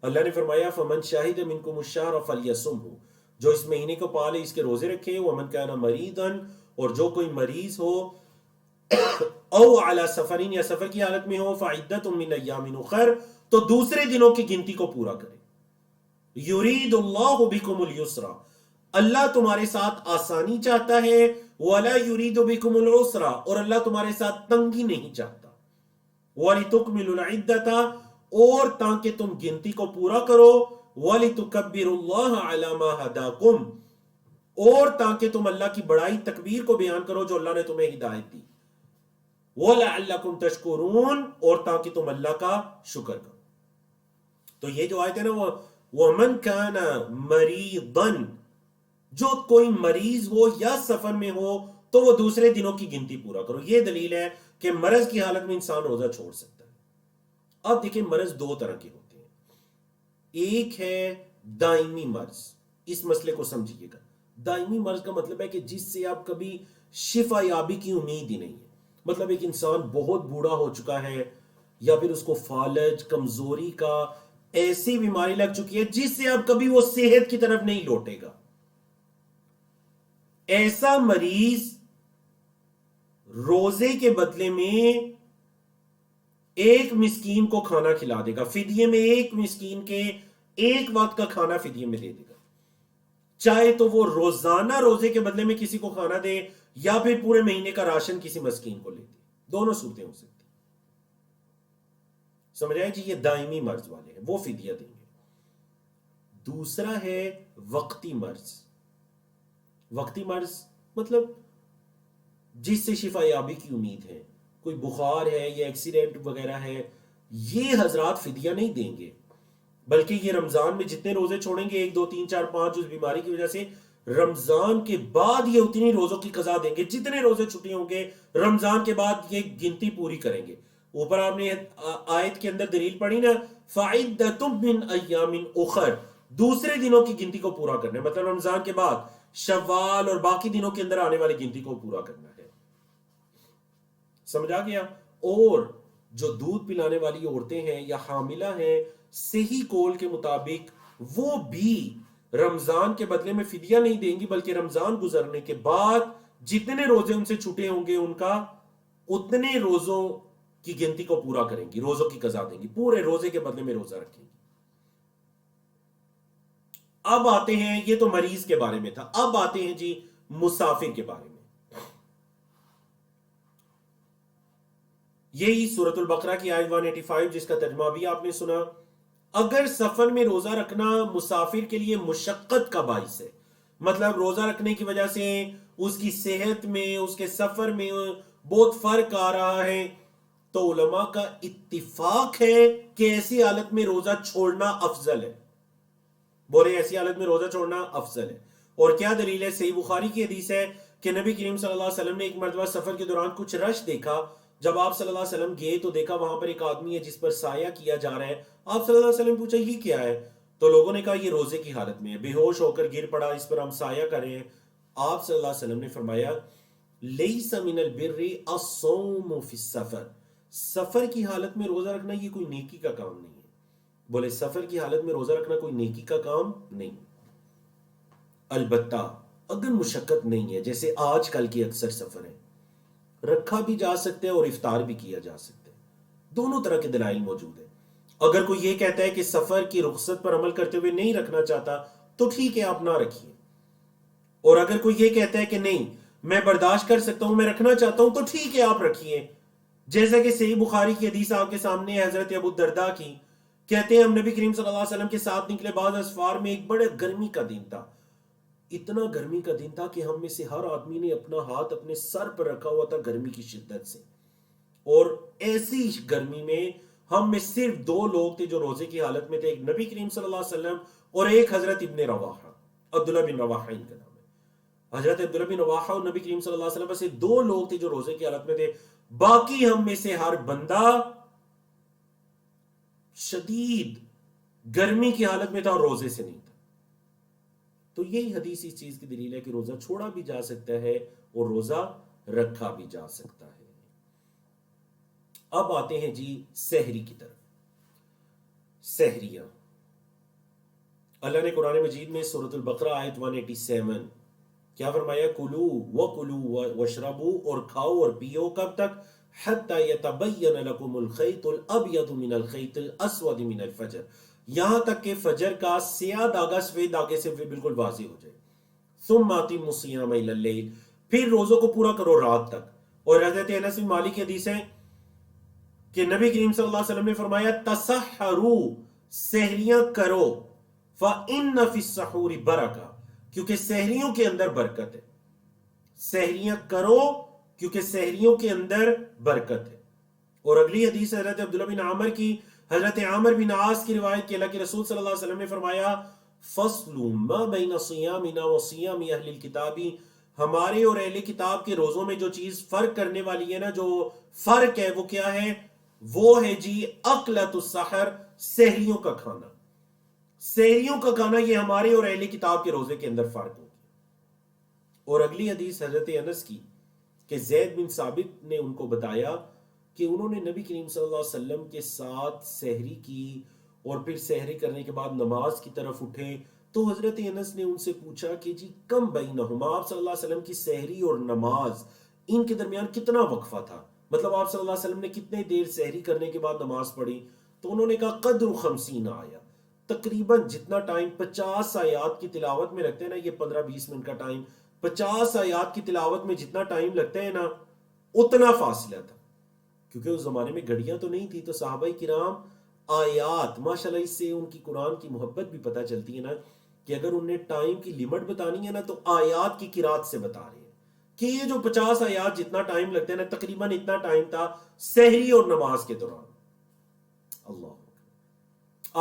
اللہ نے فرمایا فمن شاہد منکم الشہر فلیصمہ، جو اس مہینے کو پالے اس کے روزے رکھے، ومن کان مریضا، اور جو کوئی مریض ہو، او علی سفرین، یا سفر کی حالت میں ہو، فعدۃ من ایام اخر، تو دوسرے دنوں کی گنتی کو پورا کرے. یرید اللہ بکم الیسر، اللہ تمہارے ساتھ آسانی چاہتا ہے، ولا یرید بکم العسر، اور اللہ تمہارے ساتھ تنگی نہیں چاہتا. وَلِتُكْمِلُوا الْعِدَّةَ، اور تاکہ تم گنتی کو پورا کرو، وَلِتُكَبِّرُوا اللَّهَ عَلَى مَا هَدَاكُمْ، اور تاکہ تم اللہ کی بڑائی تکبیر کو بیان کرو جو اللہ نے تمہیں ہدایت دی، وَلَعَلَّكُمْ تَشْكُرُونَ، اور تاکہ تم اللہ کا شکر کرو. تو یہ جو آیت ہے نا وہ وَمَنْ كَانَ مَرِيضًا، جو کوئی مریض ہو یا سفر میں ہو تو وہ دوسرے دنوں کی گنتی پورا کرو. یہ دلیل ہے کہ مرض کی حالت میں انسان روزہ چھوڑ سکتا ہے. اب دیکھیں مرض دو طرح کے ہوتے ہیں، ایک ہے دائمی مرض. اس مسئلے کو سمجھیے گا. دائمی مرض کا مطلب ہے کہ جس سے آپ کبھی شفا یابی کی امید ہی نہیں ہے. مطلب ایک انسان بہت بوڑھا ہو چکا ہے یا پھر اس کو فالج، کمزوری کا ایسی بیماری لگ چکی ہے جس سے اب کبھی وہ صحت کی طرف نہیں لوٹے گا. ایسا مریض روزے کے بدلے میں ایک مسکین کو کھانا کھلا دے گا، فدیے میں ایک مسکین کے ایک وقت کا کھانا فدیے میں دے دے گا، چاہے تو وہ روزانہ روزے کے بدلے میں کسی کو کھانا دے یا پھر پورے مہینے کا راشن کسی مسکین کو لے دے. دونوں صورتیں ہو سکتی. سمجھ آئے جی؟ یہ دائمی مرض والے ہیں، وہ فدیہ دیں گے. دوسرا ہے وقتی مرض. وقتی مرض مطلب جس سے شفا یابی کی امید ہے، کوئی بخار ہے یا ایکسیڈنٹ وغیرہ ہے، یہ حضرات فدیہ نہیں دیں گے، بلکہ یہ رمضان میں جتنے روزے چھوڑیں گے 1 2 3 4 5 اس بیماری کی وجہ سے، رمضان کے بعد یہ اتنی روزوں کی قضا دیں گے، جتنے روزے چھٹے ہوں گے رمضان کے بعد یہ گنتی پوری کریں گے. اوپر آپ نے آیت کے اندر دلیل پڑھی نا، فَعِدَّةٌ مِّنْ أَيَّامٍ أُخَرَ، دوسرے دنوں کی گنتی کو پورا کرنا ہے، مطلب رمضان کے بعد شوال اور باقی دنوں کے اندر آنے والی گنتی کو پورا کرنا ہے. سمجھ آ گیا؟ اور جو دودھ پلانے والی عورتیں ہیں یا حاملہ ہیں، صحیح قول کے مطابق وہ بھی رمضان کے بدلے میں فدیہ نہیں دیں گی، بلکہ رمضان گزرنے کے بعد جتنے روزے ان سے چھوٹے ہوں گے ان کا اتنے روزوں کی گنتی کو پورا کریں گی، روزوں کی قضا دیں گی، پورے روزے کے بدلے میں روزہ رکھیں گی. اب آتے ہیں، یہ تو مریض کے بارے میں تھا، اب آتے ہیں جی مسافر کے بارے میں. یہی سورۃ البقرہ کی آیت 185 جس کا ترجمہ بھی آپ نے سنا. اگر سفر میں روزہ رکھنا مسافر کے لیے مشقت کا باعث ہے، مطلب روزہ رکھنے کی وجہ سے اس کی صحت میں، اس کے سفر میں بہت فرق آ رہا ہے، تو علماء کا اتفاق ہے کہ ایسی حالت میں روزہ چھوڑنا افضل ہے. بولے ایسی حالت میں روزہ چھوڑنا افضل ہے. اور کیا دلیل ہے؟ صحیح بخاری کی حدیث ہے کہ نبی کریم صلی اللہ علیہ وسلم نے ایک مرتبہ سفر کے دوران کچھ رش دیکھا. جب آپ صلی اللہ علیہ وسلم گئے تو دیکھا وہاں پر ایک آدمی ہے جس پر سایہ کیا جا رہا ہے. آپ صلی اللہ علیہ وسلم پوچھا یہ کیا ہے؟ تو لوگوں نے کہا یہ روزے کی حالت میں ہے، بے ہوش ہو کر گر پڑا، اس پر ہم سایہ کر رہے ہیں. آپ صلی اللہ علیہ وسلم نے فرمایا لیس من البر الصوم فی السفر، سفر کی حالت میں روزہ رکھنا یہ کوئی نیکی کا کام نہیں ہے. بولے سفر کی حالت میں روزہ رکھنا کوئی نیکی کا کام نہیں. البتہ اگر مشقت نہیں ہے، جیسے آج کل کے اکثر سفر ہیں، رکھا بھی جا سکتے ہیں اور افطار بھی کیا جا سکتے ہیں. دونوں طرح کے دلائل موجود ہیں. اگر کوئی یہ کہتا ہے کہ سفر کی رخصت پر عمل کرتے ہوئے نہیں رکھنا چاہتا تو ٹھیک ہے، آپ نہ رکھیے. اور اگر کوئی یہ کہتا ہے کہ نہیں میں برداشت کر سکتا ہوں، میں رکھنا چاہتا ہوں، تو ٹھیک ہے آپ رکھیے. جیسا کہ صحیح بخاری کی حدیث آپ کے سامنے ہے، حضرت ابو الدرداء کی، کہتے ہیں ہم نبی کریم صلی اللہ علیہ وسلم کے ساتھ نکلے بعض اسفار میں. ایک بڑے گرمی کا دن تھا، اتنا گرمی کا دن تھا کہ ہم میں سے ہر آدمی نے اپنا ہاتھ اپنے سر پر رکھا ہوا تھا گرمی کی شدت سے. اور ایسی گرمی میں ہم میں صرف 2 لوگ تھے جو روزے کی حالت میں تھے، ایک نبی کریم صلی اللہ علیہ وسلم اور ایک حضرت ابن رواحہ، عبداللہ بن رواحہ ان کا نام ہے. حضرت عبداللہ بن رواحہ اور نبی کریم صلی اللہ علیہ وسلم بس 2 لوگ تھے جو روزے کی حالت میں تھے. باقی ہم میں سے ہر بندہ شدید گرمی کی حالت میں تھا اور روزے سے نہیں تھا. تو یہی حدیث اس چیز کی دلیل ہے کہ روزہ چھوڑا بھی جا سکتا ہے اور روزہ رکھا بھی جا سکتا ہے. اب آتے ہیں جی سحری کی طرف. سحریاں اللہ نے قرآن مجید میں سورۃ البقرہ آیت 187 کیا فرمایا؟ کلو وکلو واشربو، اور کھاؤ اور پیو کب تک؟ حتی یتبین لکم الخیط الابیض من الخیط الاسود من الفجر، یہاں تک کہ فجر کا سیاہ داغا سفید داغے سے بالکل واضح ہو جائے. ثم اتموا الصیام الی اللیل، پھر روزوں کو پورا کرو رات تک. اور حضرت انس بن مالک کی حدیث ہے کہ نبی کریم صلی اللہ علیہ وسلم نے فرمایا تسحروا، سحریاں کرو، فإن فی السحور برکہ، کیونکہ سحریوں کے اندر برکت ہے. سحریاں کرو کیونکہ سحریوں کے اندر برکت ہے. اور اگلی حدیث حضرت عبداللہ بن عامر کی، حضرت عامر بن عاص کی روایت کہ اللہ کے رسول صلی اللہ علیہ وسلم نے فرمایا فصل ما بین صیامنا و صیام اہل الکتاب، ہمارے اور اہل کتاب کے روزوں میں جو چیز فرق کرنے والی ہے نا، جو فرق ہے وہ کیا ہے؟ وہ ہے جی اکلۃ السحر، سحریوں کا کھانا. سحریوں کا کھانا یہ ہمارے اور اہل کتاب کے روزے کے اندر فرق ہوگی. اور اگلی حدیث حضرت انس کی کہ زید بن ثابت نے ان کو بتایا کہ انہوں نے نبی کریم صلی اللہ علیہ وسلم کے ساتھ سحری کی اور پھر سحری کرنے کے بعد نماز کی طرف اٹھے. تو حضرت انس نے ان سے پوچھا کہ جی کم بینہما، آپ صلی اللہ علیہ وسلم کی سحری اور نماز ان کے درمیان کتنا وقفہ تھا؟ مطلب آپ صلی اللہ علیہ وسلم نے کتنے دیر سحری کرنے کے بعد نماز پڑھی؟ تو انہوں نے کہا قدر 50 آیا، تقریباً جتنا ٹائم 50 آیات کی تلاوت میں رکھتے ہیں نا، یہ 15-20 منٹ کا ٹائم، 50 آیات کی تلاوت میں جتنا ٹائم لگتا ہے نا اتنا فاصلہ تھا. کیونکہ اس زمانے میں گھڑیاں تو نہیں تھی، تو صحابہ کرام آیات، ماشاءاللہ اس سے ان کی قرآن کی محبت بھی پتہ چلتی ہے نا، کہ اگر انہیں ٹائم کی لیمٹ بتانی ہے نا تو آیات کی قرات سے بتا رہے ہیں کہ یہ جو 50 آیات جتنا ٹائم لگتا ہے نا، تقریباً اتنا ٹائم تھا سحری اور نماز کے دوران. اللہ.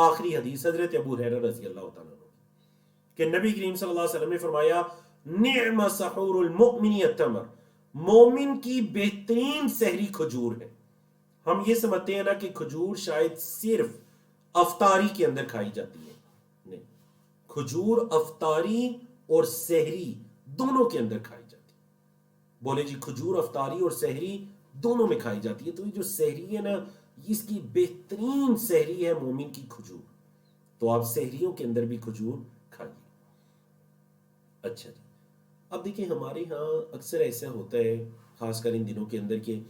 آخری حدیث حضرت ابو ہریرہ رضی اللہ تعالیٰ عنہ کہ نبی کریم صلی اللہ علیہ وسلم نے فرمایا نعم سحور المؤمن التمر، مومن کی بہترین سحری کھجور ہے. ہم یہ سمجھتے ہیں نا کہ کھجور شاید صرف افطاری کے اندر کھائی جاتی ہے، نہیں، کھجور افطاری اور سحری دونوں کے اندر کھائی جاتی ہے. بولے جی کھجور افطاری اور سحری دونوں میں کھائی جاتی ہے. تو یہ جو سحری ہے نا، اس کی بہترین سحری ہے مومن کی کھجور. تو آپ سحریوں کے اندر بھی کھجور کھائیے. اچھا جی، اب دیکھیں ہمارے ہاں اکثر ایسا ہوتا ہے خاص کر ان دنوں کے اندر کہ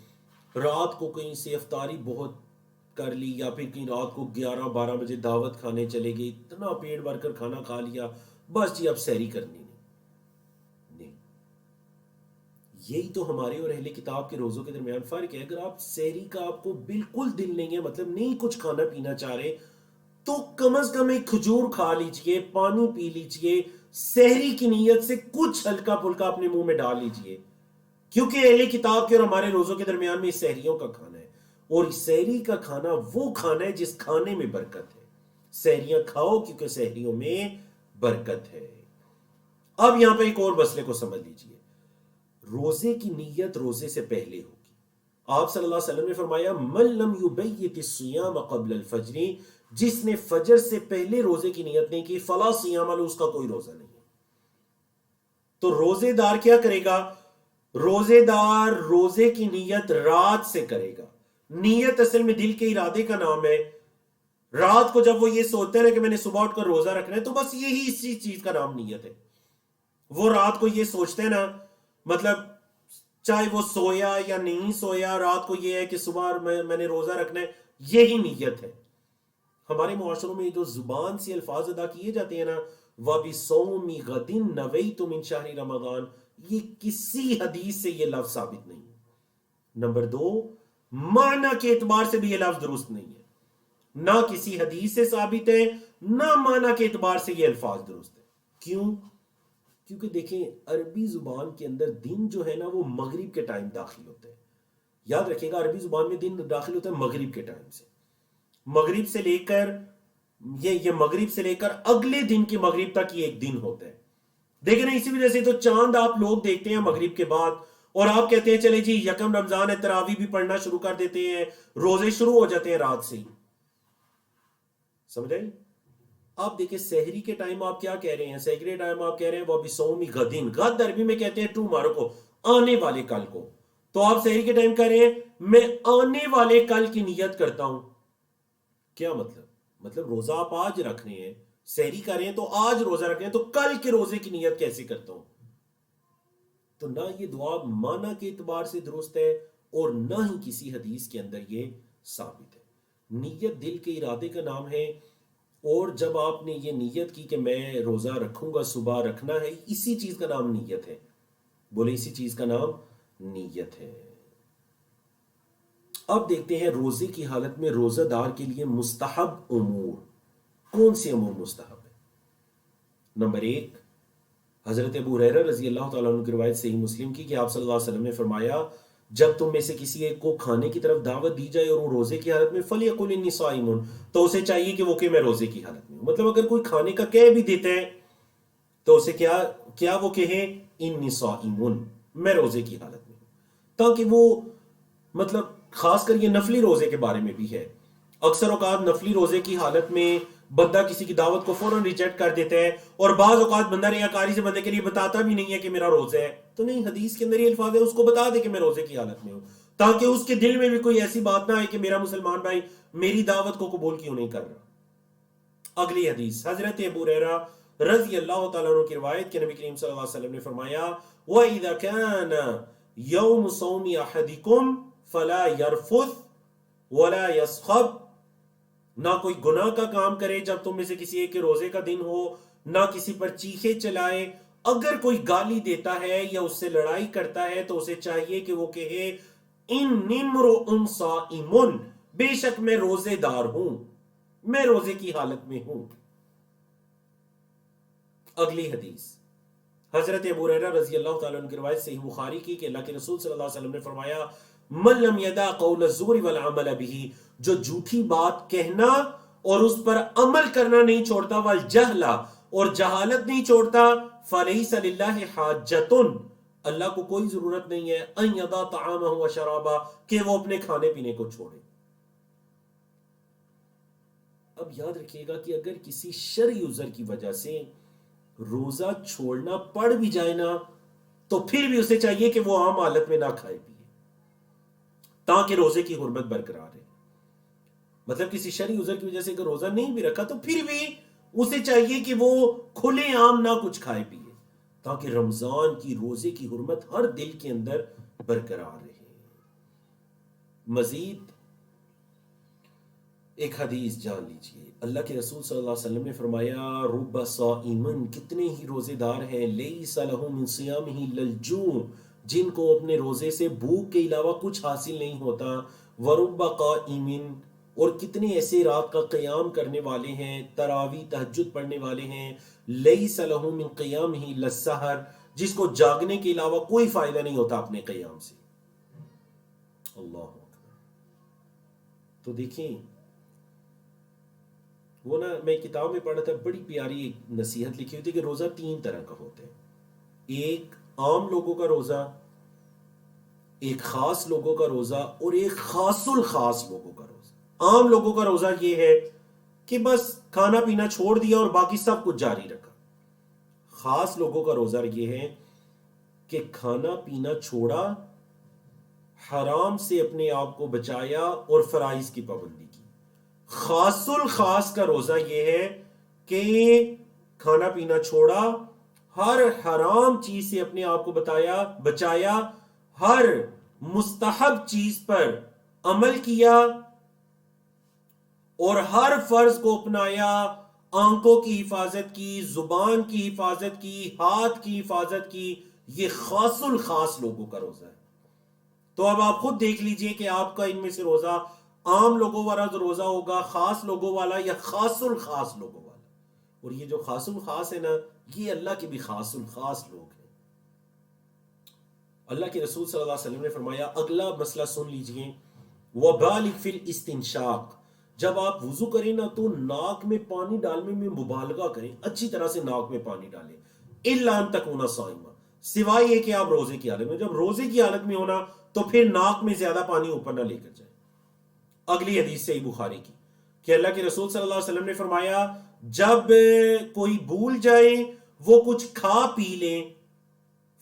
رات کو کہیں سے افطاری بہت کر لی، یا پھر کہیں رات کو 11-12 بجے دعوت کھانے چلے گئے، اتنا پیٹ بھر کر کھانا کھا لیا، بس جی اب سحری کرنی نہیں. یہی تو ہمارے اور اہل کتاب کے روزوں کے درمیان فرق ہے. اگر آپ سحری کا آپ کو بالکل دل نہیں ہے، مطلب نہیں کچھ کھانا پینا چاہ رہے، تو کم از کم ایک کھجور کھا لیجئے، پانی پی لیجئے، سحری کی نیت سے کچھ ہلکا پھلکا اپنے منہ میں ڈال لیجئے. کیونکہ اہل کتاب کے اور ہمارے روزوں کے درمیان میں سحریوں کا کھانا ہے، اور سحری کا کھانا وہ کھانا ہے جس کھانے میں برکت ہے. سحریاں کھاؤ کیونکہ سحریوں میں برکت ہے. اب یہاں پہ ایک اور مسئلے کو سمجھ لیجئے. روزے کی نیت روزے سے پہلے ہوگی. آپ صلی اللہ علیہ وسلم نے فرمایا من لم یبیت الصیام قبل الفجر، جس نے فجر سے پہلے روزے کی نیت نہیں کی، فلا صیام له، اس کا کوئی روزہ نہیں ہے. تو روزے دار کیا کرے گا؟ روزے دار روزے کی نیت رات سے کرے گا، نیت اصل میں دل کے ارادے کا نام ہے. رات کو جب وہ یہ سوچتے ہیں کہ میں نے صبح اٹھ کر روزہ رکھنا ہے تو بس یہی اسی چیز کا نام نیت ہے. وہ رات کو یہ سوچتے ہیں نا, مطلب چاہے وہ سویا یا نہیں سویا, رات کو یہ ہے کہ صبح میں نے روزہ رکھنا ہے, یہی نیت ہے. ہمارے معاشروں میں جو زبان سے الفاظ ادا کیے جاتے ہیں نا, وَبِصَوْمِ غَدٍ نَوَيْتُ مِنْ شَهْرِ رمضان, یہ کسی حدیث سے یہ لفظ ثابت نہیں ہے. نمبر 2, معنی کے اعتبار سے بھی یہ لفظ درست نہیں ہے. نہ کسی حدیث سے ثابت ہے, نہ معنی کے اعتبار سے یہ الفاظ درست ہے. کیوں؟ کیونکہ دیکھیں عربی زبان کے اندر دن جو ہے نا وہ مغرب کے ٹائم داخل ہوتے ہیں. یاد رکھیں گا, عربی زبان میں دن داخل ہوتا ہے مغرب کے ٹائم سے. مغرب سے لے کر یہ مغرب سے لے کر اگلے دن کی مغرب تک یہ ایک دن ہوتا ہے. دیکھیں نا, اسی وجہ سے تو چاند آپ لوگ دیکھتے ہیں مغرب کے بعد, اور آپ کہتے ہیں چلے جی یکم رمضان ہے, تراویح بھی پڑھنا شروع کر دیتے ہیں, روزے شروع ہو جاتے ہیں رات سے ہی. سمجھ آئی؟ آپ دیکھیں سحری کے ٹائم آپ کیا کہہ رہے ہیں, سحری ٹائم آپ کہہ رہے ہیں وہ بِصَوْمِ غَدٍ, غد عربی میں کہتے ہیں ٹمارو کو, آنے والے کل کو. تو آپ سحری کے ٹائم کہہ رہے ہیں میں آنے والے کل کی نیت کرتا ہوں. کیا مطلب روزہ آپ آج رکھ رہے ہیں, سحری کر رہے ہیں تو آج روزہ رکھ رہے ہیں, تو کل کے روزے کی نیت کیسے کرتا ہوں؟ تو نہ یہ دعا معنی کے اعتبار سے درست ہے اور نہ ہی کسی حدیث کے اندر یہ ثابت ہے. نیت دل کے ارادے کا نام ہے, اور جب آپ نے یہ نیت کی کہ میں روزہ رکھوں گا, صبح رکھنا ہے, اسی چیز کا نام نیت ہے. بولے اسی چیز کا نام نیت ہے. اب دیکھتے ہیں روزے کی حالت میں روزہ دار کے لیے مستحب امور. کون سے امور مستحب ہے؟ نمبر 1, حضرت ابو ہریرہ رضی اللہ تعالیٰ عنہ کی روایت صحیح مسلم کی کہ آپ صلی اللہ علیہ وسلم نے فرمایا, جب تم میں سے کسی ایک کو کھانے کی طرف دعوت دی جائے اور وہ روزے کی حالت میں فَلْيَقُلْ إِنِّي صَائِمٌ, تو اسے چاہیے کہ وہ کہ میں روزے کی حالت میں ہوں. مطلب اگر کوئی کھانے کا کہہ بھی دیتے ہیں تو اسے کیا وہ کہیں إِنِّي صَائِمٌ, میں روزے کی حالت میں ہوں, تاکہ وہ مطلب خاص کر یہ نفلی روزے کے بارے میں بھی ہے. اکثر اوقات نفلی روزے کی حالت میں بندہ کسی کی دعوت کو فوراً ریجیکٹ کر دیتا ہے, اور بعض اوقات بندہ ریاکاری سے بندے کے لیے بتاتا بھی نہیں ہے کہ میرا روزہ ہے. تو نہیں, حدیث کے اندر یہ الفاظ ہے اس کو بتا دے کہ میں روزے کی حالت میں ہوں, تاکہ اس کے دل میں بھی کوئی ایسی بات نہ آئے کہ میرا مسلمان بھائی میری دعوت کو قبول کیوں نہیں کر رہا. اگلی حدیث حضرت ابو ہریرہ رضی اللہ تعالیٰ عنہ کی روایت کہ نبی کریم صلی اللہ علیہ وسلم نے فرمایا, وَإِذَا كَانَ يَوْمُ صَوْمِ أَحَدِكُمْ فَلَا يَرْفُثْ وَلَا يَصْخَبْ, نہ کوئی گناہ کا کام کرے جب تم میں سے کسی ایک کے روزے کا دن ہو, نہ کسی پر چیخے چلائے. اگر کوئی گالی دیتا ہے یا اس سے لڑائی کرتا ہے تو اسے چاہیے کہ وہ کہے اِنِّی امْرُؤٌ صَائِمٌ, بے شک میں روزے دار ہوں, میں روزے کی حالت میں ہوں. اگلی حدیث حضرت ابو ہریرہ رضی اللہ تعالیٰ عنہ کی روایت صحیح بخاری کی کہ اللہ کے رسول صلی اللہ علیہ وسلم نے فرمایا, من لم يدع قول الزور والعمل به, جو جھوٹی بات کہنا اور اس پر عمل کرنا نہیں چھوڑتا, والجہل, اور جہالت نہیں چھوڑتا, فلیس للہ حاجۃ, اللہ کو کوئی ضرورت نہیں ہے, ان یدع طعامہ وشرابہ, کہ وہ اپنے کھانے پینے کو چھوڑے. اب یاد رکھیے گا کہ اگر کسی شرعی عذر کی وجہ سے روزہ چھوڑنا پڑ بھی جائے نا, تو پھر بھی اسے چاہیے کہ وہ عام حالت میں نہ کھائے پیے, تاکہ روزے کی حرمت برقرار رہے. مطلب کسی شرعی عذر کی وجہ سے اگر روزہ نہیں بھی رکھا تو پھر بھی اسے چاہیے کہ وہ کھلے عام نہ کچھ کھائے پیے, تاکہ رمضان کی روزے کی حرمت ہر دل کے اندر برقرار رہے. مزید ایک حدیث جان لیجئے, اللہ کے رسول صلی اللہ علیہ وسلم نے فرمایا, رب صائمن, کتنے ہی روزے دار ہیں, لیس لہ من صیامہ الا الجوع, جن کو اپنے روزے سے بھوک کے علاوہ کچھ حاصل نہیں ہوتا, ورب قائمن, اور کتنے ایسے رات کا قیام کرنے والے ہیں, تراویح تہجد پڑھنے والے ہیں, لیس لہ من قیامہ الا السحر, جس کو جاگنے کے علاوہ کوئی فائدہ نہیں ہوتا اپنے قیام سے. اللہ اکبر. تو دیکھیں وہ نا, میں کتاب میں پڑھا تھا, بڑی پیاری ایک نصیحت لکھی ہوئی تھی کہ روزہ 3 طرح کا ہوتا ہے. ایک عام لوگوں کا روزہ, ایک خاص لوگوں کا روزہ, اور ایک خاص الخاص لوگوں کا روزہ. عام لوگوں کا روزہ یہ ہے کہ بس کھانا پینا چھوڑ دیا اور باقی سب کچھ جاری رکھا. خاص لوگوں کا روزہ یہ ہے کہ کھانا پینا چھوڑا, حرام سے اپنے آپ کو بچایا اور فرائض کی پابندی کی۔ خاص الخاص کا روزہ یہ ہے کہ کھانا پینا چھوڑا، ہر حرام چیز سے اپنے آپ کو بچایا، ہر مستحب چیز پر عمل کیا اور ہر فرض کو اپنایا، آنکھوں کی حفاظت کی، زبان کی حفاظت کی، ہاتھ کی حفاظت کی۔ یہ خاص الخاص لوگوں کا روزہ ہے۔ تو اب آپ خود دیکھ لیجئے کہ آپ کا ان میں سے روزہ عام لوگوں والا روزہ ہوگا، خاص لوگوں والا، یا خاص الخاص لوگوں والا۔ اور یہ جو خاص الخاص ہے نا، یہ اللہ کے بھی خاص الخاص لوگ ہیں۔ اللہ کے رسول صلی اللہ علیہ وسلم نے فرمایا، اگلا مسئلہ سن لیجئے، وَبَالِغْ فِي الْإِسْتِنْشَاقِ، جب آپ وضو کریں نا تو ناک میں پانی ڈالنے میں مبالغہ کریں، اچھی طرح سے ناک میں پانی ڈالیں، إِلَّا أَن تَكُونَ صَائِمًا، سوائے یہ کہ آپ روزے کی حالت میں، جب روزے کی حالت میں ہونا تو پھر ناک میں زیادہ پانی اوپر نہ لے کر جائیں۔ اگلی حدیث صحیح بخاری کی کہ اللہ کے رسول صلی اللہ علیہ وسلم نے فرمایا، جب کوئی بھول جائے وہ کچھ کھا پی لیں،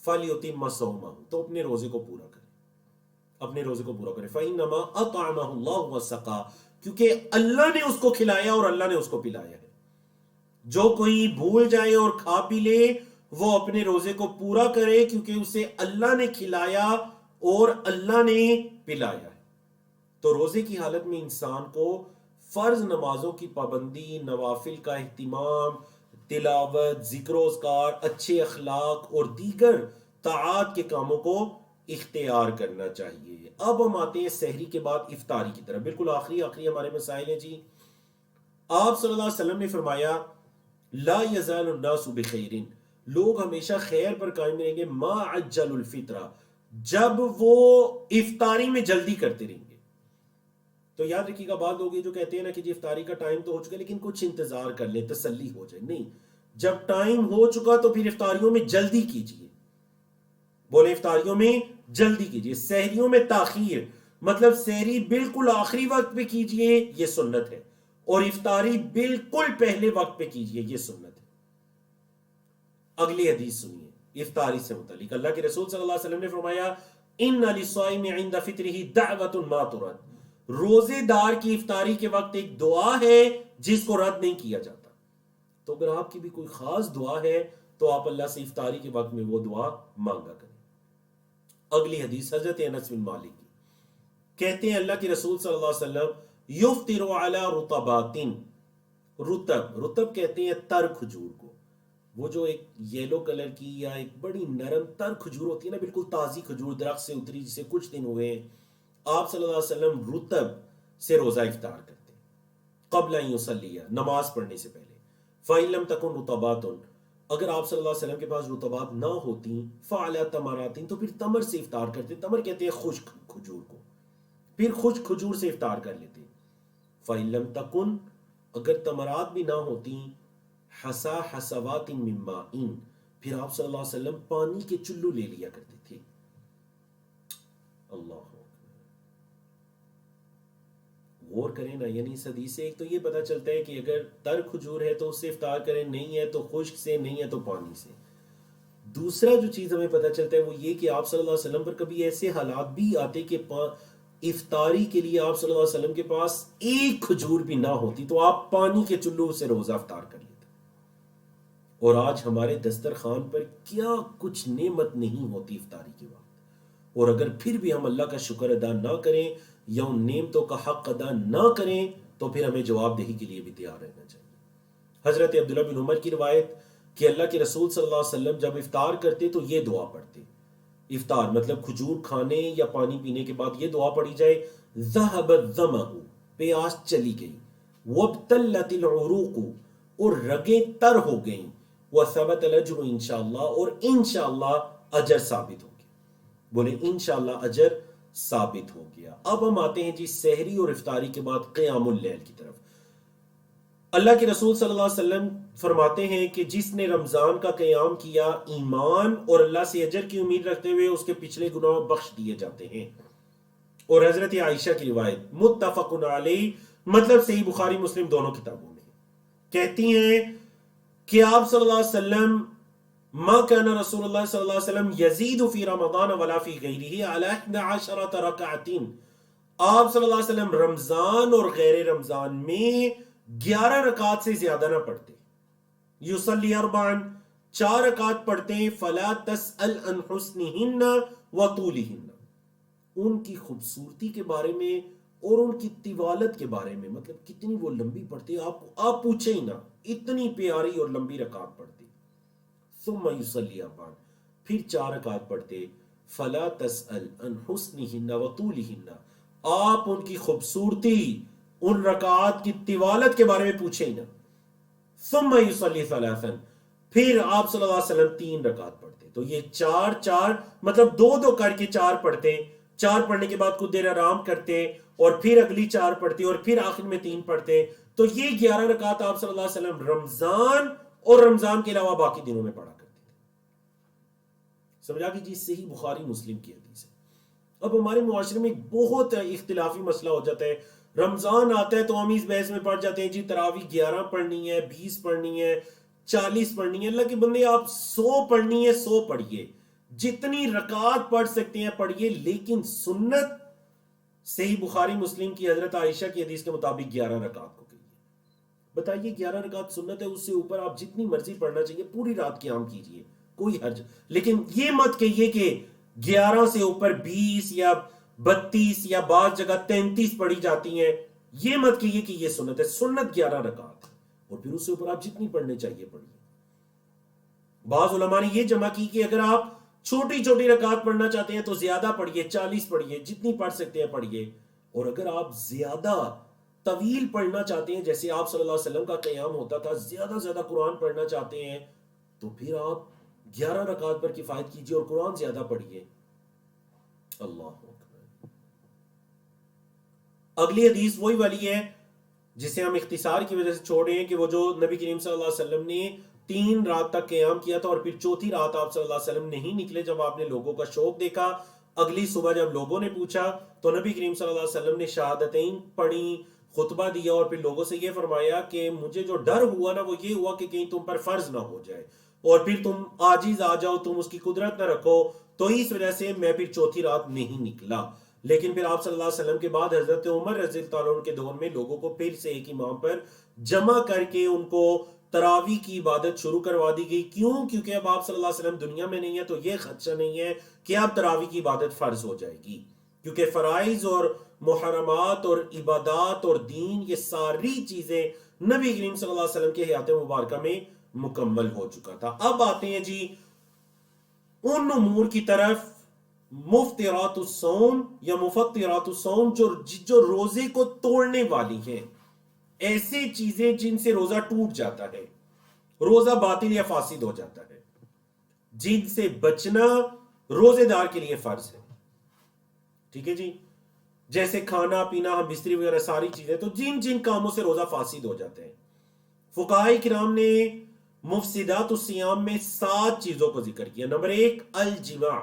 فَلْيُتِمَّ صَوْمَهُ، تو اپنے روزے کو پورا کرے، اپنے روزے کو پورا کرے، فَإِنَّمَا أَطْعَمَهُ اللَّهُ وَسَقَاهُ، کیونکہ اللہ نے اس کو کھلایا اور اللہ نے اس کو پلایا ہے۔ جو کوئی بھول جائے اور کھا پی لے وہ اپنے روزے کو پورا کرے، کیونکہ اسے اللہ نے کھلایا اور اللہ نے پلایا ہے۔ تو روزے کی حالت میں انسان کو فرض نمازوں کی پابندی، نوافل کا اہتمام، تلاوت، ذکر و اذکار، اچھے اخلاق اور دیگر طاعات کے کاموں کو اختیار کرنا چاہیے۔ اب ہم آتے ہیں سحری کے بعد افطاری کی طرف، بالکل آخری ہمارے مسائل ہیں جی۔ آپ صلی اللہ علیہ وسلم نے فرمایا، لا یزال الناس بخیر، لوگ ہمیشہ خیر پر قائم رہیں گے، ما عجل الفطرہ، جب وہ افطاری میں جلدی کرتے رہیں گے۔ تو یاد رکھیے گا، بعض لوگ یہ جو کہتے ہیں نا کہ جی افطاری کا ٹائم تو ہو چکا لیکن کچھ انتظار کر لیں، تسلی ہو جائے، نہیں، جب ٹائم ہو چکا تو پھر افطاریوں میں جلدی کیجیے، بولے افطاریوں میں جلدی کیجیے۔ سحریوں میں تاخیر، مطلب سحری بالکل آخری وقت پہ کیجیے، یہ سنت ہے، اور افطاری بالکل پہلے وقت پہ کیجیے، یہ سنت ہے۔ اگلی حدیث سنیے افطاری سے متعلق، اللہ کے رسول صلی اللہ علیہ وسلم نے فرمایا، ان للصائم عند فطره دعوۃ ما ترد، روزے دار کی افطاری کے وقت ایک دعا ہے جس کو رد نہیں کیا جاتا۔ تو اگر آپ کی بھی کوئی خاص دعا ہے تو آپ اللہ سے افطاری کے وقت میں وہ دعا مانگا کریں۔ اگلی حدیث حضرت انس بن مالک کی، کہتے ہیں اللہ کے رسول صلی اللہ علیہ وسلم، یفطر علی رطبات، رطب کہتے ہیں تر کھجور کو، وہ جو ایک یلو کلر کی یا ایک بڑی نرم تر کھجور ہوتی ہے نا، بالکل تازی کھجور درخت سے اتری جسے کچھ دن ہوئے ہیں، آپ صلی اللہ علیہ وسلم رطب سے روزہ افطار کرتے قبل ان یصلی، نماز پڑھنے سے پہلے۔ فإن لم تکن رطبات، اگر آپ صلی اللہ علیہ وسلم کے پاس رطبات نہ ہوتی، فعلی تمرات، تو پھر تمر سے افطار کرتے، تمر کہتے ہیں خشک کھجور کو، پھر خشک کھجور سے افطار کر لیتے۔ فإن لم تکن، اگر تمرات بھی نہ ہوتی، حسا حسوات من ماء، پھر آپ صلی اللہ علیہ وسلم پانی کے چلو لے لیا کرتے تھے۔ اللہ غور کریں نا، یعنی اس حدیث سے ایک تو یہ پتہ چلتا ہے کہ اگر تر کھجور ہے تو اس سے افطار کریں، نہیں ہے تو خشک سے، نہیں ہے تو پانی سے۔ دوسرا جو چیز ہمیں پتہ چلتا ہے وہ یہ کہ آپ صلی اللہ علیہ وسلم پر کبھی ایسے حالات بھی آتے کہ افطاری کے لیے آپ صلی اللہ علیہ وسلم کے پاس ایک کھجور بھی نہ ہوتی تو آپ پانی کے چلو سے روزہ افطار کر لیتے۔ اور آج ہمارے دسترخوان پر کیا کچھ نعمت نہیں ہوتی افطاری کے وقت، اور اگر پھر بھی ہم اللہ کا شکر ادا نہ کریں یا ان نعمتوں کا حق ادا نہ کریں تو پھر ہمیں جواب دہی کے لیے بھی تیار رہنا چاہیے۔ حضرت عبداللہ بن عمر کی روایت کہ اللہ کے رسول صلی اللہ علیہ وسلم جب افطار کرتے تو یہ دعا پڑھتے، افطار مطلب کھجور کھانے یا پانی پینے کے بعد یہ دعا پڑھی جائے، ذهب الظمأ، پیاس چلی گئی، وابتلت العروق، اور رگیں تر ہو گئیں، وثبت الاجر انشاءاللہ، اور انشاءاللہ اجر ثابت ہو گیا، بولے انشاءاللہ اجر ثابت ہو گیا۔ اب ہم آتے ہیں جی سحری اور افطاری کے بعد قیام اللیل کی طرف۔ اللہ کے رسول صلی اللہ علیہ وسلم فرماتے ہیں کہ جس نے رمضان کا قیام کیا ایمان اور اللہ سے اجر کی امید رکھتے ہوئے، اس کے پچھلے گناہ بخش دیے جاتے ہیں۔ اور حضرت عائشہ کی روایت متفق علیہ، مطلب صحیح بخاری مسلم دونوں کتابوں میں، کہتی ہیں کہ آپ صلی اللہ علیہ وسلم ما كان رسول اللہ صلی اللہ علیہ وسلم یزید فی رمضان ولا فی غیرہ علی 11 رکعۃ، آپ صلی اللہ علیہ وسلم رمضان اور غیر رمضان میں 11 رکعت سے زیادہ نہ پڑھتے. یصلی اربعا، 4 رکعت پڑھتے ہیں. فلا تسأل عن حسنہن وطولہن، ان کی خوبصورتی کے بارے میں اور ان کی طوالت کے بارے میں، مطلب کتنی وہ لمبی پڑھتی، آپ پوچھیں ہی نہ، اتنی پیاری اور لمبی رکعت پڑھتی. ثم یصلی اربعا، پھر 4 رکعت پڑھتے. فلا تسأل عن حسنہن وطولہن، آپ ان کی خوبصورتی، ان رکعات کی طوالت کے بارے میں پوچھیں ہی نہ. ثم یصلی ثلاثا، پھر آپ صلی اللہ علیہ وسلم 3 رکعت پڑھتے. تو یہ 4 مطلب 2 کر کے 4 پڑھتے. 4 پڑھنے کے بعد کچھ دیر آرام کرتے اور پھر اگلی 4 پڑھتے اور پھر آخر میں 3 پڑھتے. تو یہ 11 رکعت آپ صلی اللہ علیہ وسلم رمضان اور رمضان کے علاوہ باقی دنوں میں پڑھا کرتے تھے. سمجھا کہ جی صحیح بخاری مسلم کی حدیث ہے. اب ہمارے معاشرے میں بہت اختلافی مسئلہ ہو جاتا ہے. رمضان آتا ہے تو ہم اس بحث میں پڑ جاتے ہیں جی تراویح 11 پڑھنی ہے، 20 پڑھنی ہے، 40 پڑھنی ہے. اللہ کے بندے آپ 100 پڑھنی ہے 100 پڑھیے، جتنی رکعت پڑھ سکتے ہیں پڑھیے، لیکن سنت صحیح بخاری مسلم کی حضرت عائشہ کی حدیث کے مطابق 11 رکعت کو کہیے. بتائیے 11 رکعت سنت ہے، اس سے اوپر آپ جتنی مرضی پڑھنا چاہیے، پوری رات قیام کیجیے، کوئی حرج. لیکن یہ مت کہیے کہ 11 سے اوپر 20 یا 32 یا بعض جگہ 33 پڑھی جاتی ہیں. یہ مت کہیے کہ یہ سنت ہے. سنت 11 رکعت ہے اور پھر اس سے اوپر آپ جتنی پڑھنے چاہیے پڑھیے. بعض علماء نے یہ جمع کی کہ اگر آپ چھوٹی چھوٹی رکعت پڑھنا چاہتے ہیں تو زیادہ پڑھیے، 40 پڑھیے، جتنی پڑھ سکتے ہیں پڑھیے. اور اگر آپ زیادہ طویل پڑھنا چاہتے ہیں، جیسے آپ صلی اللہ علیہ وسلم کا قیام ہوتا تھا، زیادہ زیادہ قرآن پڑھنا چاہتے ہیں، تو پھر آپ 11 رکعت پر کفایت کیجیے اور قرآن زیادہ پڑھیے. اللہ اکبر. اگلی حدیث وہی والی ہے جسے ہم اختصار کی وجہ سے چھوڑ رہے ہیں، کہ وہ جو نبی کریم صلی اللہ علیہ وسلم نے 3 رات تک قیام کیا تھا اور پھر چوتھی رات آپ صلی اللہ علیہ وسلم نہیں نکلے. جب آپ نے لوگوں کا شوق دیکھا، اگلی صبح جب لوگوں نے پوچھا تو نبی کریم صلی اللہ علیہ وسلم نے شہادتین پڑھی، خطبہ دیا اور پھر لوگوں سے یہ فرمایا کہ مجھے جو ڈر ہوا نا وہ یہ ہوا کہ کہیں تم پر فرض نہ ہو جائے اور پھر تم عاجز آ جاؤ، تم اس کی قدرت نہ رکھو. تو اس وجہ سے میں پھر چوتھی رات نہیں نکلا. لیکن پھر آپ صلی اللہ علیہ وسلم کے بعد حضرت عمر رضی اللہ عنہ کے دور میں لوگوں کو پھر سے ایک امام پر جمع کر کے ان کو تراویح کی عبادت شروع کروا دی گئی. کیوں؟ کیونکہ اب آپ صلی اللہ علیہ وسلم دنیا میں نہیں ہے تو یہ خدشہ نہیں ہے کہ اب تراویح کی عبادت فرض ہو جائے گی، کیونکہ فرائض اور محرمات اور عبادات اور دین یہ ساری چیزیں نبی کریم صلی اللہ علیہ وسلم کے حیات مبارکہ میں مکمل ہو چکا تھا. اب آتے ہیں جی ان امور کی طرف، مفطرات الصوم یا مفطرات الصوم، جو روزے کو توڑنے والی ہیں، ایسی چیزیں جن سے روزہ ٹوٹ جاتا ہے، روزہ باطل یا فاسد ہو جاتا ہے، جن سے بچنا روزے دار کے لیے فرض ہے. ٹھیک ہے جی، جیسے کھانا پینا، ہم بستری وغیرہ ساری چیزیں، تو جن جن کاموں سے روزہ فاسد ہو جاتے ہیں. فقہاء کرام نے مفسدات الصیام میں 7 چیزوں کو ذکر کیا. نمبر 1 الجماع،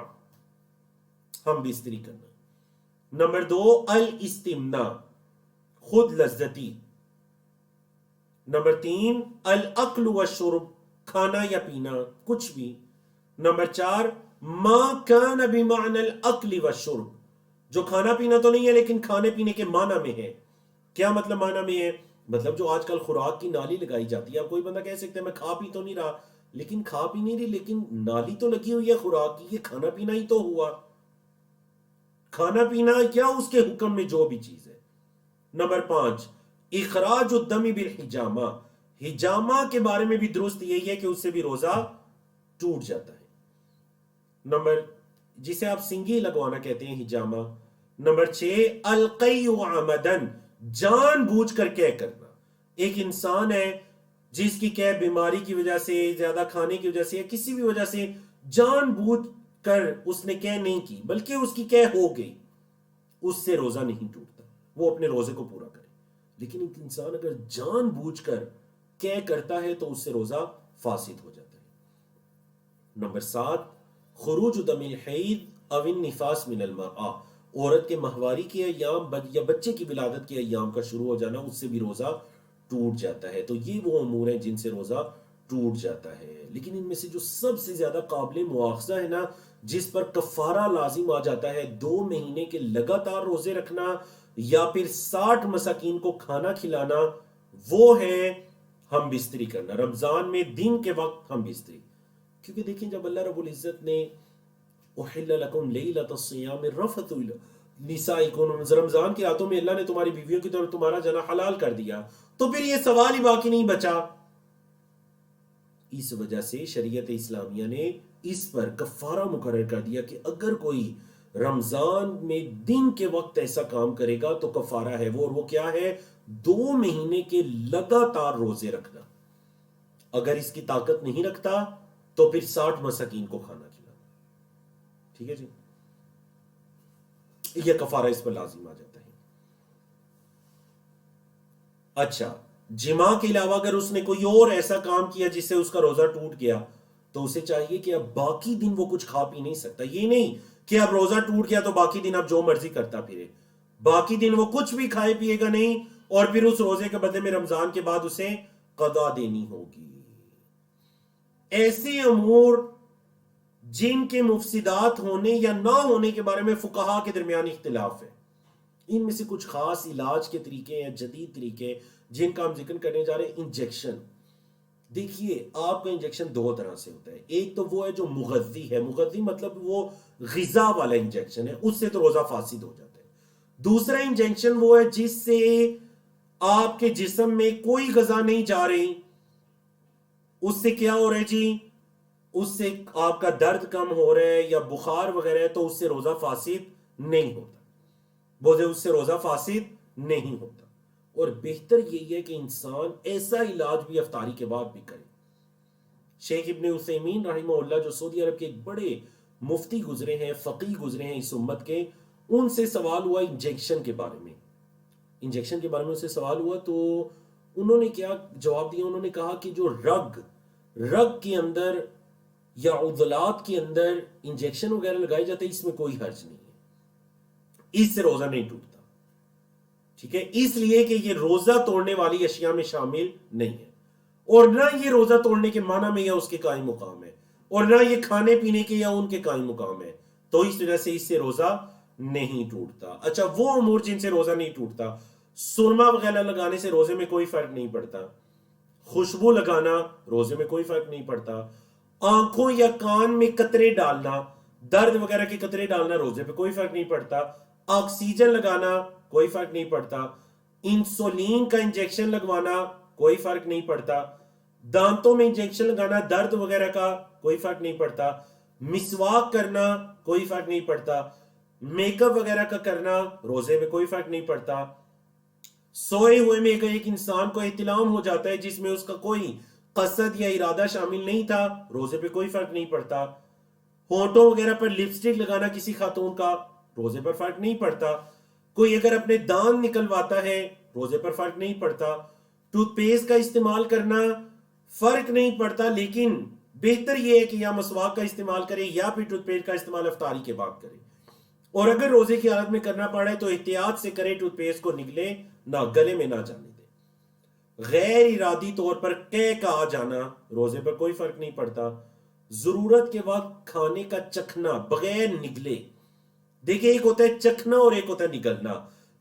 ہم بستری کرنا. نمبر 2 الاستمناء، خود لذتی. نمبر 3 الاکل والشرب، کھانا یا پینا کچھ بھی. نمبر 4 ما کان بمعنی الاکل والشرب، جو کھانا پینا تو نہیں ہے لیکن کھانے پینے کے معنی میں ہے. کیا مطلب معنی میں ہے؟ مطلب جو آج کل خوراک کی نالی لگائی جاتی ہے. اب کوئی بندہ کہہ سکتے ہیں میں کھا پی تو نہیں رہا، لیکن کھا پی نہیں رہی، لیکن نالی تو لگی ہوئی ہے خوراک کی، یہ کھانا پینا ہی تو ہوا. کھانا پینا کیا اس کے حکم میں جو بھی چیز ہے. نمبر 5 اخراج الدم بالحجامہ، حجامہ کے بارے میں بھی درست یہی ہے کہ اس سے بھی روزہ ٹوٹ جاتا ہے. نمبر جسے آپ سنگی لگوانا کہتے ہیں حجامہ. نمبر 6 القی عمدن، جان بوجھ کر قے کرنا. ایک انسان ہے جس کی قے بیماری کی وجہ سے، زیادہ کھانے کی وجہ سے یا کسی بھی وجہ سے جان بوجھ کر اس نے قے نہیں کی بلکہ اس کی قے ہو گئی، اس سے روزہ نہیں ٹوٹتا، وہ اپنے روزے کو پورا کرے. لیکن ایک انسان اگر جان بوجھ کر قے کرتا ہے تو اس سے روزہ فاسد ہو جاتا ہے. نمبر 7 خروج دم الحید او النفاس من المرأة، عورت کے ماہواری کے ایام یا بچے کی ولادت کے ایام کا شروع ہو جانا، اس سے بھی روزہ ٹوٹ جاتا ہے. تو یہ وہ امور ہیں جن سے روزہ ٹوٹ جاتا ہے. لیکن ان میں سے جو سب سے زیادہ قابل مواخذہ ہے نا، جس پر کفارہ لازم آ جاتا ہے، 2 مہینے کے لگاتار روزے رکھنا یا پھر 60 مساکین کو کھانا کھلانا، وہ ہے ہم بستری کرنا. رمضان میں دن کے وقت ہم بستری. کیونکہ دیکھیں جب اللہ رب العزت نے احل لکم لیلۃ الصیام الرفث الی نسائکم، رمضان کی راتوں میں اللہ نے تمہاری بیویوں کی طرف تمہارا جنا حلال کر دیا، تو پھر یہ سوال ہی باقی نہیں بچا. اس وجہ سے شریعت اسلامیہ نے اس پر کفارہ مقرر کر دیا کہ اگر کوئی رمضان میں دن کے وقت ایسا کام کرے گا تو کفارہ ہے وہ، اور وہ کیا ہے؟ 2 مہینے کے لگاتار روزے رکھنا. اگر اس کی طاقت نہیں رکھتا تو پھر 60 مساکین کو کھانا کھلانا. ٹھیک ہے جی، یہ کفارہ اس پر لازم آ جاتا ہے. اچھا، جماع کے علاوہ اگر اس نے کوئی اور ایسا کام کیا جس سے اس کا روزہ ٹوٹ گیا تو اسے چاہیے کہ اب باقی دن وہ کچھ کھا پی نہیں سکتا. یہ نہیں کہ اب روزہ ٹوٹ گیا تو باقی دن اب جو مرضی کرتا پھرے. باقی دن وہ کچھ بھی کھائے پیے گا نہیں، اور پھر اس روزے کے بدلے میں رمضان کے بعد اسے قضا دینی ہوگی. ایسے امور جن کے مفسدات ہونے یا نہ ہونے کے بارے میں فقہا کے درمیان اختلاف ہے، ان میں سے کچھ خاص علاج کے طریقے ہیں، جدید طریقے جن کا ہم ذکر کرنے جا رہے ہیں. انجیکشن. دیکھیے آپ کا انجیکشن 2 طرح سے ہوتا ہے. ایک تو وہ ہے جو مغذی ہے، مغذی مطلب وہ غذا والا انجیکشن ہے، اس سے تو روزہ فاسد ہو جاتا ہے. دوسرا انجیکشن وہ ہے جس سے آپ کے جسم میں کوئی غذا نہیں جا رہی. اس سے کیا ہو رہا ہے جی؟ اس سے آپ کا درد کم ہو رہا ہے یا بخار وغیرہ ہے تو اس سے روزہ فاسد نہیں ہوتا. بولے اس سے روزہ فاسد نہیں ہوتا. اور بہتر یہی ہے کہ انسان ایسا علاج بھی افطاری کے بعد بھی کرے. شیخ ابن عثیمین رحمہ اللہ جو سعودی عرب کے ایک بڑے مفتی گزرے ہیں، فقیہ گزرے ہیں اس امت کے، ان سے سوال ہوا انجیکشن کے بارے میں. انجیکشن کے بارے میں ان سے سوال ہوا تو انہوں نے کیا جواب دیا؟ انہوں نے کہا کہ جو رگ کے اندر یا عضلات کے اندر انجیکشن وغیرہ لگائے جاتے ہیں اس میں کوئی حرج نہیں ہے، اس سے روزہ نہیں ٹوٹتا. ٹھیک ہے، اس لیے کہ یہ روزہ توڑنے والی اشیاء میں شامل نہیں ہے، اور نہ یہ روزہ توڑنے کے معنی میں یا اس کے قائم مقام ہے، اور نہ یہ کھانے پینے کے یا ان کے قائم مقام ہے. تو اس وجہ سے اس سے روزہ نہیں ٹوٹتا. اچھا، وہ امور جن سے روزہ نہیں ٹوٹتا، سرما وغیرہ لگانے سے روزے میں کوئی فرق نہیں پڑتا، خوشبو لگانا روزے میں کوئی فرق نہیں پڑتا، آنکھوں یا کان میں قطرے ڈالنا، درد وغیرہ کے قطرے ڈالنا روزے پہ کوئی فرق نہیں پڑتا، آکسیجن لگانا کوئی فرق نہیں پڑتا، انسولین کا انجیکشن لگوانا کوئی فرق نہیں پڑتا، دانتوں میں انجیکشن لگانا درد وغیرہ کا کوئی فرق نہیں پڑتا، مسواک کرنا کوئی فرق نہیں پڑتا، میک اپ وغیرہ کا کرنا روزے میں کوئی فرق نہیں پڑتا، سوئے ہوئے میں ایک انسان کو احتلام ہو جاتا ہے جس میں اس کا کوئی قصد یا ارادہ شامل نہیں تھا، روزے پہ کوئی فرق نہیں پڑتا، ہونٹوں وغیرہ پر لپسٹک لگانا کسی خاتون کا روزے پر فرق نہیں پڑتا، کوئی اگر اپنے دانت نکلواتا ہے روزے پر فرق نہیں پڑتا، ٹوتھ پیسٹ کا استعمال کرنا فرق نہیں پڑتا، لیکن بہتر یہ ہے کہ یا مسواک کا استعمال کرے یا پھر ٹوتھ پیسٹ کا استعمال افطاری کے بعد کرے، اور اگر روزے کی حالت میں کرنا پڑے تو احتیاط سے کرے، ٹوتھ پیسٹ کو نگلے نہ، گلے میں نہ جانے دے. غیر ارادی طور پر کا آ جانا روزے پر کوئی فرق نہیں پڑتا، ضرورت کے وقت کھانے کا چکھنا بغیر نگلے. دیکھیں ایک ہوتا ہے چکھنا اور ایک ہوتا ہے نگلنا.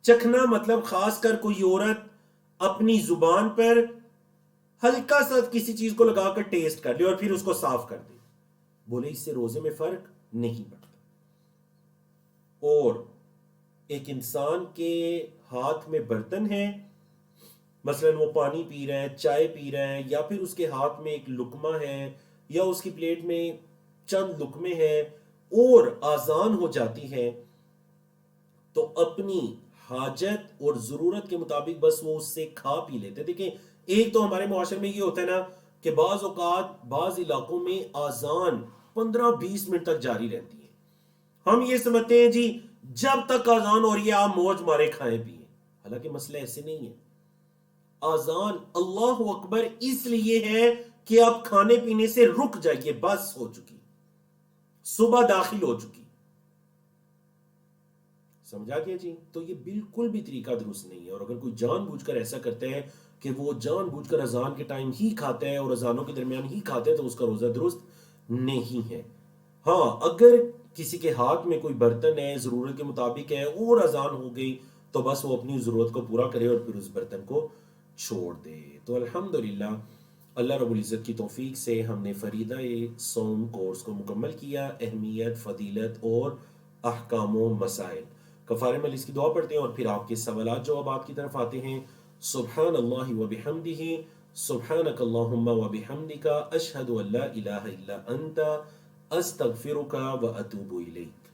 چکھنا مطلب خاص کر کوئی عورت اپنی زبان پر ہلکا سا کسی چیز کو لگا کر ٹیسٹ کر لے اور پھر اس کو صاف کر دے، بولے اس سے روزے میں فرق نہیں پڑتا. اور ایک انسان کے ہاتھ میں برتن ہے، مثلا وہ پانی پی رہا ہے، چائے پی رہا ہے، یا پھر اس کے ہاتھ میں ایک لقمہ ہے یا اس کی پلیٹ میں چند لقمے ہیں اور آذان ہو جاتی ہے، تو اپنی حاجت اور ضرورت کے مطابق بس وہ اس سے کھا پی لیتے. دیکھیں ایک تو ہمارے معاشرے میں یہ ہوتا ہے نا کہ بعض اوقات بعض علاقوں میں آذان 15-20 منٹ تک جاری رہتی ہے. ہم یہ سمجھتے ہیں جی جب تک آذان ہو رہی ہے آپ موج مارے کھائیں پیئیں، حالانکہ مسئلہ ایسے نہیں ہے. آذان اللہ اکبر اس لیے ہے کہ آپ کھانے پینے سے رک جائیے، بس ہو چکی، صبح داخل ہو چکی. سمجھا گیا جی؟ تو یہ بالکل بھی طریقہ درست نہیں ہے، اور اگر کوئی جان بوجھ کر ایسا کرتے ہیں کہ وہ جان بوجھ کر اذان کے ٹائم ہی کھاتا ہے اور اذانوں کے درمیان ہی کھاتا ہے تو اس کا روزہ درست نہیں ہے۔ ہاں اگر کسی کے ہاتھ میں کوئی برتن ہے، ضرورت کے مطابق ہے اور اذان ہو گئی تو بس وہ اپنی ضرورت کو پورا کرے اور پھر اس برتن کو چھوڑ دے۔ تو الحمدللہ اللہ رب العزت کی توفیق سے ہم نے فریضہ صوم کورس کو مکمل کیا، اہمیت، فضیلت اور احکام و مسائل۔ کفارہ مجلس کی دعا پڑھتے ہیں اور پھر آپ کے سوالات جوابات کی طرف آتے ہیں۔ سبحان اللہ و بحمدہ، سبحانک اللہم و بحمدک، اشہد ان لا الہ الا انت، استغفرک و اتوب الیک۔